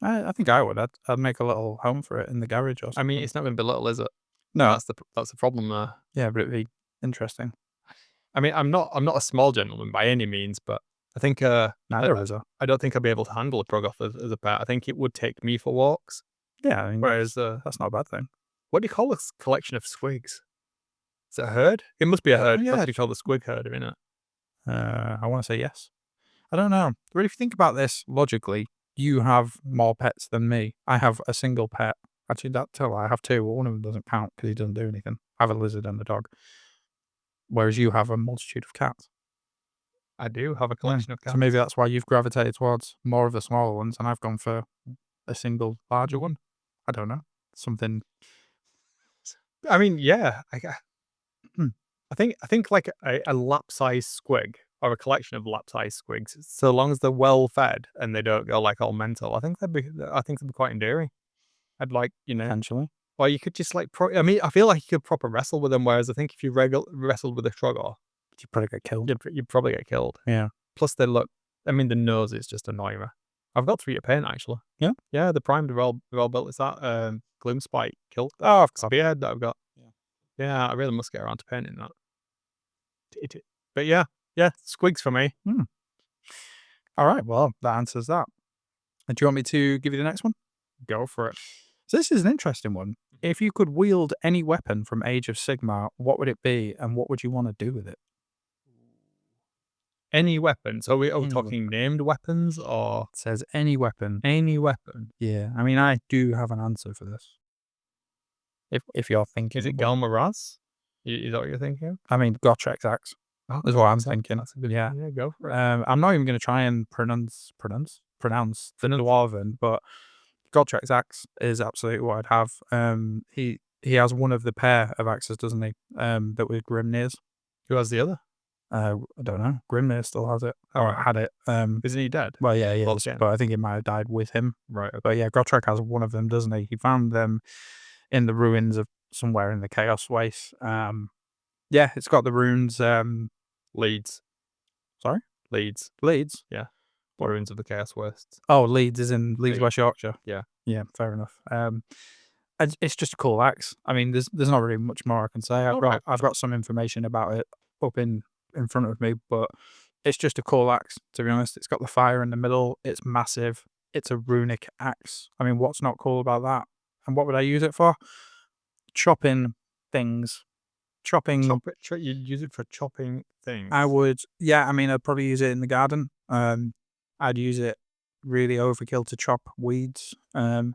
I think I would. I'd make a little home for it in the garage or something. I mean, it's not going to be little, is it? No. That's the problem there. Yeah, but it'd be interesting. I mean, I'm not a small gentleman by any means, but I think Neither is I don't think I'd be able to handle a Troggoth as a pet. I think it would take me for walks. Yeah, I mean, Whereas that's not a bad thing. what do you call this collection of squigs? Is it a herd? It must be a herd. yeah. That's you call the squig herder, innit? I want to say yes. I don't know. But if you think about this logically, you have more pets than me. I have a single pet. Actually, I have 2. But one of them doesn't count because he doesn't do anything. I have a lizard and a dog. Whereas you have a multitude of cats. I do have a collection of cats. So maybe that's why you've gravitated towards more of the smaller ones, and I've gone for a single larger one. I don't know. Something. I mean, yeah. I think like a lap-sized squig or a collection of lap-sized squigs, so long as they're well fed and they don't go like all mental, I think they'd be quite endearing. I'd like, Potentially. or you could just like, I mean, I feel like you could proper wrestle with them. Whereas I think if you wrestled with a Troggoth, You probably get killed. you'd probably get killed. Yeah. Plus, they look. I mean, the nose is just annoying me. I've got 3 to paint actually. Yeah? Yeah, the primed they're all built. Is that Gloomspite kill? Oh, Spearhead that I've got. Yeah, I really must get around to painting that. But yeah, squigs for me. all right. Well, that answers that. And do you want me to give you the next one? Go for it. So this is an interesting one. If you could wield any weapon from Age of Sigmar, what would it be, and what would you want to do with it? Any weapon. So are we Any talking named weapons or It says any weapon. any weapon? Yeah. I mean, I do have an answer for this. If you're thinking, Is it Galmaraz? Is that what you're thinking of? I mean, Gotrek axe is what I'm thinking. That's a good. Yeah. Yeah, go for it. I'm not even going to try and pronounce the Dwarven, but Gotrek axe is absolutely what I'd have. He has one of the pair of axes, doesn't he? That with Grimnir's. Who has the other? I don't know. Grimnir still has it, or Alright. had it. Isn't he dead? Well, yeah, Well, is, yeah. but I think it might have died with him. Right. Okay. But yeah, Gotrek has one of them, doesn't he? He found them in the ruins of somewhere in the Chaos Waste. Yeah, it's got the runes. Leeds. Sorry? Leeds. Leeds. Ruins of the Chaos Waste. Oh, Leeds is in Leeds, West Yorkshire. Yeah. Yeah, fair enough. It's just a cool axe. I mean, there's not really much more I can say. I've got some information about it up in front of me, but it's just a cool axe, to be honest. It's got the fire in the middle. It's massive. It's a runic axe. I mean, what's not cool about that? And what would I use it for? Chopping things. You'd use it for chopping things. I would. Yeah, I mean, I'd probably use it in the garden. I'd use it really overkill to chop weeds. I'd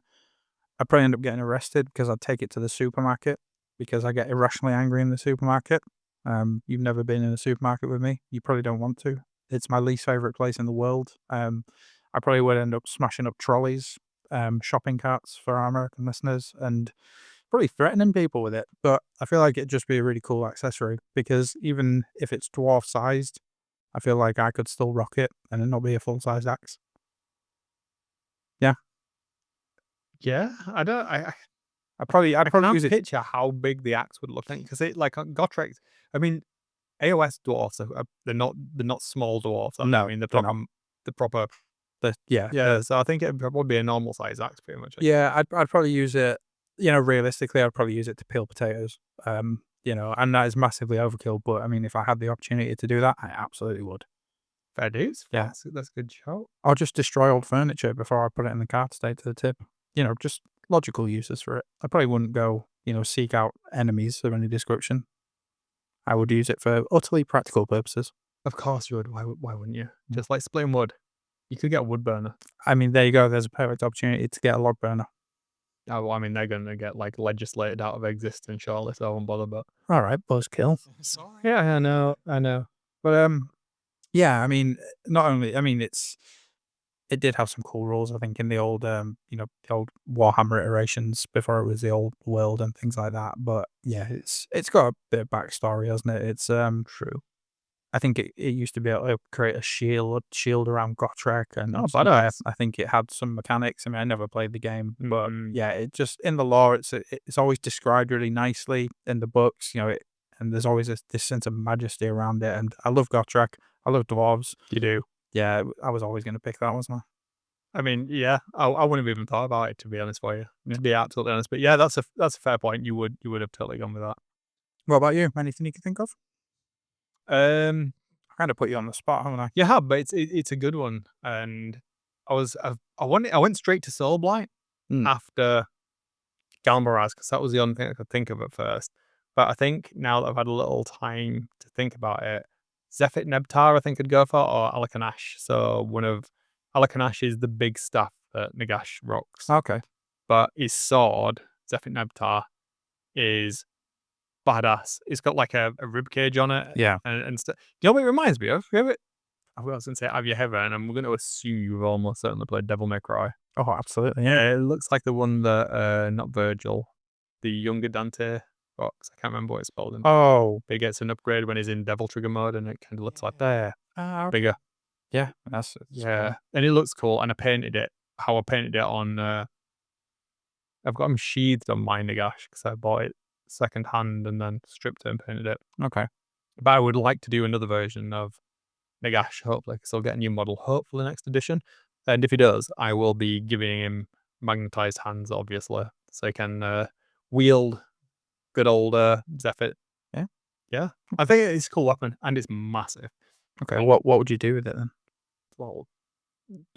probably end up getting arrested because I'd take it to the supermarket because I get irrationally angry in the supermarket. You've never been in a supermarket with me. You probably don't want to. It's my least favorite place in the world. I probably would end up smashing up trolleys, shopping carts for our American listeners, and probably threatening people with it. But I feel like it'd just be a really cool accessory because even if it's dwarf sized, I feel like I could still rock it and it not be a full sized axe. Yeah, I don't. I'd probably use it. picture how big the axe would look like because it like Gotrek. I mean, AOS dwarfs they're not small dwarfs. No, I mean they're not. the proper Yeah. yeah. So I think it'd probably be a normal size axe pretty much. Yeah, I'd probably use it, realistically, I'd probably use it to peel potatoes. And that is massively overkill, but I mean, if I had the opportunity to do that, I absolutely would. Fair dues. Yeah. That's a good shout. I'll just destroy old furniture before I put it in the car to take to the tip. Just logical uses for it. I probably wouldn't go, seek out enemies of any description. I would use it for utterly practical purposes. Of course you would. Why wouldn't you? Just like splitting wood. You could get a wood burner. I mean, there you go. There's a perfect opportunity to get a log burner. Oh, well, I mean, they're going to get like legislated out of existence shortly, so I won't bother. But All right, buzzkill. sorry. Yeah, I know. But yeah. I mean, not only. I mean, it did have some cool rules. I think in the old, the old Warhammer iterations before it was the old world and things like that. But yeah, it's got a bit of backstory, hasn't it? It's True. I think it used to be able to create a shield around Gotrek, and I think it had some mechanics. I mean, I never played the game, but yeah, it just in the lore, it's always described really nicely in the books, and there's always this sense of majesty around it. And I love Gotrek, I love dwarves. You do. Yeah, I was always going to pick that, wasn't I? I mean, yeah, I wouldn't have even thought about it to be honest with you. To be absolutely honest, but yeah, that's a fair point. You would have totally gone with that. What about you? Anything you can think of? I kind of put you on the spot, haven't I? Yeah, but it's a good one, and I went straight to Soulblight after Galmaraz because that was the only thing I could think of at first. But I think now that I've had a little time to think about it, Zephyr Nebtar I think I'd go for, or Alakanash. So one of Alakanash is the big staff that Nagash rocks, Okay. but his sword, Zephyr Nebtar, is badass. It's got like a rib cage on it. Yeah. And stuff. You know what it reminds me of? I was going to say Have You Ever, and I'm going to assume you've almost certainly played Devil May Cry. Oh, absolutely. Yeah. It looks like the one that, not Virgil, the younger Dante box. I can't remember what it's called. Oh, He gets an upgrade when he's in Devil Trigger mode, and it kind of looks like that. Bigger. Yeah, that's Yeah. And it looks cool, and I painted it, how I painted it on, I've got them sheathed on my Nagash, because I bought it second hand and then stripped it and painted it. okay. But I would like to do another version of Nagash, hopefully, because I'll get a new model, hopefully next edition. And if he does, I will be giving him magnetized hands, obviously, so he can wield good old Zephyr. Yeah. Yeah. I think it's a cool weapon, and it's massive. Okay. What would you do with it then? Well,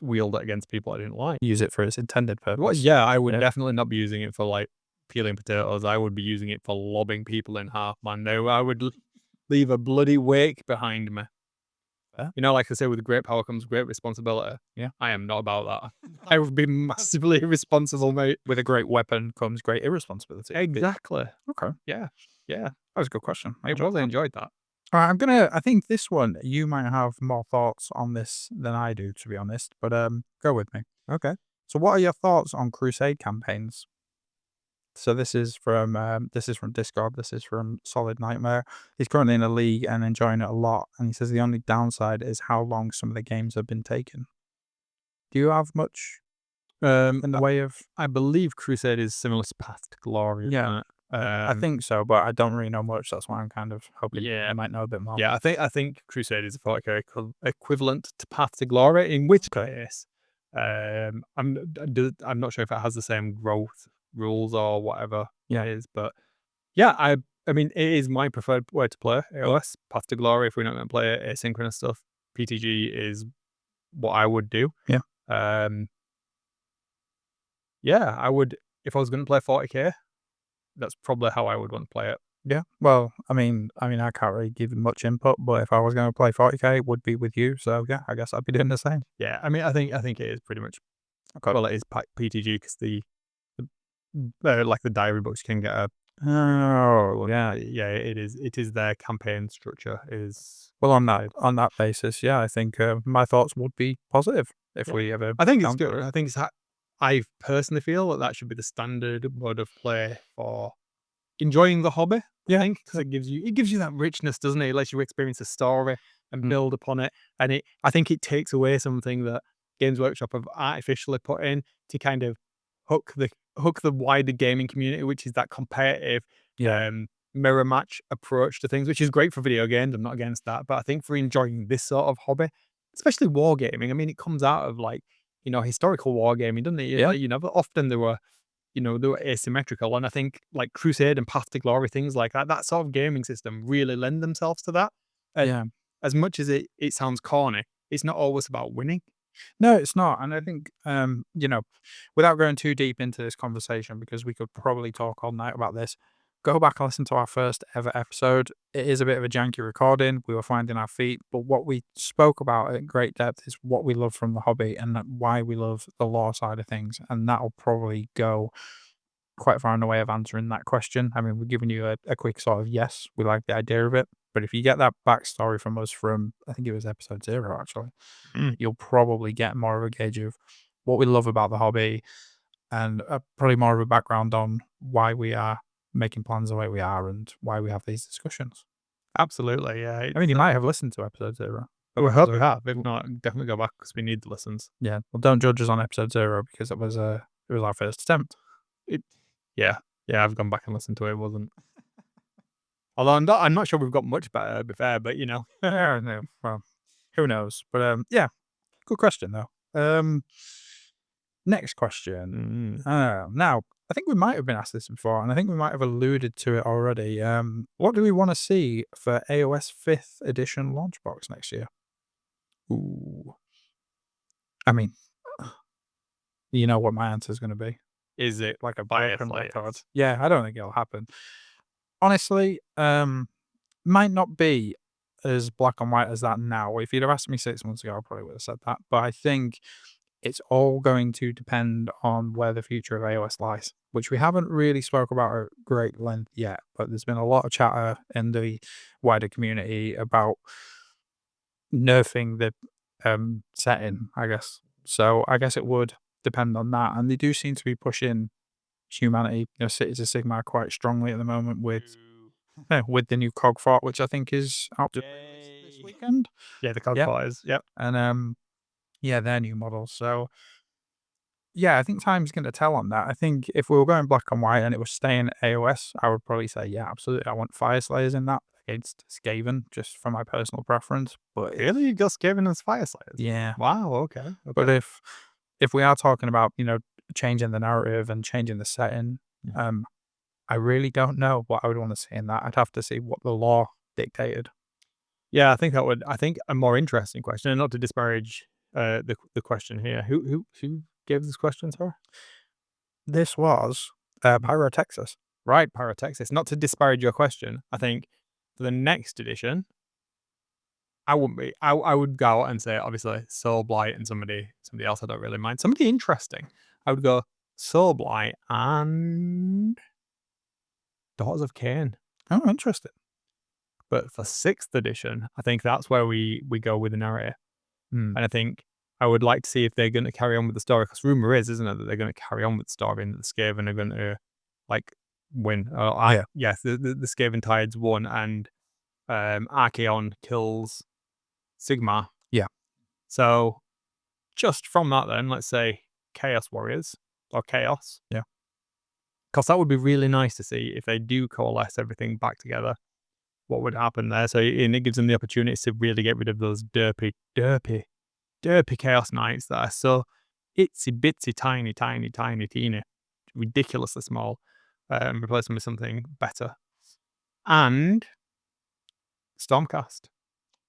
wield it against people I didn't like. Use it for its intended purpose. Well, yeah, I would definitely not be using it for like peeling potatoes. I would be using it for lobbing people in half, man. No, I would leave a bloody wake behind me. Fair. Like I say, with great power comes great responsibility. Yeah. I am not about that. I would be massively irresponsible, mate. With a great weapon comes great irresponsibility. Exactly. Okay. Yeah. Yeah. That was a good question. I really enjoyed that. All right, I think this one, you might have more thoughts on this than I do, to be honest, but go with me. Okay. So what are your thoughts on Crusade campaigns? So this is from Discord. This is from Solid Nightmare. He's currently in a league and enjoying it a lot. And he says the only downside is how long some of the games have been taken. Do you have much in the way of? I believe Crusade is similar to Path to Glory. Yeah. I think so, but I don't really know much. That's why I'm kind of hoping I might know a bit more. Yeah, I think Crusade is a 40k equivalent to Path to Glory. In which case, I'm not sure if it has the same growth rules or whatever it is, but yeah, I mean, it is my preferred way to play AOS. Path to Glory, if we're not going to play asynchronous stuff, PTG is what I would do. Yeah. Yeah, I would, if I was going to play 40k, that's probably how I would want to play it. Yeah. Well, I mean, I can't really give much input, but if I was going to play 40k, it would be with you. So yeah, I guess I'd be doing the same. Yeah, I mean, I think it is pretty much. Okay. Well, it is PTG because the like the diary books can get a. Oh yeah, it is. It is their campaign structure is. Well, on that basis, yeah, I think my thoughts would be positive if we ever. I think it's good. I think it's. I personally feel that should be the standard mode of play for enjoying the hobby. Yeah, I think because it gives you that richness, doesn't it? It lets you experience a story and build upon it, and I think it takes away something that Games Workshop have artificially put in to kind of hook the wider gaming community, which is that competitive Yeah. mirror match approach to things, which is great for video games. I'm not against that, but I think for enjoying this sort of hobby, especially wargaming, I mean, it comes out of like, historical wargaming, doesn't it? Yeah. But often they were asymmetrical, and I think like Crusade and Path to Glory, things like that sort of gaming system really lend themselves to that. And Yeah. as much as it sounds corny, it's not always about winning. No, it's not. And I think, without going too deep into this conversation, because we could probably talk all night about this, go back and listen to our first ever episode. It is a bit of a janky recording. We were finding our feet, but what we spoke about at great depth is what we love from the hobby and why we love the lore side of things. And that'll probably go quite far in the way of answering that question. I mean, we're giving you a quick sort of yes, we like the idea of it. But if you get that backstory from us from, I think it was episode 0, actually, Mm, you'll probably get more of a gauge of what we love about the hobby and probably more of a background on why we are making plans the way we are and why we have these discussions. absolutely, yeah. I mean, you might have listened to episode 0. We hope you have. If not, definitely go back because we need the listens. Yeah. Well, don't judge us on episode 0 because it was our first attempt. Yeah, yeah. I've gone back and listened to it. It wasn't. Although I'm not sure we've got much better, to be fair, but No, well, who knows? But yeah, good question though. Next question. Now, I think we might have been asked this before, and I think we might have alluded to it already. What do we want to see for AOS 5th edition launch box next year? Ooh. I mean, you know what my answer is going to be. is it Like a bias broken like record. Yeah, I don't think it'll happen. Honestly, might not be as black and white as that now. If you'd have asked me 6 months ago, I probably would have said that. But I think it's all going to depend on where the future of AOS lies, which we haven't really spoke about at great length yet. But there's been a lot of chatter in the wider community about nerfing the setting, I guess. So I guess it would depend on that. And they do seem to be pushing humanity, Cities of Sigmar quite strongly at the moment with the new cog fort, which I think is out to this Yay. weekend. Yeah, the cog Yep. fighters. Yep. And yeah, their new models. So yeah, I think time's going to tell on that. I think if we were going black and white and it was staying AOS, I would probably say, yeah, absolutely. I want Fire Slayers in that against Skaven, just for my personal preference. But Really, you just giving us Fire Slayers? yeah, Wow. Okay. but if we are talking about changing the narrative and changing the setting, Yeah. I really don't know what I would want to see in that. I'd have to see what the law dictated. Yeah, I think that would. I think a more interesting question, and not to disparage the question here. Who gave this question, sorry? This was Pyro Texas. Right, Pyrotexis. Not to disparage your question. I think for the next edition, I wouldn't be. I would go out and say obviously Soul Blight and somebody else I don't really mind. Somebody interesting. I would go Soul Blight and Daughters of Cain. Oh, interesting. But for 6th edition, I think that's where we go with the narrative. Hmm. And I think I would like to see if they're going to carry on with the story, because rumor is, isn't it, that they're going to carry on with the story and that the Skaven are going to like win. Yes, the Skaven Tides won, and Archeon kills Sigmar. Yeah. So just from that, then let's say Chaos Warriors or Chaos. Yeah. Because that would be really nice to see if they do coalesce everything back together. What would happen there? So and it gives them the opportunity to really get rid of those derpy Chaos Knights that are so itsy bitsy tiny, teeny, ridiculously small. Replace them with something better. And Stormcast.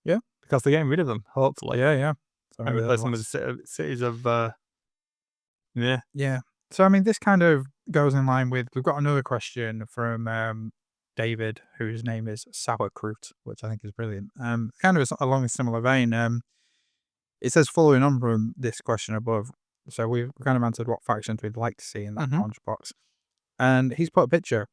Yeah. Because they're getting rid of them, hopefully. Yeah. So And replace them with cities of yeah. Yeah. So I mean, this kind of goes in line with, we've got another question from David, whose name is Sauerkraut, which I think is brilliant. Kind of along a similar vein. It says, following on from this question above, so we've kind of answered what factions we'd like to see in that launch box, and he's put a picture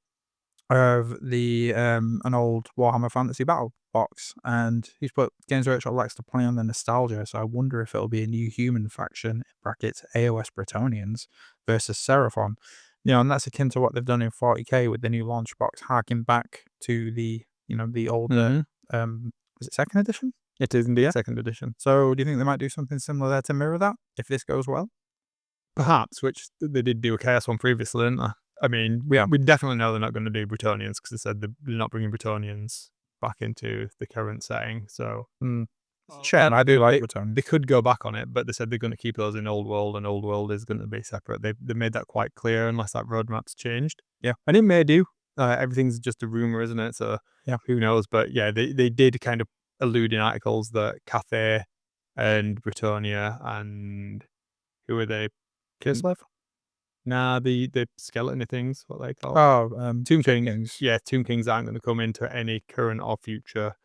of the an old Warhammer Fantasy Battle box, and he's put Games Workshop likes to play on the nostalgia, so I wonder if it'll be a new human faction in brackets AOS Bretonians versus Seraphon. And that's akin to what they've done in 40k with the new launch box, harking back to the the older was it 2nd edition? It is indeed 2nd edition. So do you think they might do something similar there to mirror that if this goes well? perhaps, which they did do a Chaos one previously, didn't they? I mean, we definitely know they're not going to do Bretonnians because they said they're not bringing Bretonnians back into the current setting. So, Shame, I do like Bretonnians. they could go back on it, but they said they're going to keep those in Old World, and Old World is going to be separate. They made that quite clear, unless that roadmap's changed. Yeah. And it may do. Everything's just a rumor, isn't it? So, yeah, who knows? But yeah, they did kind of allude in articles that Cathay and Bretonnia and who are they? Kislev? Nah, the skeleton things, what they call. Tomb Kings. Yeah, Tomb Kings aren't going to come into any current or future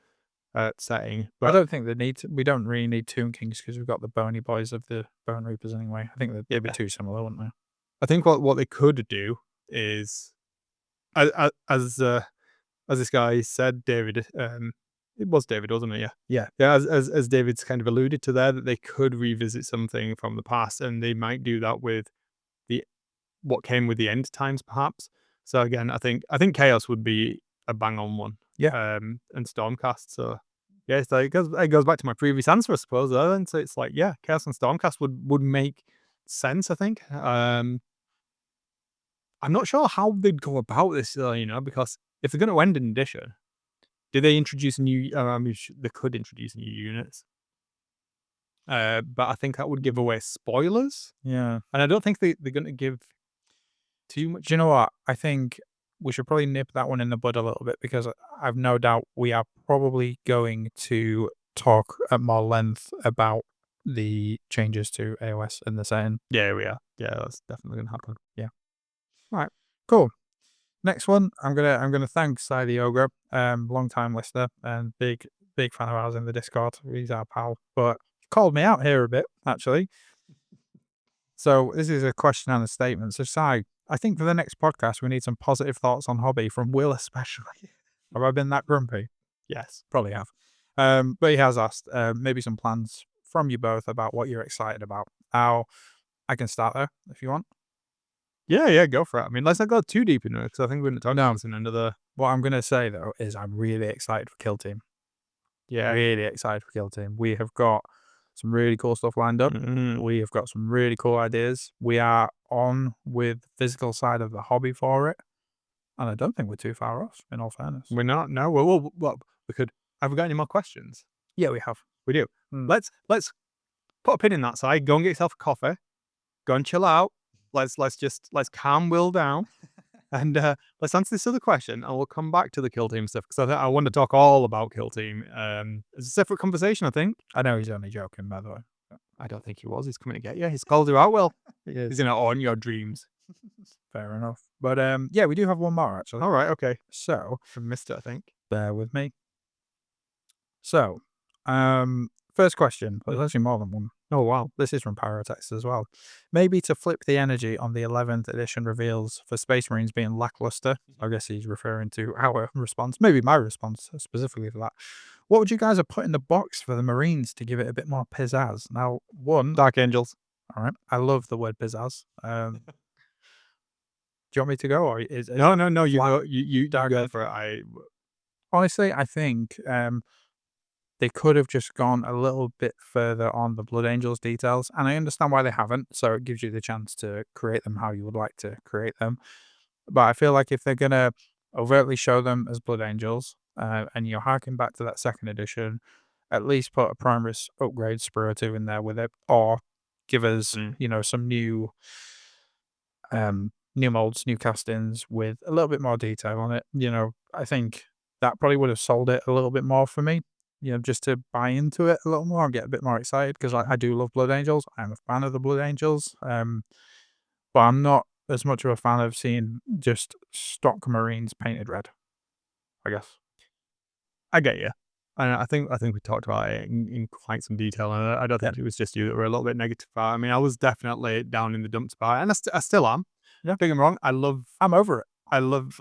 setting. But I don't think they need to, we don't really need Tomb Kings because we've got the bony boys of the Bone Reapers anyway. I think they'd be too similar, wouldn't they? I think what they could do is, as this guy said, David, it was David, wasn't it? Yeah. As David's kind of alluded to there, that they could revisit something from the past, and they might do that with what came with the end times, perhaps. So again, I think Chaos would be a bang on one. Yeah. And Stormcast. So yeah, so it goes back to my previous answer, I suppose. And so it's like, yeah, Chaos and Stormcast would make sense, I think. I'm not sure how they'd go about this, because if they're going to end an edition, do they introduce new? I mean, they could introduce new units. But I think that would give away spoilers. Yeah. And I don't think they're going to give too much. Do you know what? I think we should probably nip that one in the bud a little bit because I've no doubt we are probably going to talk at more length about the changes to AOS in the setting. Yeah, we are. Yeah, that's definitely going to happen. Yeah. All right. Cool. Next one, I'm gonna thank Cy the Ogre, long time listener and big fan of ours in the Discord. He's our pal, but he called me out here a bit actually. So this is a question and a statement. So Cy, I think for the next podcast we need some positive thoughts on hobby from Will especially. Have I been that grumpy? Yes, probably have. But he has asked maybe some plans from you both about what you're excited about. How I can start there if you want. Yeah, go for it. I mean, let's not go too deep into it because I think we're going to talk about this in another. What I'm going to say though is I'm really excited for Kill Team. Yeah, really excited for Kill Team. We have got some really cool stuff lined up. We have got some really cool ideas. We are on with the physical side of the hobby for it, and I don't think we're too far off. In all fairness, we're not. No, well, we could. Have we got any more questions? Yeah, we have. We do. Let's put a pin in that side. Go and get yourself a coffee. Go and chill out. Let's calm Will down, and let's answer this other question, and we'll come back to the Kill Team stuff because I want to talk all about Kill Team. It's a separate conversation, I think. I know he's only joking, by the way. I don't think he was. He's coming to get you. He's called you out, Will. He's gonna own your dreams. Fair enough. But yeah, we do have one more actually. All right, okay. So I missed it, I think. Bear with me. So, first question. There's actually more than one. Oh wow, this is from Pyrotex as well. Maybe to flip the energy on the 11th edition reveals for Space Marines being lackluster. I guess he's referring to our response, maybe my response specifically for that. What would you guys have put in the box for the Marines to give it a bit more pizzazz? Now, one, Dark Angels. All right, I love the word pizzazz. Do you want me to go, or is it no? You go for it. Honestly, I think they could have just gone a little bit further on the Blood Angels details, and I understand why they haven't, so it gives you the chance to create them how you would like to create them. But I feel like if they're going to overtly show them as Blood Angels, and you're harking back to that second edition, at least put a Primaris upgrade Sprue or 2 in there with it, or give us, some new molds, new castings with a little bit more detail on it. I think that probably would have sold it a little bit more for me. Just to buy into it a little more and get a bit more excited because I do love Blood Angels. I'm a fan of the Blood Angels. But I'm not as much of a fan of seeing just stock Marines painted red, I guess. I get you. And I think we talked about it in quite some detail. And I don't think it was just you that were a little bit negative about it. I mean, I was definitely down in the dumps about it, and I still am. Yeah. Don't get me wrong. I'm over it. I love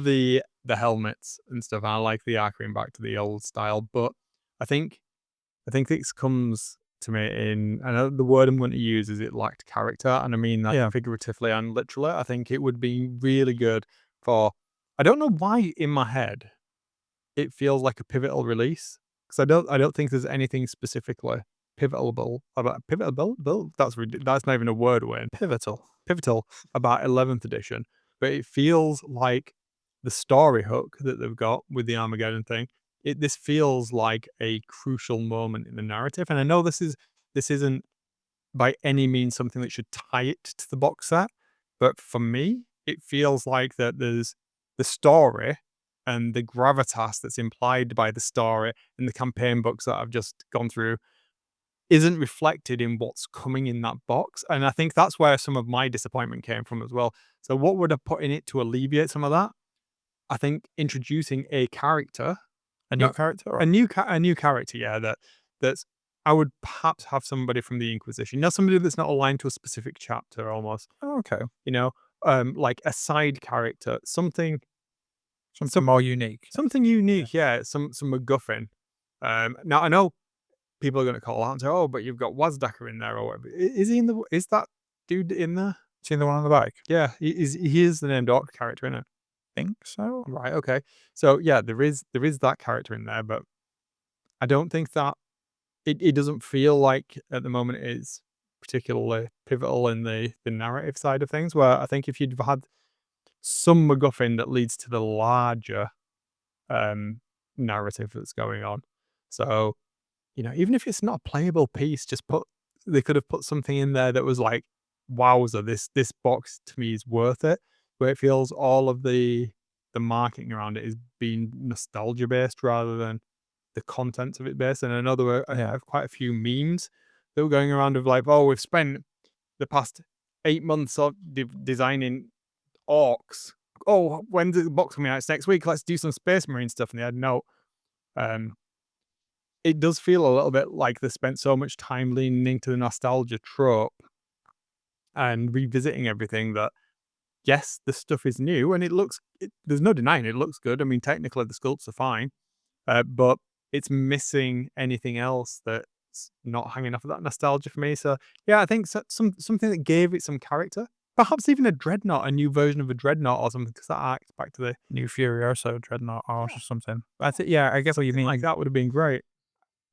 the helmets and stuff. I like the arcing back to the old style, but I think this comes to me in, and the word I'm going to use is it lacked character, and I mean that figuratively and literally. I think it would be really good for. I don't know why in my head it feels like a pivotal release because I don't think there's anything specifically pivotal about pivotal. That's not even a word. Wayne. Pivotal about 11th edition, but it feels like the story hook that they've got with the Armageddon thing. This feels like a crucial moment in the narrative, and I know this isn't by any means something that should tie it to the box set, but for me, it feels like that there's the story and the gravitas that's implied by the story in the campaign books that I've just gone through isn't reflected in what's coming in that box. And I think that's where some of my disappointment came from as well. So what would I put in it to alleviate some of that? I think introducing a character, A new no, character? Or? a new character, yeah, that's I would perhaps have somebody from the Inquisition, somebody that's not aligned to a specific chapter almost, Oh, okay. like a side character, something Something more unique. something unique, yeah, some MacGuffin. Now I know people are going to call out and say, "Oh, but you've got Wazdacker in there or whatever." Is that dude in there? Seen the one on the bike? Yeah, he is the named orc character in it. Think so. Right, okay. So yeah, there is that character in there, but I don't think that it doesn't feel like at the moment it is particularly pivotal in the narrative side of things, where I think if you'd had some MacGuffin that leads to the larger narrative that's going on. So, even if it's not a playable piece, they could have put something in there that was like, wowzer, this box to me is worth it. Where it feels all of the marketing around it is being nostalgia based rather than the content of it based. And I know there were quite a few memes that were going around of like, oh, we've spent the past 8 months of designing orcs. Oh, when's the box coming out? It's next week. Let's do some Space Marine stuff. And they had no. It does feel a little bit like they spent so much time leaning into the nostalgia trope and revisiting everything that, yes, the stuff is new and there's no denying it looks good. I mean, technically the sculpts are fine, but it's missing anything else that's not hanging off of that nostalgia for me. So yeah, I think something that gave it some character, perhaps even a dreadnought, a new version of a dreadnought or something, because that acts back to the New Furioso dreadnought or something. I think, yeah, I get what you mean. like that would have been great.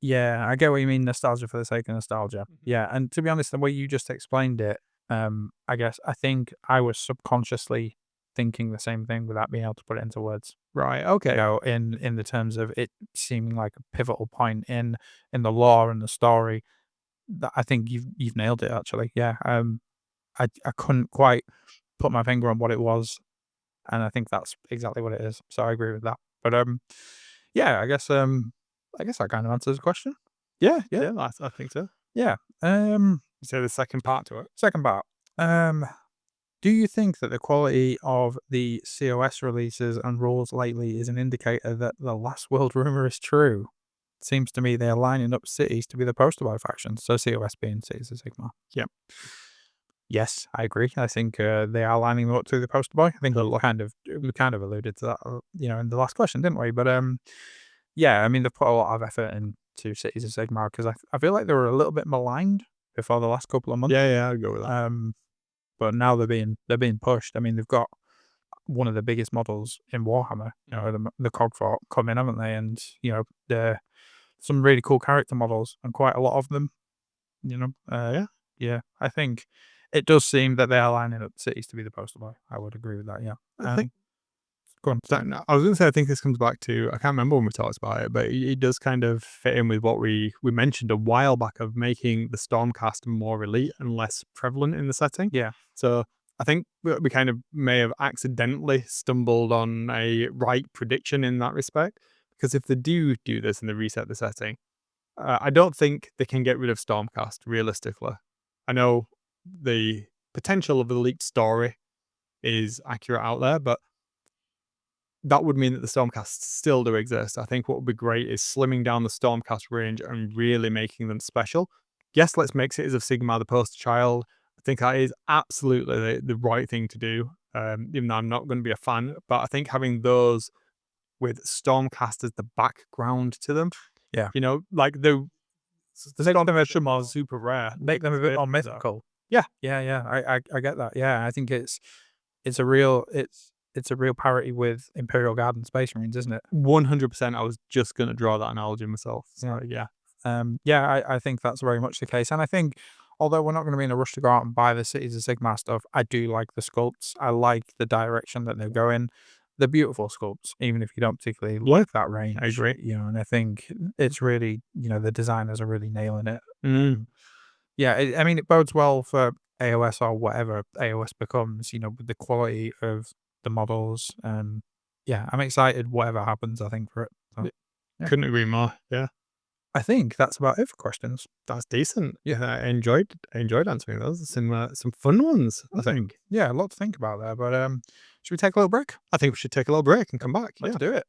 Yeah, I get what you mean. Nostalgia for the sake of nostalgia. Yeah, and to be honest, the way you just explained it, I think I was subconsciously thinking the same thing without being able to put it into words. Right. Okay. In the terms of it seeming like a pivotal point in the lore and the story. That I think you've nailed it actually. Yeah. I couldn't quite put my finger on what it was, and I think that's exactly what it is. So I agree with that. But yeah, I guess that kind of answers the question. Yeah. I think so. Yeah. So the second part to it. Second part. Do you think that the quality of the COS releases and rules lately is an indicator that the last world rumor is true? Seems to me they're lining up cities to be the poster boy factions. So COS being Cities of Sigmar. Yep. Yes, I agree. I think they are lining them up to the poster boy. I think we kind of alluded to that, in the last question, didn't we? But yeah, I mean they've put a lot of effort into Cities of Sigmar because I feel like they were a little bit maligned before the last couple of months. Yeah, I'd go with that. But now they're being pushed. I mean, they've got one of the biggest models in Warhammer, the Cogfort coming, haven't they? And they're some really cool character models and quite a lot of them. Yeah. I think it does seem that they are lining up cities to be the poster boy. I would agree with that. Yeah. I think. Go on. I was going to say, I think this comes back to, I can't remember when we talked about it, but it does kind of fit in with what we mentioned a while back of making the Stormcast more elite and less prevalent in the setting. Yeah. So I think we kind of may have accidentally stumbled on a right prediction in that respect, because if they do this and they reset the setting, I don't think they can get rid of Stormcast realistically. I know the potential of the leaked story is accurate out there, but that would mean that the Stormcasts still do exist. I think what would be great is slimming down the Stormcast range and really making them special. Yes, let's make Cities of Sigmar the poster child. I think that is absolutely the right thing to do, even though I'm not going to be a fan. But I think having those with Stormcast as the background to them, Yeah. like the Stormcast super rare. Make them a bit more mythical. Yeah. I get that. Yeah, I think it's a real parity with Imperial Guard and Space Marines, isn't it? 100%. I was just going to draw that analogy myself. So yeah. I think that's very much the case. And I think, although we're not going to be in a rush to go out and buy the Cities of Sigmar stuff, I do like the sculpts. I like the direction that they're going. They're beautiful sculpts, even if you don't particularly like that range. I agree. And I think it's really, the designers are really nailing it. Yeah, I mean, it bodes well for AOS or whatever AOS becomes, with the quality of the models. And yeah, I'm excited whatever happens, I think, for it. So, yeah. Couldn't agree more. Yeah. I think that's about it for questions. That's decent. Yeah, I enjoyed answering those. Some fun ones, I think. Yeah, a lot to think about there. But should we take a little break? I think we should take a little break and come back. Let's do it.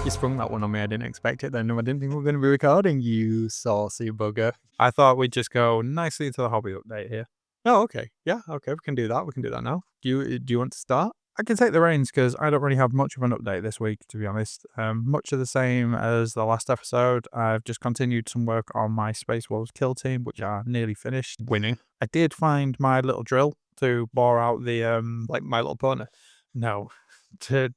You sprung that one on me. I didn't expect it then. I didn't think we were going to be recording, you saucy bugger. I thought we'd just go nicely to the hobby update here. Oh, okay. Yeah, okay. We can do that. We can do that now. Do you want to start? I can take the reins because I don't really have much of an update this week, to be honest. Much of the same as the last episode. I've just continued some work on my Space Wolves kill team, which are nearly finished. Winning. I did find my little drill to bore out the Like My Little Pony. No, to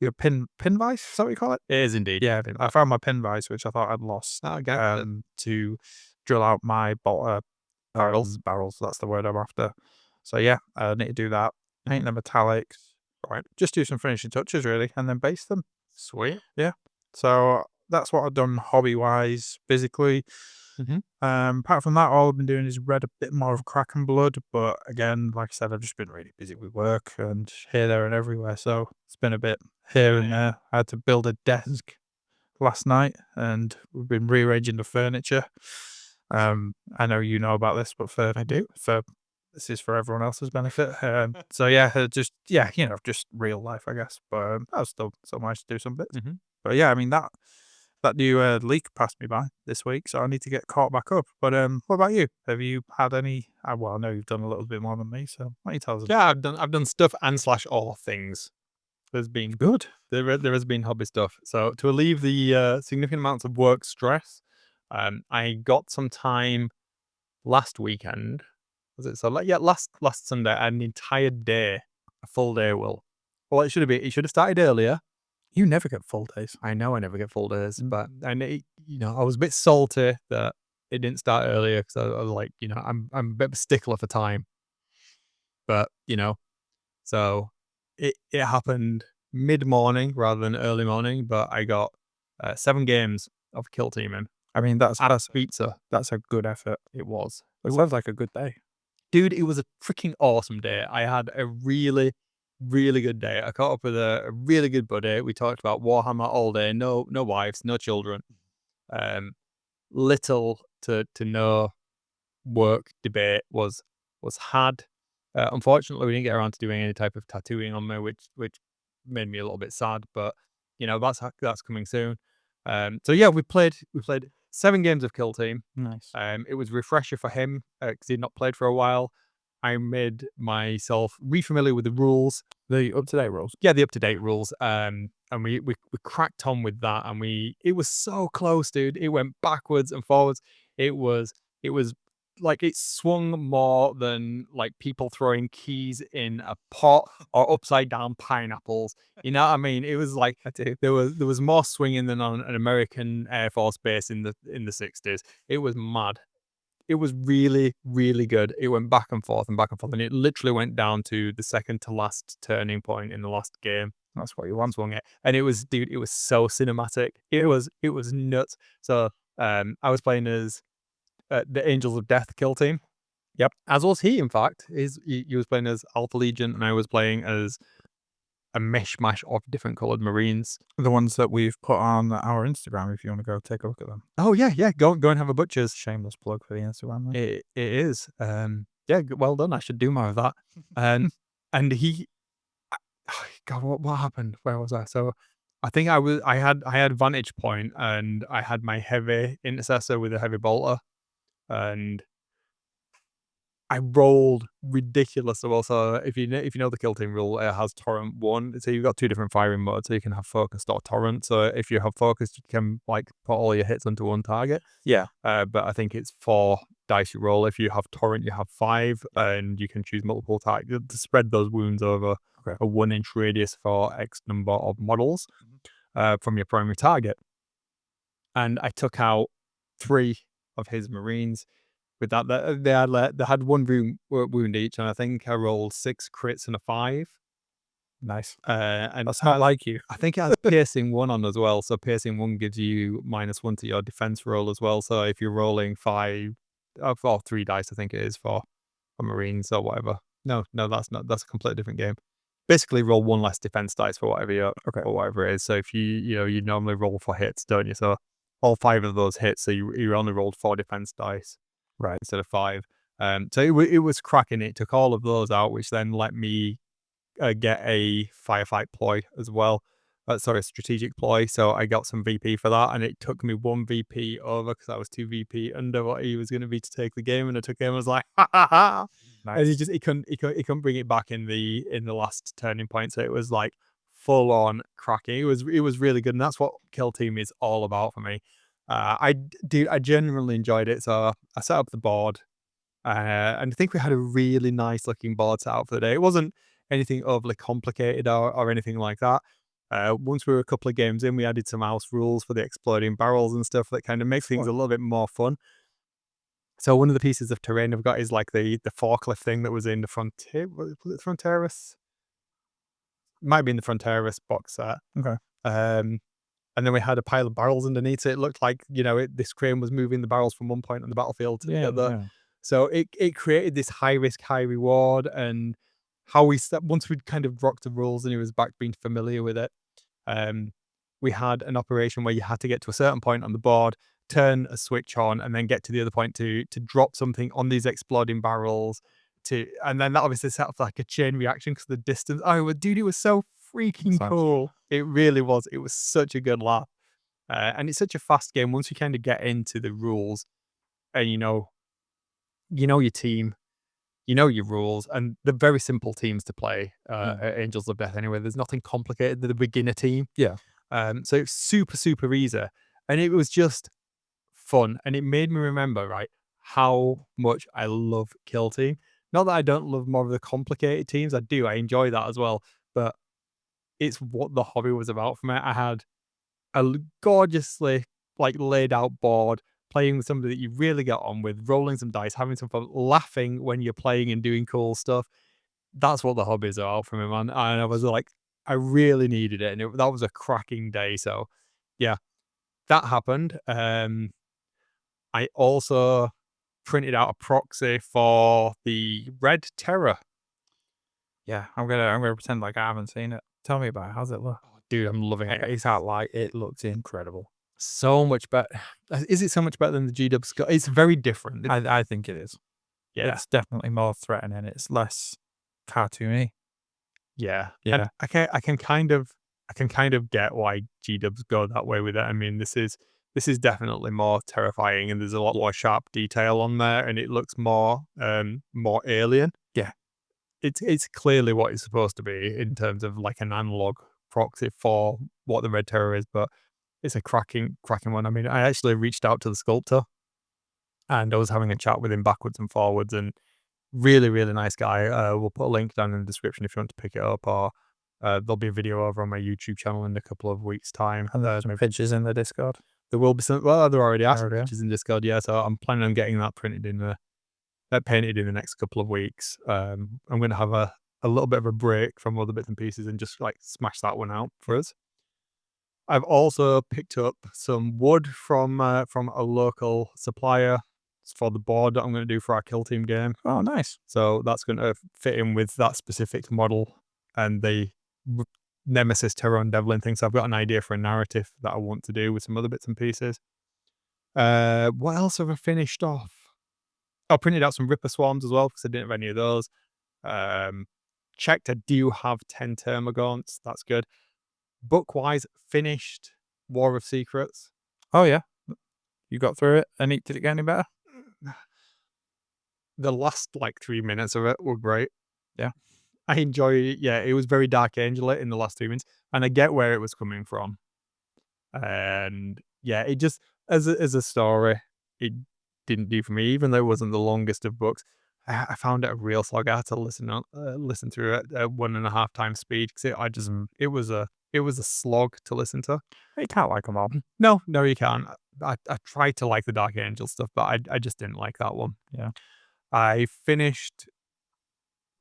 your pin vice. Is that what you call it? It is indeed. Yeah, I found my pin vice, which I thought I'd lost. Okay. To drill out my barrels. That's the word I'm after. So yeah, I need to do that. Paint the metallics. Right. Just do some finishing touches really, and then base them. Sweet. Yeah. So that's what I've done hobby wise, physically. Apart from that, all I've been doing is read a bit more of Kraken Blood, but again, like I said, I've just been really busy with work and here, there, and everywhere. So it's been a bit here and there. I had to build a desk last night, and we've been rearranging the furniture. I know you know about this, but this is for everyone else's benefit. So yeah, just real life, I guess. But I was still managed to do some bits. But yeah, I mean that new leak passed me by this week, so I need to get caught back up. But what about you? Have you had any? Well, I know you've done a little bit more than me, so why don't you tell us? Yeah, I've done stuff and / all things. There's been good. There has been hobby stuff. So to relieve the significant amounts of work stress, I got some time last weekend. Was it so? Last Sunday, I had an entire day, a full day. Well, it should have been. It should have started earlier. You never get full days. I know I never get full days, but I was a bit salty that it didn't start earlier because I was like, I'm a bit of a stickler for time. But so it happened mid-morning rather than early morning. But I got 7 games of kill teaming. I mean, that's pizza. That's a good effort. It was. It sounds like a good day. Dude, it was a freaking awesome day. I had a really, really good day. I caught up with a really good buddy. We talked about Warhammer all day. No wives, no children. Little to no work debate was had. Unfortunately, we didn't get around to doing any type of tattooing on me, which made me a little bit sad. But that's coming soon. So yeah, we played 7 games of Kill Team. Nice. It was a refresher for him because he'd not played for a while. I made myself re-familiar with the rules. The up-to-date rules? Yeah, the up-to-date rules. And we cracked on with that, and it was so close, dude. It went backwards and forwards. It was like it swung more than like people throwing keys in a pot or upside down pineapples. You know what I mean? It was like there was more swinging than on an American Air Force base in the 60s. It was mad. It was really, really good. It went back and forth, and it literally went down to the second to last turning point in the last game. That's what you want. Swung it, and it was so cinematic. It was nuts. So I was playing as the Angels of Death kill team. Yep. As was he, in fact. He was playing as Alpha Legion, and I was playing as a mishmash of different coloured Marines. The ones that we've put on our Instagram, if you want to go take a look at them. Oh, yeah. Go and have a butcher's. Shameless plug for the Instagram. It is. Yeah, well done. I should do more of that. And he... God, what happened? Where was I? So I think I had vantage point, and I had my heavy intercessor with a heavy bolter, and I rolled ridiculous. So if you know the kill team rule, it has torrent 1. So you've got 2 different firing modes. So you can have focused or torrent. So if you have focused, you can like put all your hits onto one target. Yeah. But I think it's 4 dice you roll. If you have torrent, you have 5, and you can choose multiple targets to spread those wounds over a 1-inch radius for X number of models from your primary target. and I took out 3 of his Marines. With that, they had 1 wound each, and I think I rolled 6 crits and a 5. Nice. And That's not like you. I think it has piercing 1 on as well. So piercing 1 gives you -1 to your defense roll as well. So if you're rolling 5 or 3 dice, I think it is for Marines or whatever. No, that's not. That's a completely different game. Basically, roll 1 less defense dice for whatever Okay. or whatever it is. So if you normally roll for hits, don't you? So all 5 of those hits, so you only rolled 4 defense dice Right. instead of 5. So it was cracking. It took all of those out, which then let me get a firefight ploy as well. Sorry, strategic ploy. So I got some VP for that, and it took me 1 VP over because I was 2 VP under what he was going to be to take the game, and I took him. I was like, ha ha ha, and Nice. he couldn't bring it back in the last turning point. So it was like full on cracking. It was really good, and that's what Kill Team is all about for me. I genuinely enjoyed it. So I set up the board. And I think we had a really nice looking board set out for the day. It wasn't anything overly complicated or anything like that. Once we were a couple of games in, we added some house rules for the exploding barrels and stuff that kind of makes things a little bit more fun. So one of the pieces of terrain I've got is like the forklift thing that was in the Frontier. Was it Fronteras? Might be in the Fronteras box set. Okay. And then we had a pile of barrels underneath, so it looked like, this crane was moving the barrels from one point on the battlefield to the other. Yeah. So it created this high risk, high reward, and how once we'd kind of rocked the rules and he was back being familiar with it, we had an operation where you had to get to a certain point on the board, turn a switch on, and then get to the other point to drop something on these exploding barrels. And then that obviously set off like a chain reaction because the distance. Oh, dude, it was so freaking Sounds cool. It really was. It was such a good laugh. And it's such a fast game once you kind of get into the rules and your team, your rules, and they're very simple teams to play at Angels of Death anyway. There's nothing complicated than the beginner team. Yeah. So it's super, super easy. And it was just fun. And it made me remember, right, how much I love Kill Team. Not that I don't love more of the complicated teams. I do. I enjoy that as well. But it's what the hobby was about for me. I had a gorgeously laid out board, playing with somebody that you really get on with, rolling some dice, having some fun, laughing when you're playing and doing cool stuff. That's what the hobbies are for me, man. And I was like, I really needed it, and that was a cracking day. So, yeah, that happened. I also printed out a proxy for the Red Terror. Yeah. I'm gonna pretend like I haven't seen it. Tell me about it. How's it look? Oh, dude, I'm loving it. It's out like it looks incredible. So much better. Is it so much better than the GW Scott? It's very different. I think it is. Yeah. It's definitely more threatening. It's less cartoony. Yeah. Yeah. And I can kind of get why G-dubs go that way with it. I mean, this is definitely more terrifying, and there's a lot more sharp detail on there, and it looks more alien. Yeah. It's clearly what it's supposed to be in terms of like an analog proxy for what the Red Terror is, but it's a cracking one. I mean, I actually reached out to the sculptor and I was having a chat with him backwards and forwards, and really, really nice guy. We'll put a link down in the description if you want to pick it up, or there'll be a video over on my YouTube channel in a couple of weeks' time. And there's some pictures in the Discord. There will be some. Well, there already are some Already are. pictures in Discord. Yeah, so I'm planning on getting that painted in the next couple of weeks. I'm going to have a little bit of a break from other bits and pieces and just like smash that one out for us. I've also picked up some wood from a local supplier for the board that I'm going to do for our Kill Team game. Oh, nice. So that's going to fit in with that specific model and the Nemesis Terror and Devlin thing. So I've got an idea for a narrative that I want to do with some other bits and pieces. What else have I finished off? I printed out some Ripper Swarms as well because I didn't have any of those. Checked I do have 10 Termagants. That's good. Book-wise, finished War of Secrets. Oh, yeah. You got through it? And did it get any better? The last 3 minutes of it were great. Yeah. I enjoy it. Yeah, it was very Dark Angel in the last 2 minutes, and I get where it was coming from. And yeah, it just as a story, it didn't do for me, even though it wasn't the longest of books. I found it a real slog. I had to listen through it at 1.5 times speed because it was a slog to listen to. You can't like them all. No, you can't. I tried to like the Dark Angel stuff, but I just didn't like that one. Yeah. I finished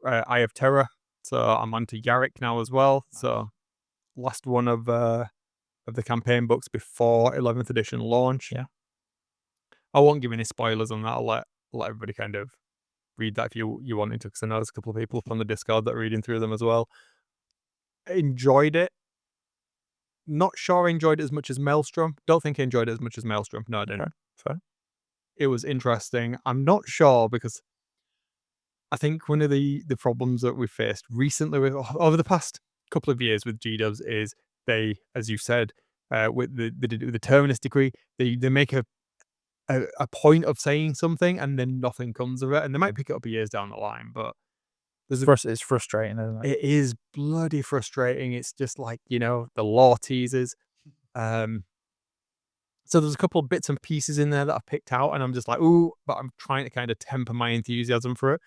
Eye of Terror, so I'm onto Yarrick now as well. So last one of the campaign books before 11th edition launch. Yeah. I won't give any spoilers on that. I'll let everybody kind of read that if you wanted to, because I know there's a couple of people up on the Discord that are reading through them as well. Enjoyed it. Not sure I enjoyed it as much as Maelstrom. Don't think I enjoyed it as much as Maelstrom. No, I didn't. Okay. Fair. It was interesting. I'm not sure, because I think one of the problems that we faced recently over the past couple of years with GDubs is they, as you said, with the Terminus decree, they make a point of saying something and then nothing comes of it, and they might pick it up years down the line, but It's frustrating, isn't it? it is bloody frustrating. It's just like, the lore teasers. So there's a couple of bits and pieces in there that I've picked out, and I'm just like, ooh, but I'm trying to kind of temper my enthusiasm for it.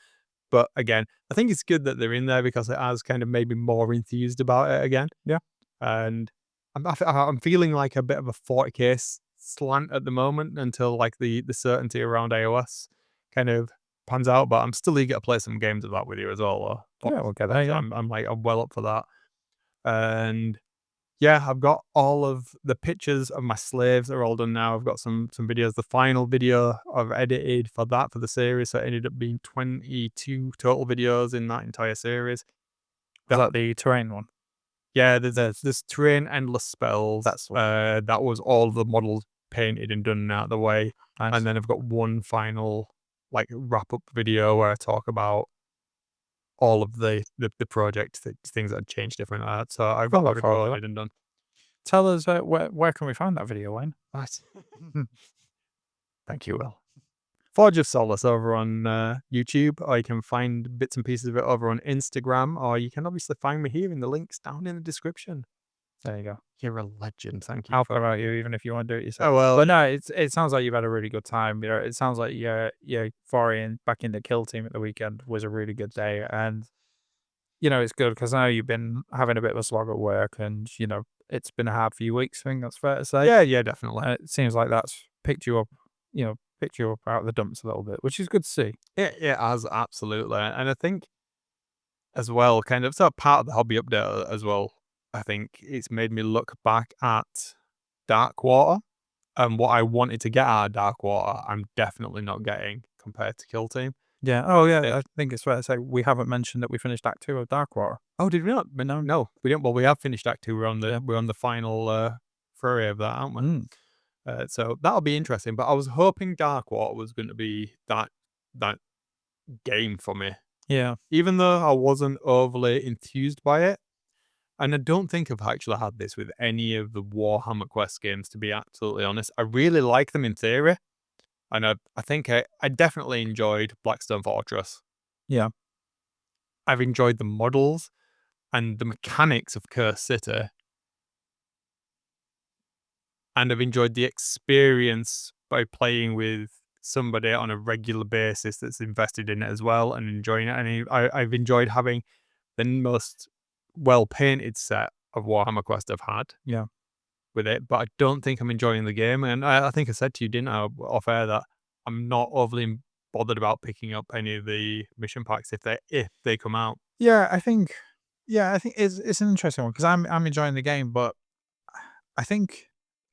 But again, I think it's good that they're in there, because it has kind of made me more enthused about it again. Yeah. And I'm feeling like a bit of a 40k slant at the moment, until like the certainty around AOS kind of pans out. But I'm still eager to play some games of that with you as well. Yeah, we'll get there. Yeah. I'm well up for that. And yeah, I've got all of the pictures of my slaves are all done now. I've got some videos. The final video I've edited for the series, so it ended up being 22 total videos in that entire series. Was that the terrain one? Yeah, there's terrain, endless spells. That's that was all the models painted and done out of the way. nice. And then I've got one final like wrap up video where I talk about all of the project things that changed different. So I've got that all and done. Tell us where can we find that video, Wayne? Right. Thank you, Will. Forge of Solace over on YouTube, or you can find bits and pieces of it over on Instagram, or you can obviously find me here in the links down in the description. There you go. You're a legend. Thank you. How far about you, even if you want to do it yourself? Oh, well. But no, it sounds like you've had a really good time. It sounds like your foray back in the kill team at the weekend was a really good day, and it's good because I know you've been having a bit of a slog at work, and it's been a hard few weeks. I think that's fair to say. Yeah, definitely. And it seems like that's picked you up out of the dumps a little bit, which is good to see. It has, absolutely. And I think as well, kind of, so part of the hobby update as well, I think it's made me look back at Darkwater, and what I wanted to get out of Darkwater, I'm definitely not getting compared to Kill Team. Yeah. Oh, yeah. I think it's fair to say we haven't mentioned that we finished Act 2 of Darkwater. Oh, did we not? No, we didn't. Well, we have finished Act 2. We're on the final flurry of that, aren't we? So that'll be interesting. But I was hoping Darkwater was going to be that game for me. Yeah. Even though I wasn't overly enthused by it, and I don't think I've actually had this with any of the Warhammer Quest games, to be absolutely honest. I really like them in theory, and I think I definitely enjoyed Blackstone Fortress. Yeah. I've enjoyed the models and the mechanics of Curse City, and I've enjoyed the experience by playing with somebody on a regular basis that's invested in it as well and enjoying it. And I've enjoyed having the most well-painted set of Warhammer Quest I've had. Yeah. With it, but I don't think I'm enjoying the game. And I think I said to you, didn't I, off air, that I'm not overly bothered about picking up any of the mission packs if they come out. Yeah, I think it's an interesting one because I'm enjoying the game, but I think,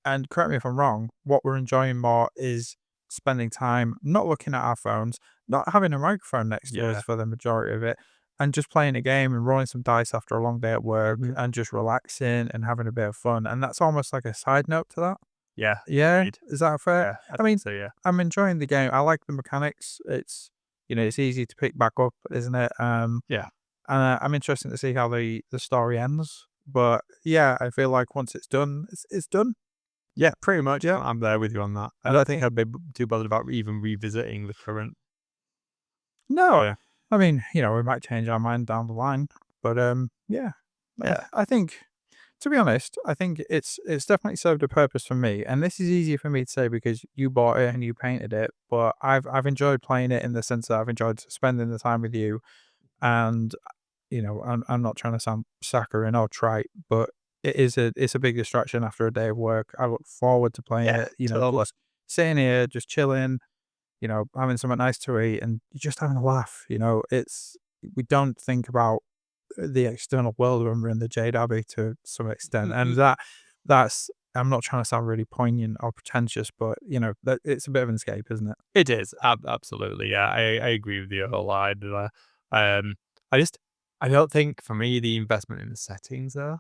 and correct me if I'm wrong, what we're enjoying more is spending time not looking at our phones, not having a microphone next to us for the majority of it, and just playing a game and rolling some dice after a long day at work and just relaxing and having a bit of fun. And that's almost like a side note to that. Yeah. Yeah. Indeed. Is that fair? Yeah, I mean, so yeah. I'm enjoying the game. I like the mechanics. It's it's easy to pick back up, isn't it? Yeah. And I'm interested to see how the story ends. But yeah, I feel like once it's done, it's done. Yeah, pretty much. Yeah, I'm there with you on that. I don't think I'd be too bothered about even revisiting the current. No, yeah. I mean, we might change our mind down the line, but yeah. I think, to be honest, I think it's definitely served a purpose for me. And this is easier for me to say because you bought it and you painted it, but I've enjoyed playing it in the sense that I've enjoyed spending the time with you. And I'm not trying to sound saccharine or trite, but it's a big distraction after a day of work. I look forward to playing Yeah, it, totally. just sitting here, just chilling, having something nice to eat and just having a laugh. We don't think about the external world when we're in the Jade Abbey to some extent, and that's I'm not trying to sound really poignant or pretentious, but that it's a bit of an escape, isn't it? It is absolutely. Yeah, I agree with you a lot. Um, I just I don't think for me the investment in the settings though.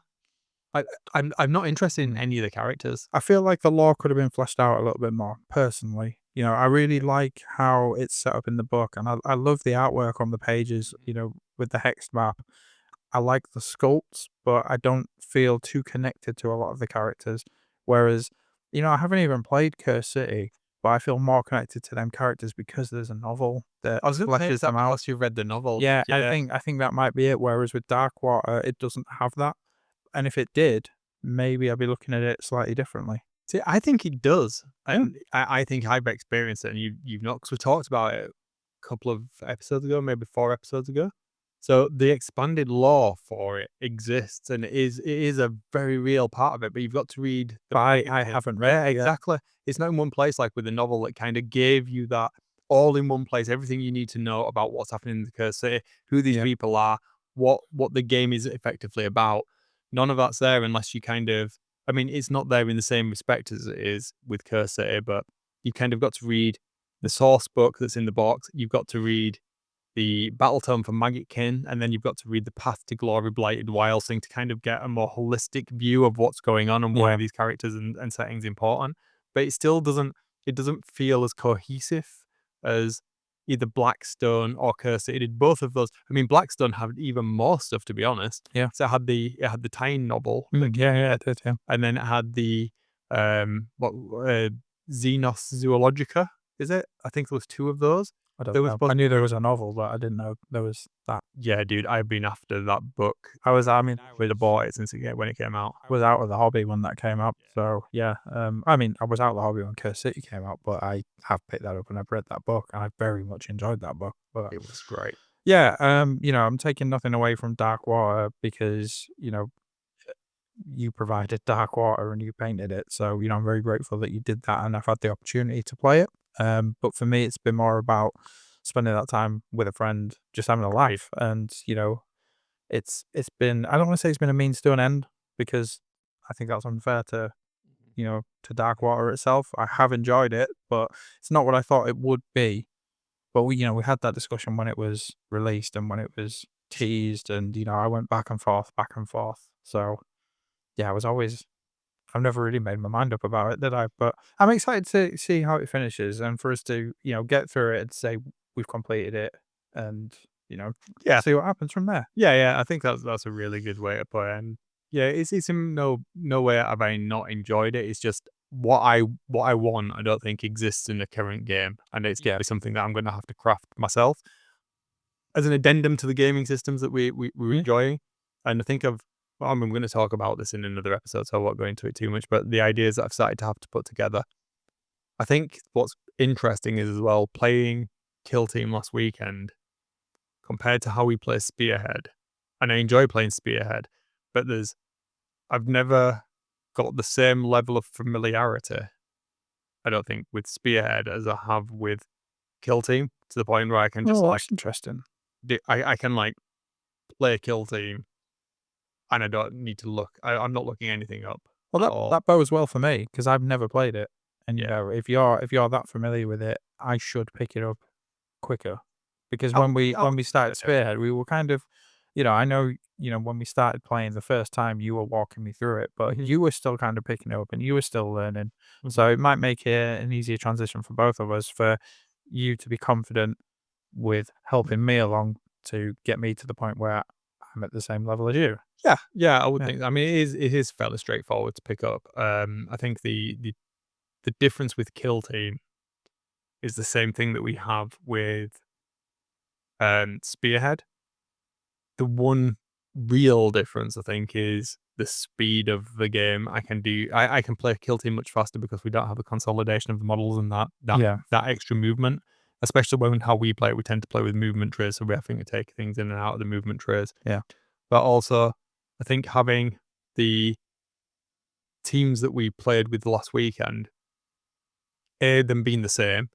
I I'm not interested in Mm. any of the characters. I feel like the lore could have been fleshed out a little bit more, personally. I really like how it's set up in the book, and I love the artwork on the pages, with the hex map. I like the sculpts, but I don't feel too connected to a lot of the characters. Whereas, I haven't even played Curse City, but I feel more connected to them characters because there's a novel that I was gonna say, is fleshes that them out. because you read the novel? Yeah, I Yeah. think I think that might be it. Whereas with Darkwater, it doesn't have that. And if it did, maybe I'd be looking at it slightly differently. See, I think it does, Yeah. and I think I've experienced it, and you've not, because we talked about it a couple of episodes ago, maybe 4 episodes ago. So the expanded lore for it exists, and it is a very real part of it, but you've got to read the But I pages. haven't read Yeah, it yet. exactly. It's not in one place like with the novel that kind of gave you that all in one place, everything you need to know about what's happening in the Cursed City, who these Yeah. people are, what the game is effectively about. None of that's there unless you kind of, I mean, it's not there in the same respect as it is with Cursed City, but you kind of got to read the source book that's in the box. You've got to read the battle tome for Maggotkin, and then you've got to read the Path to Glory Blighted Wilds thing to kind of get a more holistic view of what's going on and why Yeah. these characters and settings important. But it doesn't feel as cohesive as either Blackstone or Cursed. It did both of those. I mean, Blackstone had even more stuff, to be honest. Yeah. So it had the Tyne novel, Yeah, yeah, it did, yeah. and then it had the what Xenos Zoologica, is it? I think there was 2 of those. I don't There was know. supposed I to knew there be. was a novel, but I didn't know there was that. Yeah, dude, I've been after that book. I mean, Would have bought it since when it came out. I was out of the hobby when that came out, so yeah. I mean, I was out of the hobby when Curse City came out, but I have picked that up and I've read that book, and I very much enjoyed that book. But It was great. yeah, I'm taking nothing away from Darkwater because you provided Darkwater and you painted it, so I'm very grateful that you did that, and I've had the opportunity to play it. But for me, it's been more about spending that time with a friend, just having a laugh, and it's been, I don't want to say it's been a means to an end because I think that's unfair to Darkwater itself. I have enjoyed it, but it's not what I thought it would be. But we had that discussion when it was released and when it was teased, and I went back and forth, back and forth. So yeah, I've never really made my mind up about it, did I? But I'm excited to see how it finishes and for us to get through it and say we've completed it, and you know Yeah. see what happens from there. Yeah, yeah, I think that's a really good way to put it, and yeah, it's in no way have I not enjoyed it. It's just what I want, I don't think exists in the current game, and it's Yeah. something that I'm gonna have to craft myself as an addendum to the gaming systems that we're Yeah. enjoying. And I think I'm gonna talk about this in another episode, so I won't go into it too much, but the ideas that I've started to have to put together. I think what's interesting is as well playing Kill Team last weekend compared to how we play Spearhead. And I enjoy playing Spearhead, but I've never got the same level of familiarity, I don't think, with Spearhead as I have with Kill Team, to the point where I can just Oh, like that's interesting. I can like play Kill Team and I don't need to look. I'm not looking anything up Well, at that all. that bodes well for me because I've never played it, and Yeah. if you're that familiar with it, I should pick it up quicker. Because Oh, when we started yeah. Spearhead, we were kind of, I know, when we started playing the first time, you were walking me through it, but Mhm, you were still kind of picking it up and you were still learning. mhm. So it might make it an easier transition for both of us for you to be confident with helping me along to get me to the point where I'm at the same level as you. Yeah, yeah, I would Yeah. think. I mean, it is fairly straightforward to pick up. I think the difference with Kill Team is the same thing that we have with Spearhead. The one real difference, I think, is the speed of the game. I can play Kill Team much faster because we don't have the consolidation of the models and that Yeah. that extra movement. Especially when how we play it, we tend to play with movement trays, so we having to take things in and out of the movement trays. Yeah. But also, I think having the teams that we played with last weekend, A, them being the same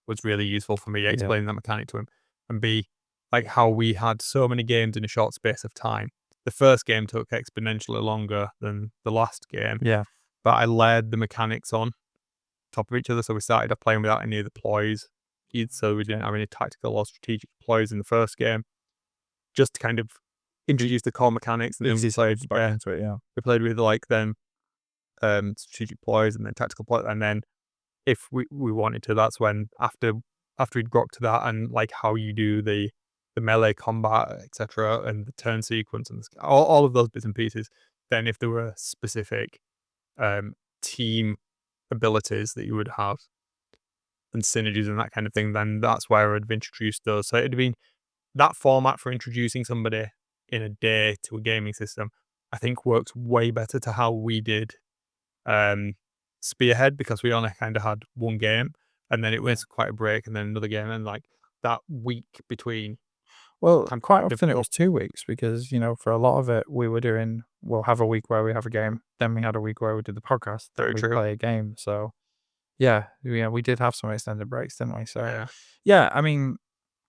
was really useful for me explaining that mechanic to him, and B, like how we had so many games in a short space of time. The first game took exponentially longer than the last game, Yeah. but I layered the mechanics on top of each other, so we started off playing without any of the ploys, so we didn't have any tactical or strategic ploys in the first game, just to kind of introduce the core mechanics, and then we played with like then strategic ploys and then tactical ploys, and then if we wanted to, that's when after we'd got to that and like how you do the melee combat, etc., and the turn sequence and all of those bits and pieces, then if there were specific team abilities that you would have and synergies and that kind of thing, then that's where I'd introduced those. So it'd been that format for introducing somebody in a day to a gaming system, I think works way better to how we did Spearhead, because we only kind of had one game and then it was quite a break and then another game, and like that week between. Well, quite often it was 2 weeks because, for a lot of it, we were doing, we'll have a week where we have a game, then we had a week where we did the podcast, then we play a game. So, yeah, we did have some extended breaks, didn't we? So, yeah, I mean,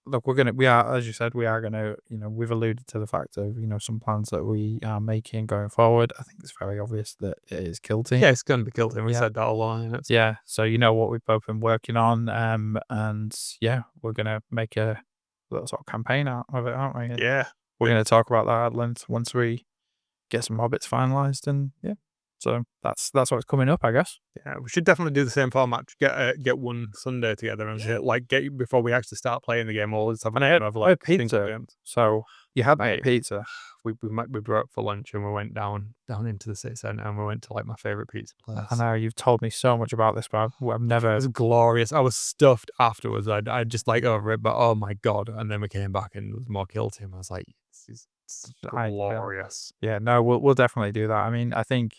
look, we are, as you said, we are going to, we've alluded to the fact of, some plans that we are making going forward. I think it's very obvious that it is Kill Team. Yeah, it's going to be Kill Team. We said that all along. Yeah, so what we've both been working on, and yeah, we're going to make a little sort of campaign out of it, aren't we? Yeah. We're going to talk about that at length once we get some hobbits finalized, and yeah. So that's what's coming up, I guess. Yeah, we should definitely do the same format. Get one Sunday together and get before we actually start playing the game. All let's have a pizza. So you had pizza. We brought for lunch and we went down into the city centre and we went to like my favorite pizza place. I know you've told me so much about this, but I've never. It was glorious. I was stuffed afterwards. I just like over it, but oh my god! And then we came back and there was more Kill Team. I was like, this is glorious. Yeah, no, we'll definitely do that. I mean, I think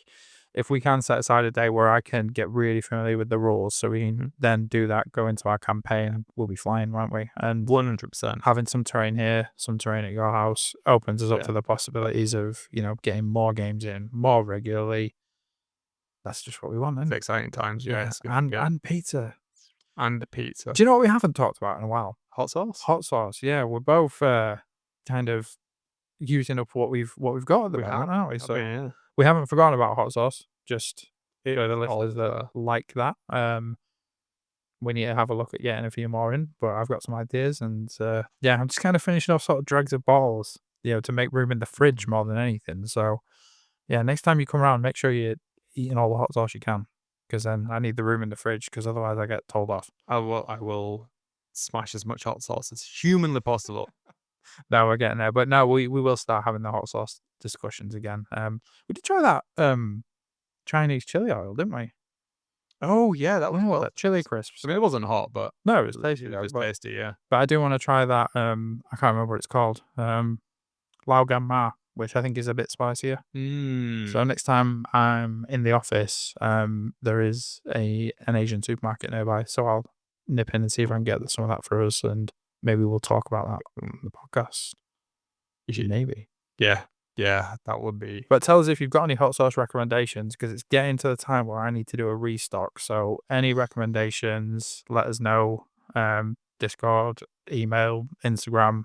if we can set aside a day where I can get really familiar with the rules, so we can then do that, go into our campaign, we'll be flying, won't we? And 100%. Having some terrain here, some terrain at your house opens us up to the possibilities of, getting more games in more regularly. That's just what we want, isn't it? It's exciting times, yeah. And pizza. And the pizza. Do you know what we haven't talked about in a while? Hot sauce? Hot sauce, yeah. We're both kind of using up what we've got at the moment, aren't we? So we haven't forgotten about hot sauce. Just for the listeners that like that. We need to have a look at getting a few more in, but I've got some ideas, and I'm just kind of finishing off sort of dregs of bottles, to make room in the fridge more than anything. So yeah, next time you come around, make sure you're eating all the hot sauce you can, because then I need the room in the fridge, because otherwise I get told off. I will smash as much hot sauce as humanly possible. No, we're getting there, but no, we will start having the hot sauce discussions again. We did try that Chinese chili oil, didn't we? Oh yeah, that was that chili crisps. I mean, it wasn't hot, but no, it was tasty. It was tasty, yeah. But I do want to try that. I can't remember what it's called. Lao Gan Ma, which I think is a bit spicier. So next time I'm in the office, there is an Asian supermarket nearby, so I'll nip in and see if I can get some of that for us, and maybe we'll talk about that on the podcast. Maybe. Yeah, that would be. But tell us if you've got any hot sauce recommendations, because it's getting to the time where I need to do a restock. So any recommendations, let us know. Discord, email, Instagram.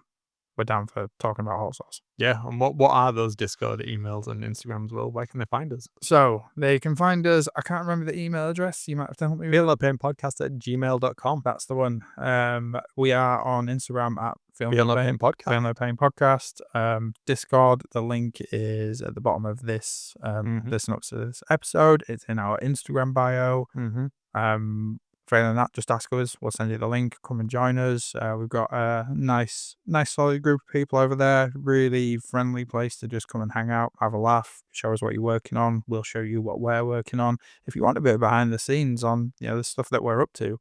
We're down for talking about hot sauce. Yeah, and what are those Discord emails and Instagrams? Well, where can they find us? So they can find us. I can't remember the email address. You might have to help me with feelnopainpodcast@gmail.com. That's the one. We are on Instagram at Feel No Pain Podcast. Feel No Pain Podcast. Discord, the link is at the bottom of this listen up to this episode. It's in our Instagram bio. Failing that, just ask us. We'll send you the link. Come and join us. We've got a nice solid group of people over there. Really friendly place to just come and hang out, have a laugh, show us what you're working on. We'll show you what we're working on. If you want a bit behind the scenes on the stuff that we're up to,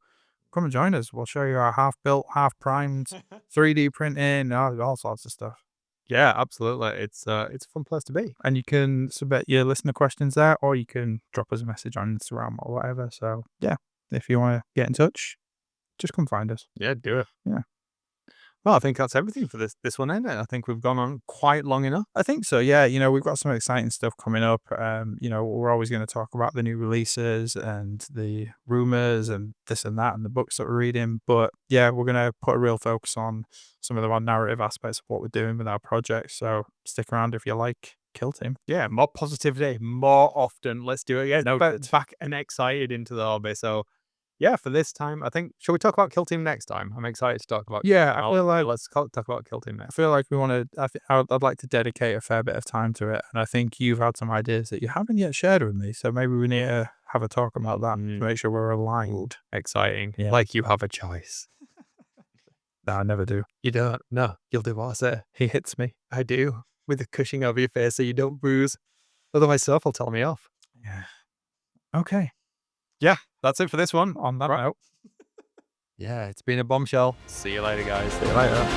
come and join us. We'll show you our half built, half primed, 3D printing, all sorts of stuff. Yeah, absolutely. It's a fun place to be. And you can submit your listener questions there, or you can drop us a message on Instagram or whatever. So yeah. If you want to get in touch, just come find us. Yeah, do it. Yeah. Well, I think that's everything for this one, isn't it? I think we've gone on quite long enough. I think so, yeah. We've got some exciting stuff coming up. We're always going to talk about the new releases and the rumors and this and that and the books that we're reading. But yeah, we're going to put a real focus on some of the more narrative aspects of what we're doing with our projects. So stick around if you like Kill Team. Yeah, more positivity, more often. Let's do it again. Noted. Back and excited into the hobby. So yeah, for this time, I think, shall we talk about Kill Team next time? I'm excited to talk about. Yeah, I feel like let's talk about Kill Team I next. feel like we want to. I'd like to dedicate a fair bit of time to it, and I think you've had some ideas that you haven't yet shared with me. So maybe we need to have a talk about that to make sure we're aligned. Exciting. Yeah. Like you have a choice. No, I never do. You don't. No, you'll do what I say. He hits me. I do, with the cushion over your face so you don't bruise. Otherwise, Soph will tell me off. Yeah. Okay. Yeah, that's it for this one. On that note. Yeah, it's been a bombshell. See you later, guys. See you later.